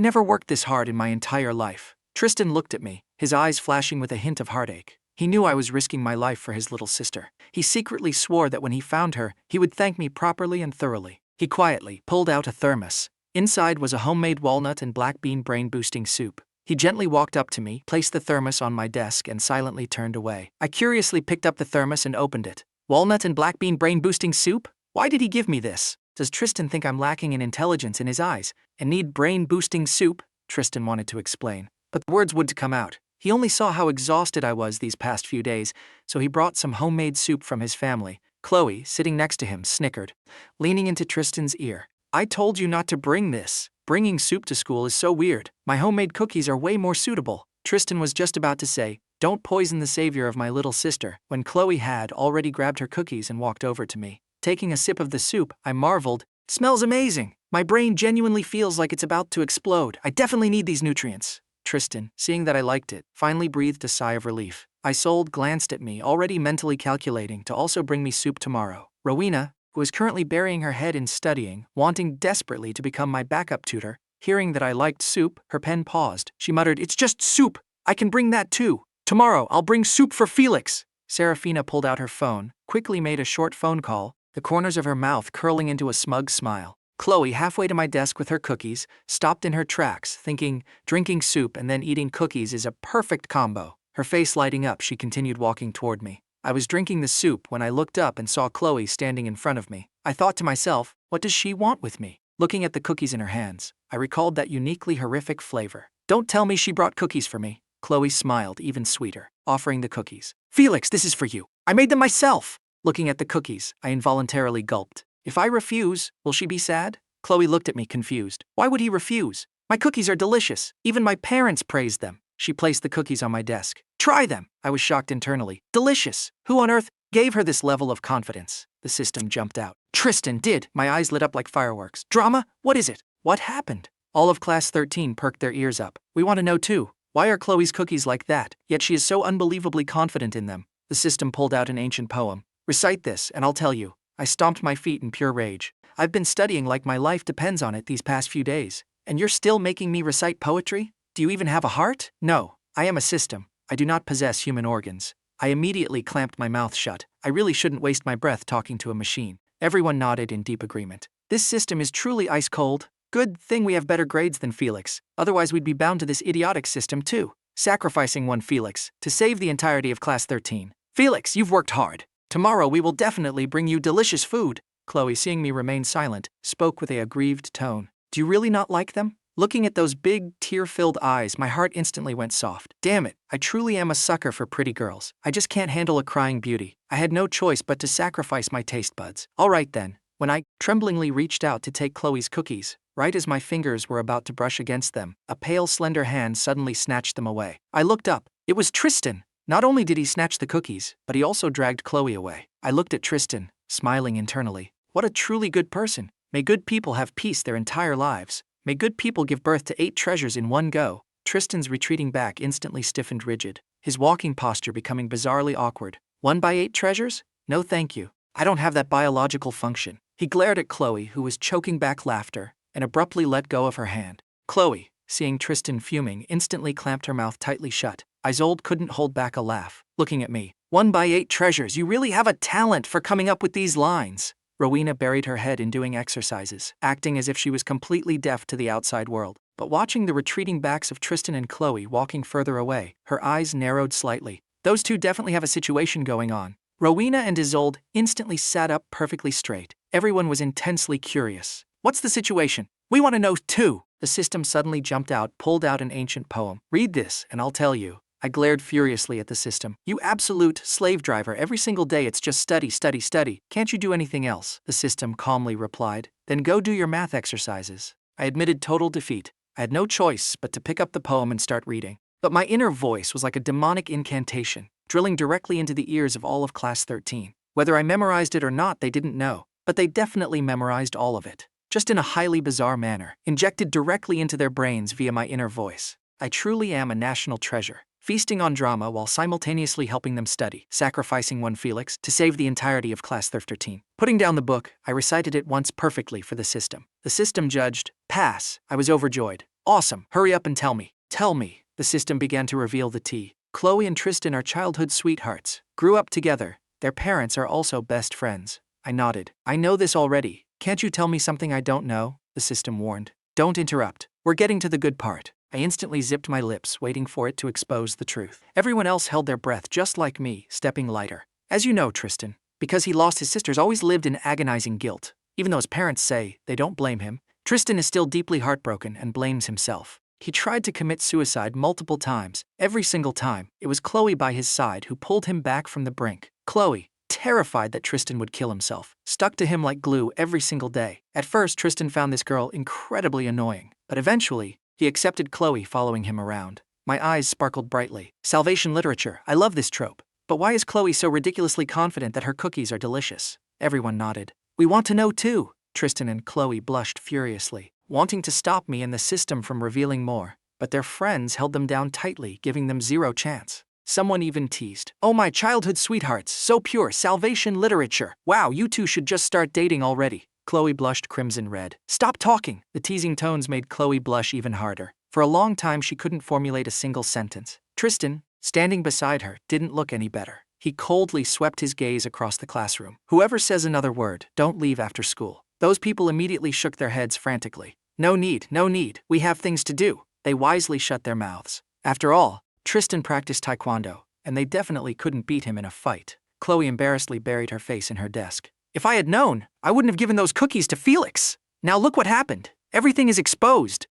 Speaker 1: never worked this hard in my entire life. Tristan looked at me, his eyes flashing with a hint of heartache. He knew I was risking my life for his little sister. He secretly swore that when he found her, he would thank me properly and thoroughly. He quietly pulled out a thermos. Inside was a homemade walnut and black bean brain-boosting soup. He gently walked up to me, placed the thermos on my desk, and silently turned away. I curiously picked up the thermos and opened it. Walnut and black bean brain-boosting soup? Why did he give me this? Does Tristan think I'm lacking in intelligence in his eyes and need brain-boosting soup? Tristan wanted to explain, but the words wouldn't come out. He only saw how exhausted I was these past few days, so he brought some homemade soup from his family. Chloe, sitting next to him, snickered, leaning into Tristan's ear. I told you not to bring this. Bringing soup to school is so weird. My homemade cookies are way more suitable. Tristan was just about to say, don't poison the savior of my little sister, when Chloe had already grabbed her cookies and walked over to me. Taking a sip of the soup, I marveled. Smells amazing. My brain genuinely feels like it's about to explode. I definitely need these nutrients. Tristan, seeing that I liked it, finally breathed a sigh of relief. Isolde glanced at me, already mentally calculating to also bring me soup tomorrow. Rowena, who was currently burying her head in studying, wanting desperately to become my backup tutor, hearing that I liked soup, her pen paused. She muttered, It's just soup. I can bring that too. Tomorrow, I'll bring soup for Felix. Seraphina pulled out her phone, quickly made a short phone call, the corners of her mouth curling into a smug smile. Chloe, halfway to my desk with her cookies, stopped in her tracks, thinking, drinking soup and then eating cookies is a perfect combo. Her face lighting up, she continued walking toward me. I was drinking the soup when I looked up and saw Chloe standing in front of me. I thought to myself, what does she want with me? Looking at the cookies in her hands, I recalled that uniquely horrific flavor. Don't tell me she brought cookies for me. Chloe smiled even sweeter, offering the cookies. Felix, this is for you. I made them myself. Looking at the cookies, I involuntarily gulped. If I refuse, will she be sad? Chloe looked at me confused. Why would he refuse? My cookies are delicious. Even my parents praised them. She placed the cookies on my desk. Try them. I was shocked internally. Delicious. Who on earth gave her this level of confidence? The system jumped out. Tristan did. My eyes lit up like fireworks. Drama? What is it? What happened? All of class 13 perked their ears up. We want to know too. Why are Chloe's cookies like that? Yet she is so unbelievably confident in them. The system pulled out an ancient poem. Recite this, and I'll tell you. I stomped my feet in pure rage. I've been studying like my life depends on it these past few days. And you're still making me recite poetry? Do you even have a heart? No. I am a system. I do not possess human organs. I immediately clamped my mouth shut. I really shouldn't waste my breath talking to a machine. Everyone nodded in deep agreement. This system is truly ice cold. Good thing we have better grades than Felix. Otherwise we'd be bound to this idiotic system too. Sacrificing one Felix to save the entirety of class 13. Felix, you've worked hard. Tomorrow we will definitely bring you delicious food. Chloe, seeing me remain silent, spoke with a aggrieved tone. Do you really not like them? Looking at those big, tear-filled eyes, my heart instantly went soft. Damn it, I truly am a sucker for pretty girls. I just can't handle a crying beauty. I had no choice but to sacrifice my taste buds. All right then. When I tremblingly reached out to take Chloe's cookies, right as my fingers were about to brush against them, a pale, slender hand suddenly snatched them away. I looked up. It was Tristan. Not only did he snatch the cookies, but he also dragged Chloe away. I looked at Tristan, smiling internally. What a truly good person. May good people have peace their entire lives. May good people give birth to 8 treasures in one go. Tristan's retreating back instantly stiffened rigid, his walking posture becoming bizarrely awkward. 1 by 8 treasures? No thank you. I don't have that biological function. He glared at Chloe, who was choking back laughter, and abruptly let go of her hand. Chloe, seeing Tristan fuming, instantly clamped her mouth tightly shut. Isolde couldn't hold back a laugh, looking at me. 1 by 8 treasures, you really have a talent for coming up with these lines. Rowena buried her head in doing exercises, acting as if she was completely deaf to the outside world. But watching the retreating backs of Tristan and Chloe walking further away, her eyes narrowed slightly. Those two definitely have a situation going on. Rowena and Isolde instantly sat up perfectly straight. Everyone was intensely curious. What's the situation? We want to know too. The system suddenly jumped out, pulled out an ancient poem. Read this, and I'll tell you. I glared furiously at the system. You absolute slave driver, every single day it's just study, study, study. Can't you do anything else? The system calmly replied. Then go do your math exercises. I admitted total defeat. I had no choice but to pick up the poem and start reading. But my inner voice was like a demonic incantation, drilling directly into the ears of all of Class 13. Whether I memorized it or not, they didn't know, but they definitely memorized all of it, just in a highly bizarre manner, injected directly into their brains via my inner voice. I truly am a national treasure, feasting on drama while simultaneously helping them study, sacrificing one Felix to save the entirety of Class 13. Putting down the book, I recited it once perfectly for the system. The system judged, pass. I was overjoyed. Awesome, hurry up and tell me. Tell me. The system began to reveal the tea. Chloe and Tristan are childhood sweethearts, grew up together. Their parents are also best friends. I nodded. I know this already. Can't you tell me something I don't know? The system warned. Don't interrupt. We're getting to the good part. I instantly zipped my lips, waiting for it to expose the truth. Everyone else held their breath just like me, stepping lighter. As you know, Tristan, because he lost his sisters, always lived in agonizing guilt. Even though his parents say they don't blame him, Tristan is still deeply heartbroken and blames himself. He tried to commit suicide multiple times. Every single time, it was Chloe by his side who pulled him back from the brink. Chloe, terrified that Tristan would kill himself, stuck to him like glue every single day. At first, Tristan found this girl incredibly annoying, but eventually, he accepted Chloe following him around. My eyes sparkled brightly. Salvation literature, I love this trope. But why is Chloe so ridiculously confident that her cookies are delicious? Everyone nodded. We want to know too. Tristan and Chloe blushed furiously, wanting to stop me and the system from revealing more. But their friends held them down tightly, giving them zero chance. Someone even teased. Oh, my childhood sweethearts, so pure, salvation literature. Wow, you two should just start dating already. Chloe blushed crimson red. Stop talking! The teasing tones made Chloe blush even harder. For a long time she couldn't formulate a single sentence. Tristan, standing beside her, didn't look any better. He coldly swept his gaze across the classroom. Whoever says another word, don't leave after school. Those people immediately shook their heads frantically. No need, no need, we have things to do. They wisely shut their mouths. After all, Tristan practiced taekwondo, and they definitely couldn't beat him in a fight. Chloe embarrassedly buried her face in her desk. If I had known, I wouldn't have given those cookies to Felix. Now look what happened. Everything is exposed.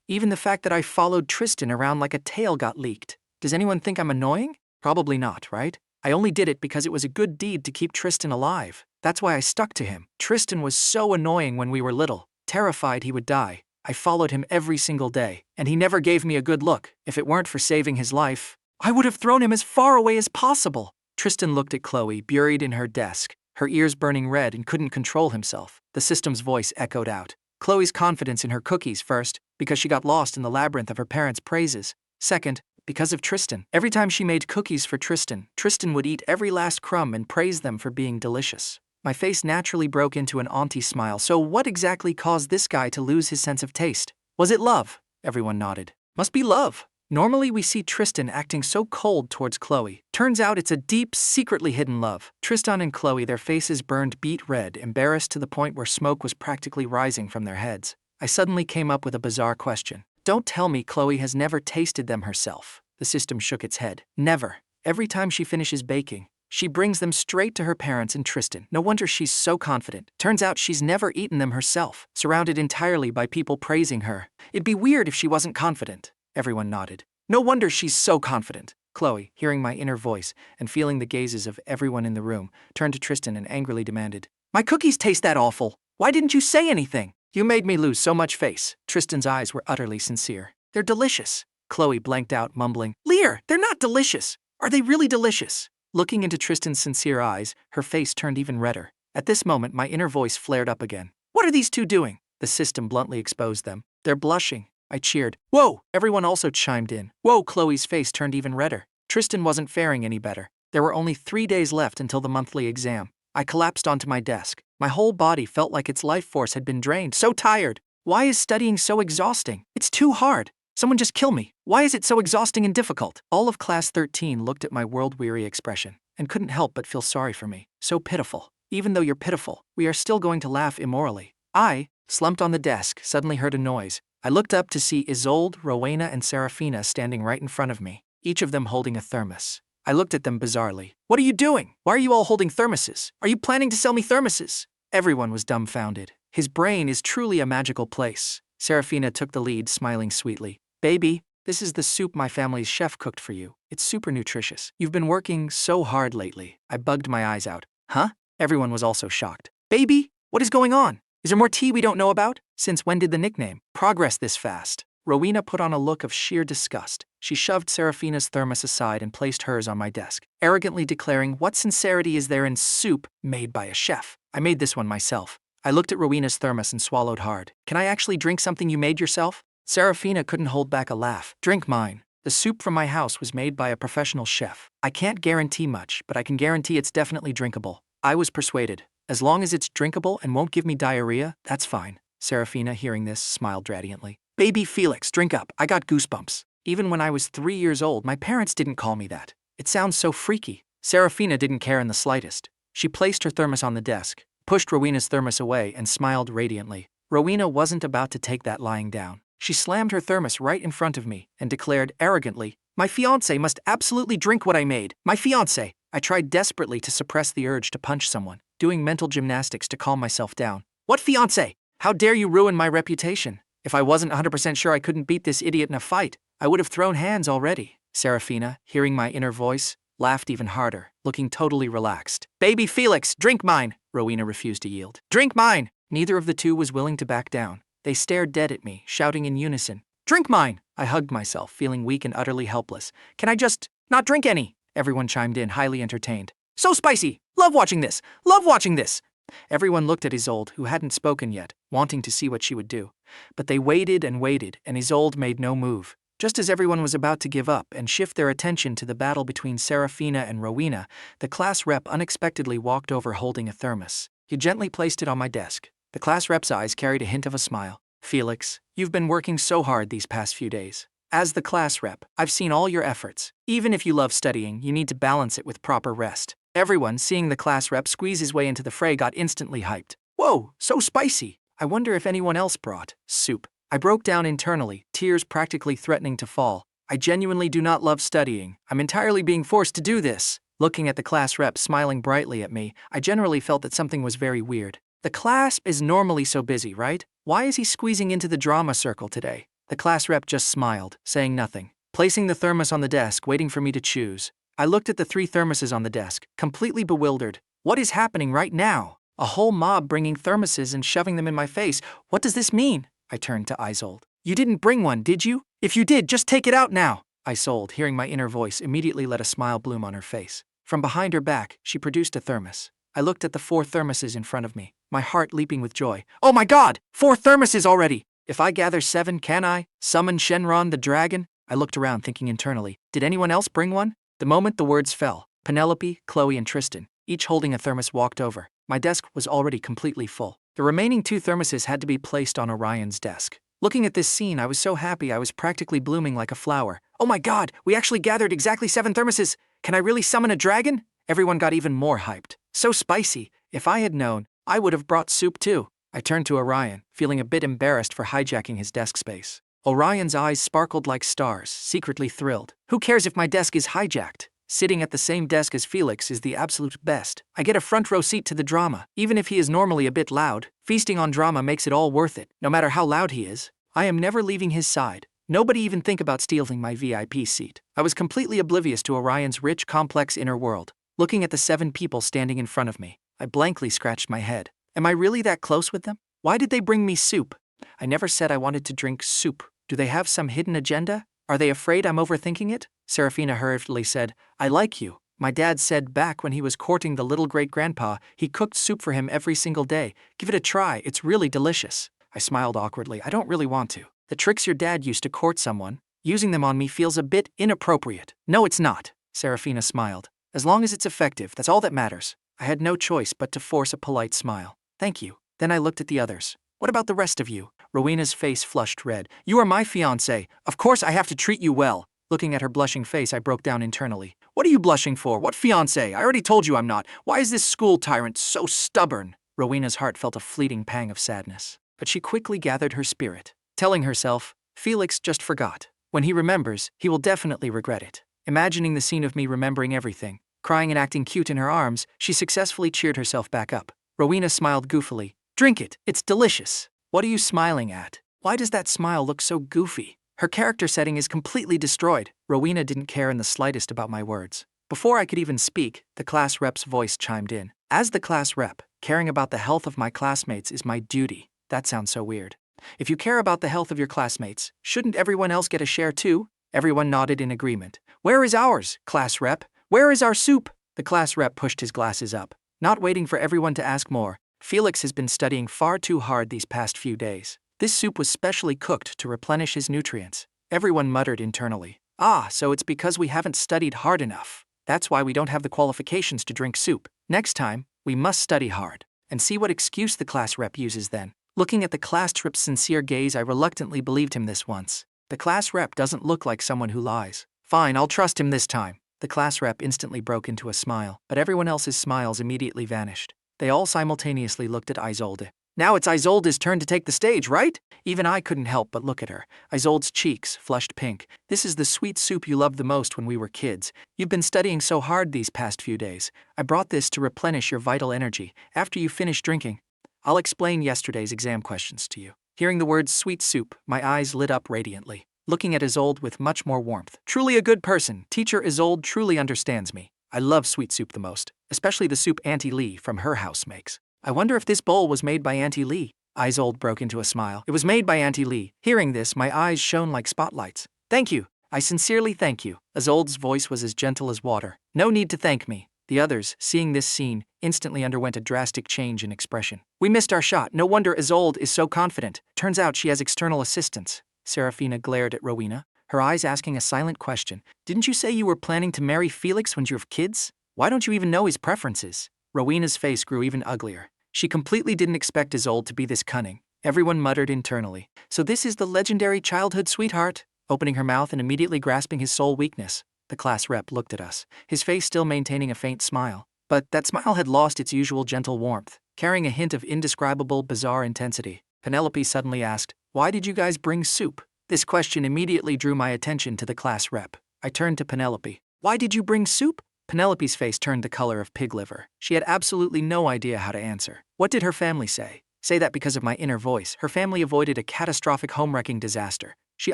Speaker 1: Even the fact that I followed Tristan around like a tail got leaked. Does anyone think I'm annoying? Probably not, right? I only did it because it was a good deed to keep Tristan alive. That's why I stuck to him. Tristan was so annoying when we were little, terrified he would die. I followed him every single day, and he never gave me a good look. If it weren't for saving his life, I would have thrown him as far away as possible. Tristan looked at Chloe, buried in her desk, her ears burning red and couldn't control himself. The system's voice echoed out. Chloe's confidence in her cookies, first, because she got lost in the labyrinth of her parents' praises. Second, because of Tristan. Every time she made cookies for Tristan, Tristan would eat every last crumb and praise them for being delicious. My face naturally broke into an auntie smile. So what exactly caused this guy to lose his sense of taste? Was it love? Everyone nodded. Must be love. Normally we see Tristan acting so cold towards Chloe. Turns out it's a deep, secretly hidden love. Tristan and Chloe, their faces burned beet red, embarrassed to the point where smoke was practically rising from their heads. I suddenly came up with a bizarre question. Don't tell me Chloe has never tasted them herself. The system shook its head. Never. Every time she finishes baking, she brings them straight to her parents and Tristan. No wonder she's so confident. Turns out she's never eaten them herself, surrounded entirely by people praising her. It'd be weird if she wasn't confident. Everyone nodded. No wonder she's so confident. Chloe, hearing my inner voice and feeling the gazes of everyone in the room, turned to Tristan and angrily demanded, My cookies taste that awful. Why didn't you say anything? You made me lose so much face. Tristan's eyes were utterly sincere. They're delicious. Chloe blanked out, mumbling, Lear, they're not delicious. Are they really delicious? Looking into Tristan's sincere eyes, her face turned even redder. At this moment, my inner voice flared up again. What are these two doing? The system bluntly exposed them. They're blushing. I cheered. Whoa! Everyone also chimed in. Whoa! Chloe's face turned even redder. Tristan wasn't faring any better. There were only 3 days left until the monthly exam. I collapsed onto my desk. My whole body felt like its life force had been drained. So tired. Why is studying so exhausting? It's too hard. Someone just kill me. Why is it so exhausting and difficult? All of class 13 looked at my world-weary expression and couldn't help but feel sorry for me. So pitiful. Even though you're pitiful, we are still going to laugh immorally. I, slumped on the desk, suddenly heard a noise. I looked up to see Isolde, Rowena, and Seraphina standing right in front of me, each of them holding a thermos. I looked at them bizarrely. What are you doing? Why are you all holding thermoses? Are you planning to sell me thermoses? Everyone was dumbfounded. His brain is truly a magical place. Seraphina took the lead, smiling sweetly. Baby, this is the soup my family's chef cooked for you. It's super nutritious. You've been working so hard lately. I bugged my eyes out. Huh? Everyone was also shocked. Baby, what is going on? Is there more tea we don't know about? Since when did the nickname progress this fast? Rowena put on a look of sheer disgust. She shoved Seraphina's thermos aside and placed hers on my desk, arrogantly declaring, what sincerity is there in soup made by a chef? I made this one myself. I looked at Rowena's thermos and swallowed hard. Can I actually drink something you made yourself? Seraphina couldn't hold back a laugh. Drink mine. The soup from my house was made by a professional chef. I can't guarantee much, but I can guarantee it's definitely drinkable. I was persuaded. As long as it's drinkable and won't give me diarrhea, that's fine. Seraphina, hearing this, smiled radiantly. Baby Felix, drink up. I got goosebumps. Even when I was 3 years old, my parents didn't call me that. It sounds so freaky. Seraphina didn't care in the slightest. She placed her thermos on the desk, pushed Rowena's thermos away, and smiled radiantly. Rowena wasn't about to take that lying down. She slammed her thermos right in front of me and declared arrogantly, my fiancé must absolutely drink what I made. My fiancé. I tried desperately to suppress the urge to punch someone, doing mental gymnastics to calm myself down. What fiancé? How dare you ruin my reputation? If I wasn't 100% sure I couldn't beat this idiot in a fight, I would have thrown hands already. Seraphina, hearing my inner voice, laughed even harder, looking totally relaxed. Baby Felix, drink mine! Rowena refused to yield. Drink mine! Neither of the two was willing to back down. They stared dead at me, shouting in unison. Drink mine! I hugged myself, feeling weak and utterly helpless. Can I just not drink any? Everyone chimed in, highly entertained. So spicy! Love watching this! Love watching this! Everyone looked at Isolde, who hadn't spoken yet, wanting to see what she would do. But they waited, and Isolde made no move. Just as everyone was about to give up and shift their attention to the battle between Seraphina and Rowena, the class rep unexpectedly walked over holding a thermos. He gently placed it on my desk. The class rep's eyes carried a hint of a smile. Felix, you've been working so hard these past few days. As the class rep, I've seen all your efforts. Even if you love studying, you need to balance it with proper rest. Everyone, seeing the class rep squeeze his way into the fray, got instantly hyped. Whoa, so spicy! I wonder if anyone else brought soup. I broke down internally, tears practically threatening to fall. I genuinely do not love studying. I'm entirely being forced to do this. Looking at the class rep smiling brightly at me, I generally felt that something was very weird. The class is normally so busy, right? Why is he squeezing into the drama circle today? The class rep just smiled, saying nothing, placing the thermos on the desk, waiting for me to choose. I looked at the 3 thermoses on the desk, completely bewildered. What is happening right now? A whole mob bringing thermoses and shoving them in my face. What does this mean? I turned to Isolde. You didn't bring one, did you? If you did, just take it out now. Isolde, hearing my inner voice, immediately let a smile bloom on her face. From behind her back, she produced a thermos. I looked at the 4 thermoses in front of me, my heart leaping with joy. Oh my god! 4 thermoses already! If I gather 7, can I summon Shenron the dragon? I looked around, thinking internally, did anyone else bring one? The moment the words fell, Penelope, Chloe, and Tristan, each holding a thermos, walked over. My desk was already completely full. The remaining 2 thermoses had to be placed on Orion's desk. Looking at this scene, I was so happy I was practically blooming like a flower. Oh my god, we actually gathered exactly 7 thermoses! Can I really summon a dragon? Everyone got even more hyped. So spicy. If I had known, I would have brought soup too. I turned to Orion, feeling a bit embarrassed for hijacking his desk space. Orion's eyes sparkled like stars, secretly thrilled. Who cares if my desk is hijacked? Sitting at the same desk as Felix is the absolute best. I get a front row seat to the drama. Even if he is normally a bit loud, feasting on drama makes it all worth it, no matter how loud he is. I am never leaving his side. Nobody even think about stealing my VIP seat. I was completely oblivious to Orion's rich, complex inner world. Looking at the 7 people standing in front of me, I blankly scratched my head. Am I really that close with them? Why did they bring me soup? I never said I wanted to drink soup. Do they have some hidden agenda? Are they afraid I'm overthinking it? Seraphina hurriedly said, I like you. My dad said back when he was courting the little great-grandpa, he cooked soup for him every single day. Give it a try, it's really delicious. I smiled awkwardly. I don't really want to. The tricks your dad used to court someone, using them on me feels a bit inappropriate. No, it's not, Seraphina smiled. As long as it's effective, that's all that matters. I had no choice but to force a polite smile. Thank you. Then I looked at the others. What about the rest of you? Rowena's face flushed red. You are my fiancé. Of course I have to treat you well. Looking at her blushing face, I broke down internally. What are you blushing for? What fiancé? I already told you I'm not. Why is this school tyrant so stubborn? Rowena's heart felt a fleeting pang of sadness. But she quickly gathered her spirit, telling herself, Felix just forgot. When he remembers, he will definitely regret it. Imagining the scene of me remembering everything, crying and acting cute in her arms, she successfully cheered herself back up. Rowena smiled goofily. Drink it, it's delicious. What are you smiling at? Why does that smile look so goofy? Her character setting is completely destroyed. Rowena didn't care in the slightest about my words. Before I could even speak, the class rep's voice chimed in. As the class rep, caring about the health of my classmates is my duty. That sounds so weird. If you care about the health of your classmates, shouldn't everyone else get a share too? Everyone nodded in agreement. Where is ours, class rep? Where is our soup? The class rep pushed his glasses up. Not waiting for everyone to ask more, Felix has been studying far too hard these past few days. This soup was specially cooked to replenish his nutrients. Everyone muttered internally. Ah, so it's because we haven't studied hard enough. That's why we don't have the qualifications to drink soup. Next time, we must study hard. And see what excuse the class rep uses then. Looking at the class rep's sincere gaze, I reluctantly believed him this once. The class rep doesn't look like someone who lies. Fine, I'll trust him this time. The class rep instantly broke into a smile, but everyone else's smiles immediately vanished. They all simultaneously looked at Isolde. Now it's Isolde's turn to take the stage, right? Even I couldn't help but look at her. Isolde's cheeks flushed pink. This is the sweet soup you loved the most when we were kids. You've been studying so hard these past few days. I brought this to replenish your vital energy. After you finish drinking, I'll explain yesterday's exam questions to you. Hearing the words sweet soup, my eyes lit up radiantly, looking at Isolde with much more warmth. Truly a good person. Teacher Isolde truly understands me. I love sweet soup the most, especially the soup Auntie Lee from her house makes. I wonder if this bowl was made by Auntie Lee. Isolde broke into a smile. It was made by Auntie Lee. Hearing this, my eyes shone like spotlights. Thank you. I sincerely thank you. Isolde's voice was as gentle as water. No need to thank me. The others, seeing this scene, instantly underwent a drastic change in expression. We missed our shot. No wonder Isolde is so confident. Turns out she has external assistants. Seraphina glared at Rowena, her eyes asking a silent question. Didn't you say you were planning to marry Felix when you have kids? Why don't you even know his preferences? Rowena's face grew even uglier. She completely didn't expect Isolde to be this cunning. Everyone muttered internally. So this is the legendary childhood sweetheart? Opening her mouth and immediately grasping his sole weakness. The class rep looked at us, his face still maintaining a faint smile. But that smile had lost its usual gentle warmth, carrying a hint of indescribable, bizarre intensity. Penelope suddenly asked, why did you guys bring soup? This question immediately drew my attention to the class rep. I turned to Penelope. Why did you bring soup? Penelope's face turned the color of pig liver. She had absolutely no idea how to answer. What did her family say? Say that because of my inner voice, her family avoided a catastrophic home-wrecking disaster. She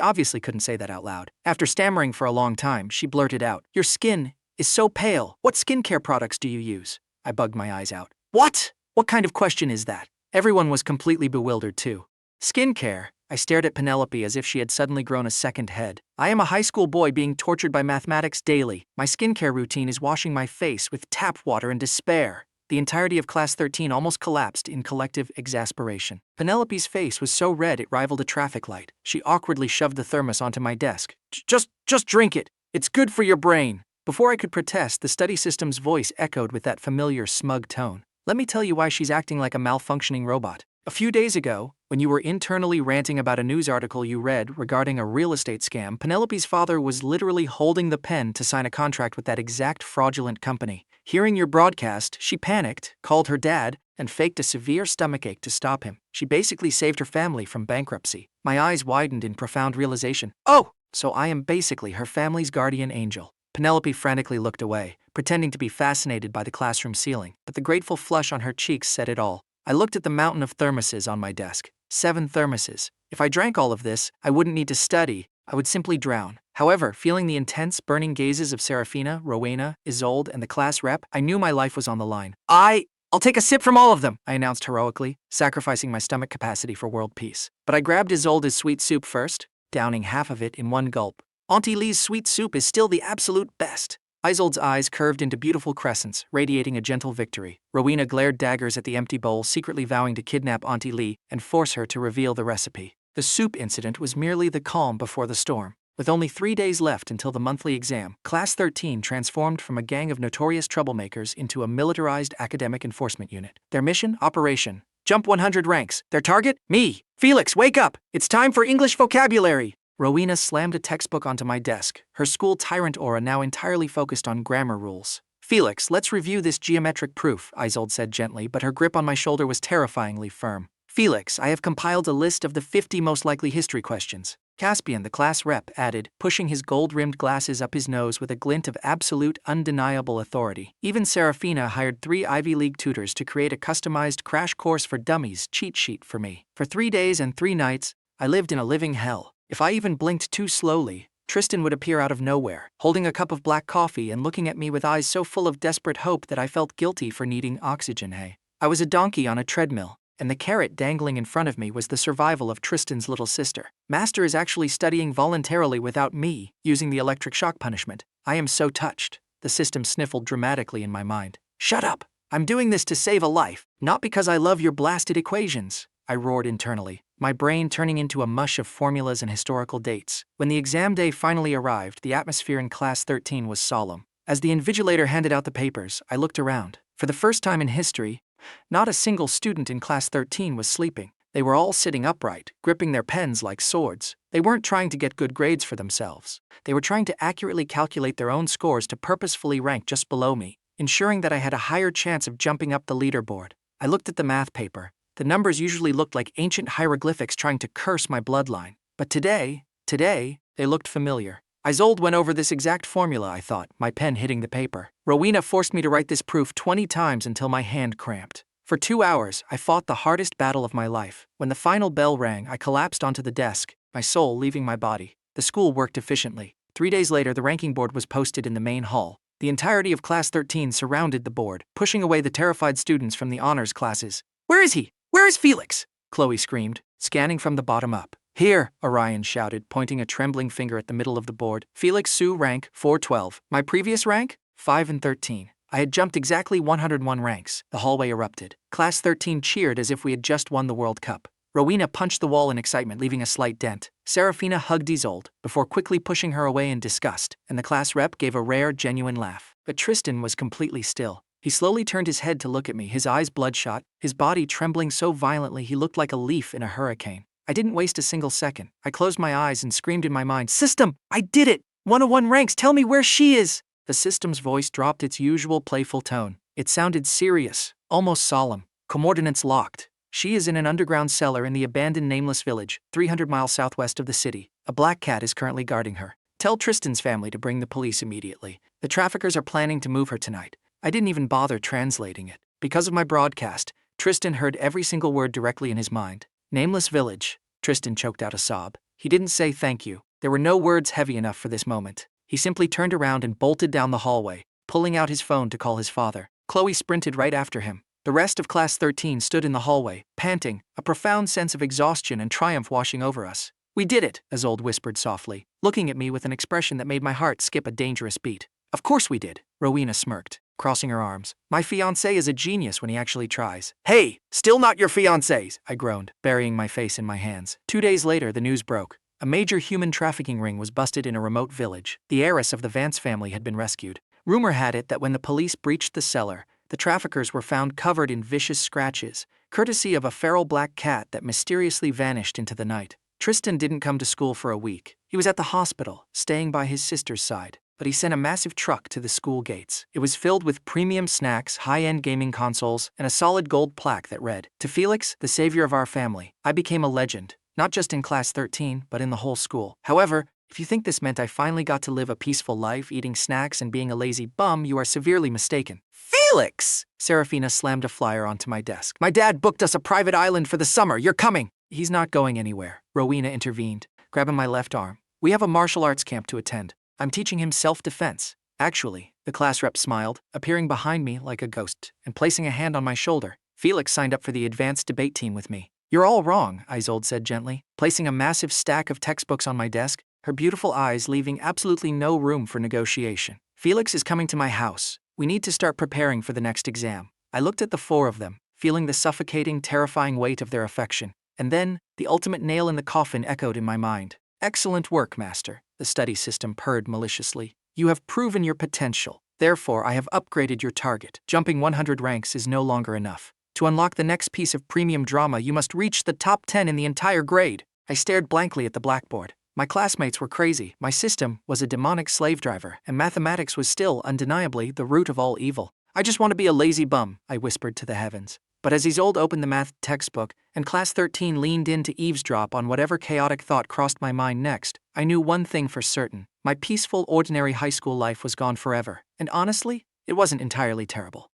Speaker 1: obviously couldn't say that out loud. After stammering for a long time, she blurted out, your skin is so pale. What skincare products do you use? I bugged my eyes out. What? What kind of question is that? Everyone was completely bewildered too. Skincare? I stared at Penelope as if she had suddenly grown a second head. I am a high school boy being tortured by mathematics daily. My skincare routine is washing my face with tap water in despair. The entirety of Class 13 almost collapsed in collective exasperation. Penelope's face was so red it rivaled a traffic light. She awkwardly shoved the thermos onto my desk. Just drink it. It's good for your brain. Before I could protest, the study system's voice echoed with that familiar smug tone. Let me tell you why she's acting like a malfunctioning robot. A few days ago, when you were internally ranting about a news article you read regarding a real estate scam, Penelope's father was literally holding the pen to sign a contract with that exact fraudulent company. Hearing your broadcast, she panicked, called her dad, and faked a severe stomachache to stop him. She basically saved her family from bankruptcy. My eyes widened in profound realization. Oh, so I am basically her family's guardian angel. Penelope frantically looked away, pretending to be fascinated by the classroom ceiling, but the grateful flush on her cheeks said it all. I looked at the mountain of thermoses on my desk. 7 thermoses. If I drank all of this, I wouldn't need to study. I would simply drown. However, feeling the intense, burning gazes of Seraphina, Rowena, Isolde, and the class rep, I knew my life was on the line. I'll take a sip from all of them, I announced heroically, sacrificing my stomach capacity for world peace. But I grabbed Isolde's sweet soup first, downing half of it in one gulp. Auntie Lee's sweet soup is still the absolute best. Isolde's eyes curved into beautiful crescents, radiating a gentle victory. Rowena glared daggers at the empty bowl, secretly vowing to kidnap Auntie Lee and force her to reveal the recipe. The soup incident was merely the calm before the storm. With only 3 days left until the monthly exam, Class 13 transformed from a gang of notorious troublemakers into a militarized academic enforcement unit. Their mission? Operation Jump 100 ranks. Their target? Me. Felix, wake up! It's time for English vocabulary! Rowena slammed a textbook onto my desk, her school tyrant aura now entirely focused on grammar rules. Felix, let's review this geometric proof, Isolde said gently, but her grip on my shoulder was terrifyingly firm. Felix, I have compiled a list of the 50 most likely history questions. Caspian, the class rep, added, pushing his gold-rimmed glasses up his nose with a glint of absolute, undeniable authority. Even Seraphina hired 3 Ivy League tutors to create a customized crash course for dummies cheat sheet for me. For 3 days and 3 nights, I lived in a living hell. If I even blinked too slowly, Tristan would appear out of nowhere, holding a cup of black coffee and looking at me with eyes so full of desperate hope that I felt guilty for needing oxygen. Hey, I was a donkey on a treadmill, and the carrot dangling in front of me was the survival of Tristan's little sister. Master is actually studying voluntarily without me, using the electric shock punishment. I am so touched. The system sniffled dramatically in my mind. Shut up! I'm doing this to save a life, not because I love your blasted equations, I roared internally, my brain turning into a mush of formulas and historical dates. When the exam day finally arrived, the atmosphere in Class 13 was solemn. As the invigilator handed out the papers, I looked around. For the first time in history, not a single student in Class 13 was sleeping. They were all sitting upright, gripping their pens like swords. They weren't trying to get good grades for themselves. They were trying to accurately calculate their own scores to purposefully rank just below me, ensuring that I had a higher chance of jumping up the leaderboard. I looked at the math paper. The numbers usually looked like ancient hieroglyphics trying to curse my bloodline. But today, they looked familiar. Isolde went over this exact formula, I thought, my pen hitting the paper. Rowena forced me to write this proof 20 times until my hand cramped. For 2 hours, I fought the hardest battle of my life. When the final bell rang, I collapsed onto the desk, my soul leaving my body. The school worked efficiently. 3 days later, the ranking board was posted in the main hall. The entirety of Class 13 surrounded the board, pushing away the terrified students from the honors classes. Where is he? Where is Felix? Chloe screamed, scanning from the bottom up. Here, Orion shouted, pointing a trembling finger at the middle of the board. Felix Sue rank 412. My previous rank? 5 and 13. I had jumped exactly 101 ranks. The hallway erupted. Class 13 cheered as if we had just won the World Cup. Rowena punched the wall in excitement, leaving a slight dent. Seraphina hugged Isolde, before quickly pushing her away in disgust, and the class rep gave a rare, genuine laugh. But Tristan was completely still. He slowly turned his head to look at me, his eyes bloodshot, his body trembling so violently he looked like a leaf in a hurricane. I didn't waste a single second. I closed my eyes and screamed in my mind, "System! I did it! 101 ranks, tell me where she is!" The system's voice dropped its usual playful tone. It sounded serious, almost solemn. Coordinates locked. She is in an underground cellar in the abandoned nameless village, 300 miles southwest of the city. A black cat is currently guarding her. Tell Tristan's family to bring the police immediately. The traffickers are planning to move her tonight. I didn't even bother translating it. Because of my broadcast, Tristan heard every single word directly in his mind. Nameless village. Tristan choked out a sob. He didn't say thank you. There were no words heavy enough for this moment. He simply turned around and bolted down the hallway, pulling out his phone to call his father. Chloe sprinted right after him. The rest of Class 13 stood in the hallway, panting, a profound sense of exhaustion and triumph washing over us. We did it, Isolde whispered softly, looking at me with an expression that made my heart skip a dangerous beat. Of course we did, Rowena smirked, crossing her arms. My fiancé is a genius when he actually tries. Hey, still not your fiancés, I groaned, burying my face in my hands. 2 days later, the news broke. A major human trafficking ring was busted in a remote village. The heiress of the Vance family had been rescued. Rumor had it that when the police breached the cellar, the traffickers were found covered in vicious scratches, courtesy of a feral black cat that mysteriously vanished into the night. Tristan didn't come to school for a week. He was at the hospital, staying by his sister's side. But he sent a massive truck to the school gates. It was filled with premium snacks, high-end gaming consoles, and a solid gold plaque that read, "To Felix, the savior of our family, I became a legend, not just in Class 13, but in the whole school." However, if you think this meant I finally got to live a peaceful life, eating snacks and being a lazy bum, you are severely mistaken. Felix! Seraphina slammed a flyer onto my desk. My dad booked us a private island for the summer. You're coming. He's not going anywhere, Rowena intervened, grabbing my left arm. We have a martial arts camp to attend. I'm teaching him self-defense. Actually, the class rep smiled, appearing behind me like a ghost and placing a hand on my shoulder. Felix signed up for the advanced debate team with me. You're all wrong, Isolde said gently, placing a massive stack of textbooks on my desk, her beautiful eyes leaving absolutely no room for negotiation. Felix is coming to my house. We need to start preparing for the next exam. I looked at the four of them, feeling the suffocating, terrifying weight of their affection. And then, the ultimate nail in the coffin echoed in my mind. Excellent work, Master, the study system purred maliciously. You have proven your potential. Therefore, I have upgraded your target. Jumping 100 ranks is no longer enough. To unlock the next piece of premium drama, you must reach the top 10 in the entire grade. I stared blankly at the blackboard. My classmates were crazy. My system was a demonic slave driver, and mathematics was still, undeniably, the root of all evil. I just want to be a lazy bum, I whispered to the heavens. But as Isolde opened the math textbook, and Class 13 leaned in to eavesdrop on whatever chaotic thought crossed my mind next, I knew one thing for certain. My peaceful, ordinary high school life was gone forever. And honestly, it wasn't entirely terrible.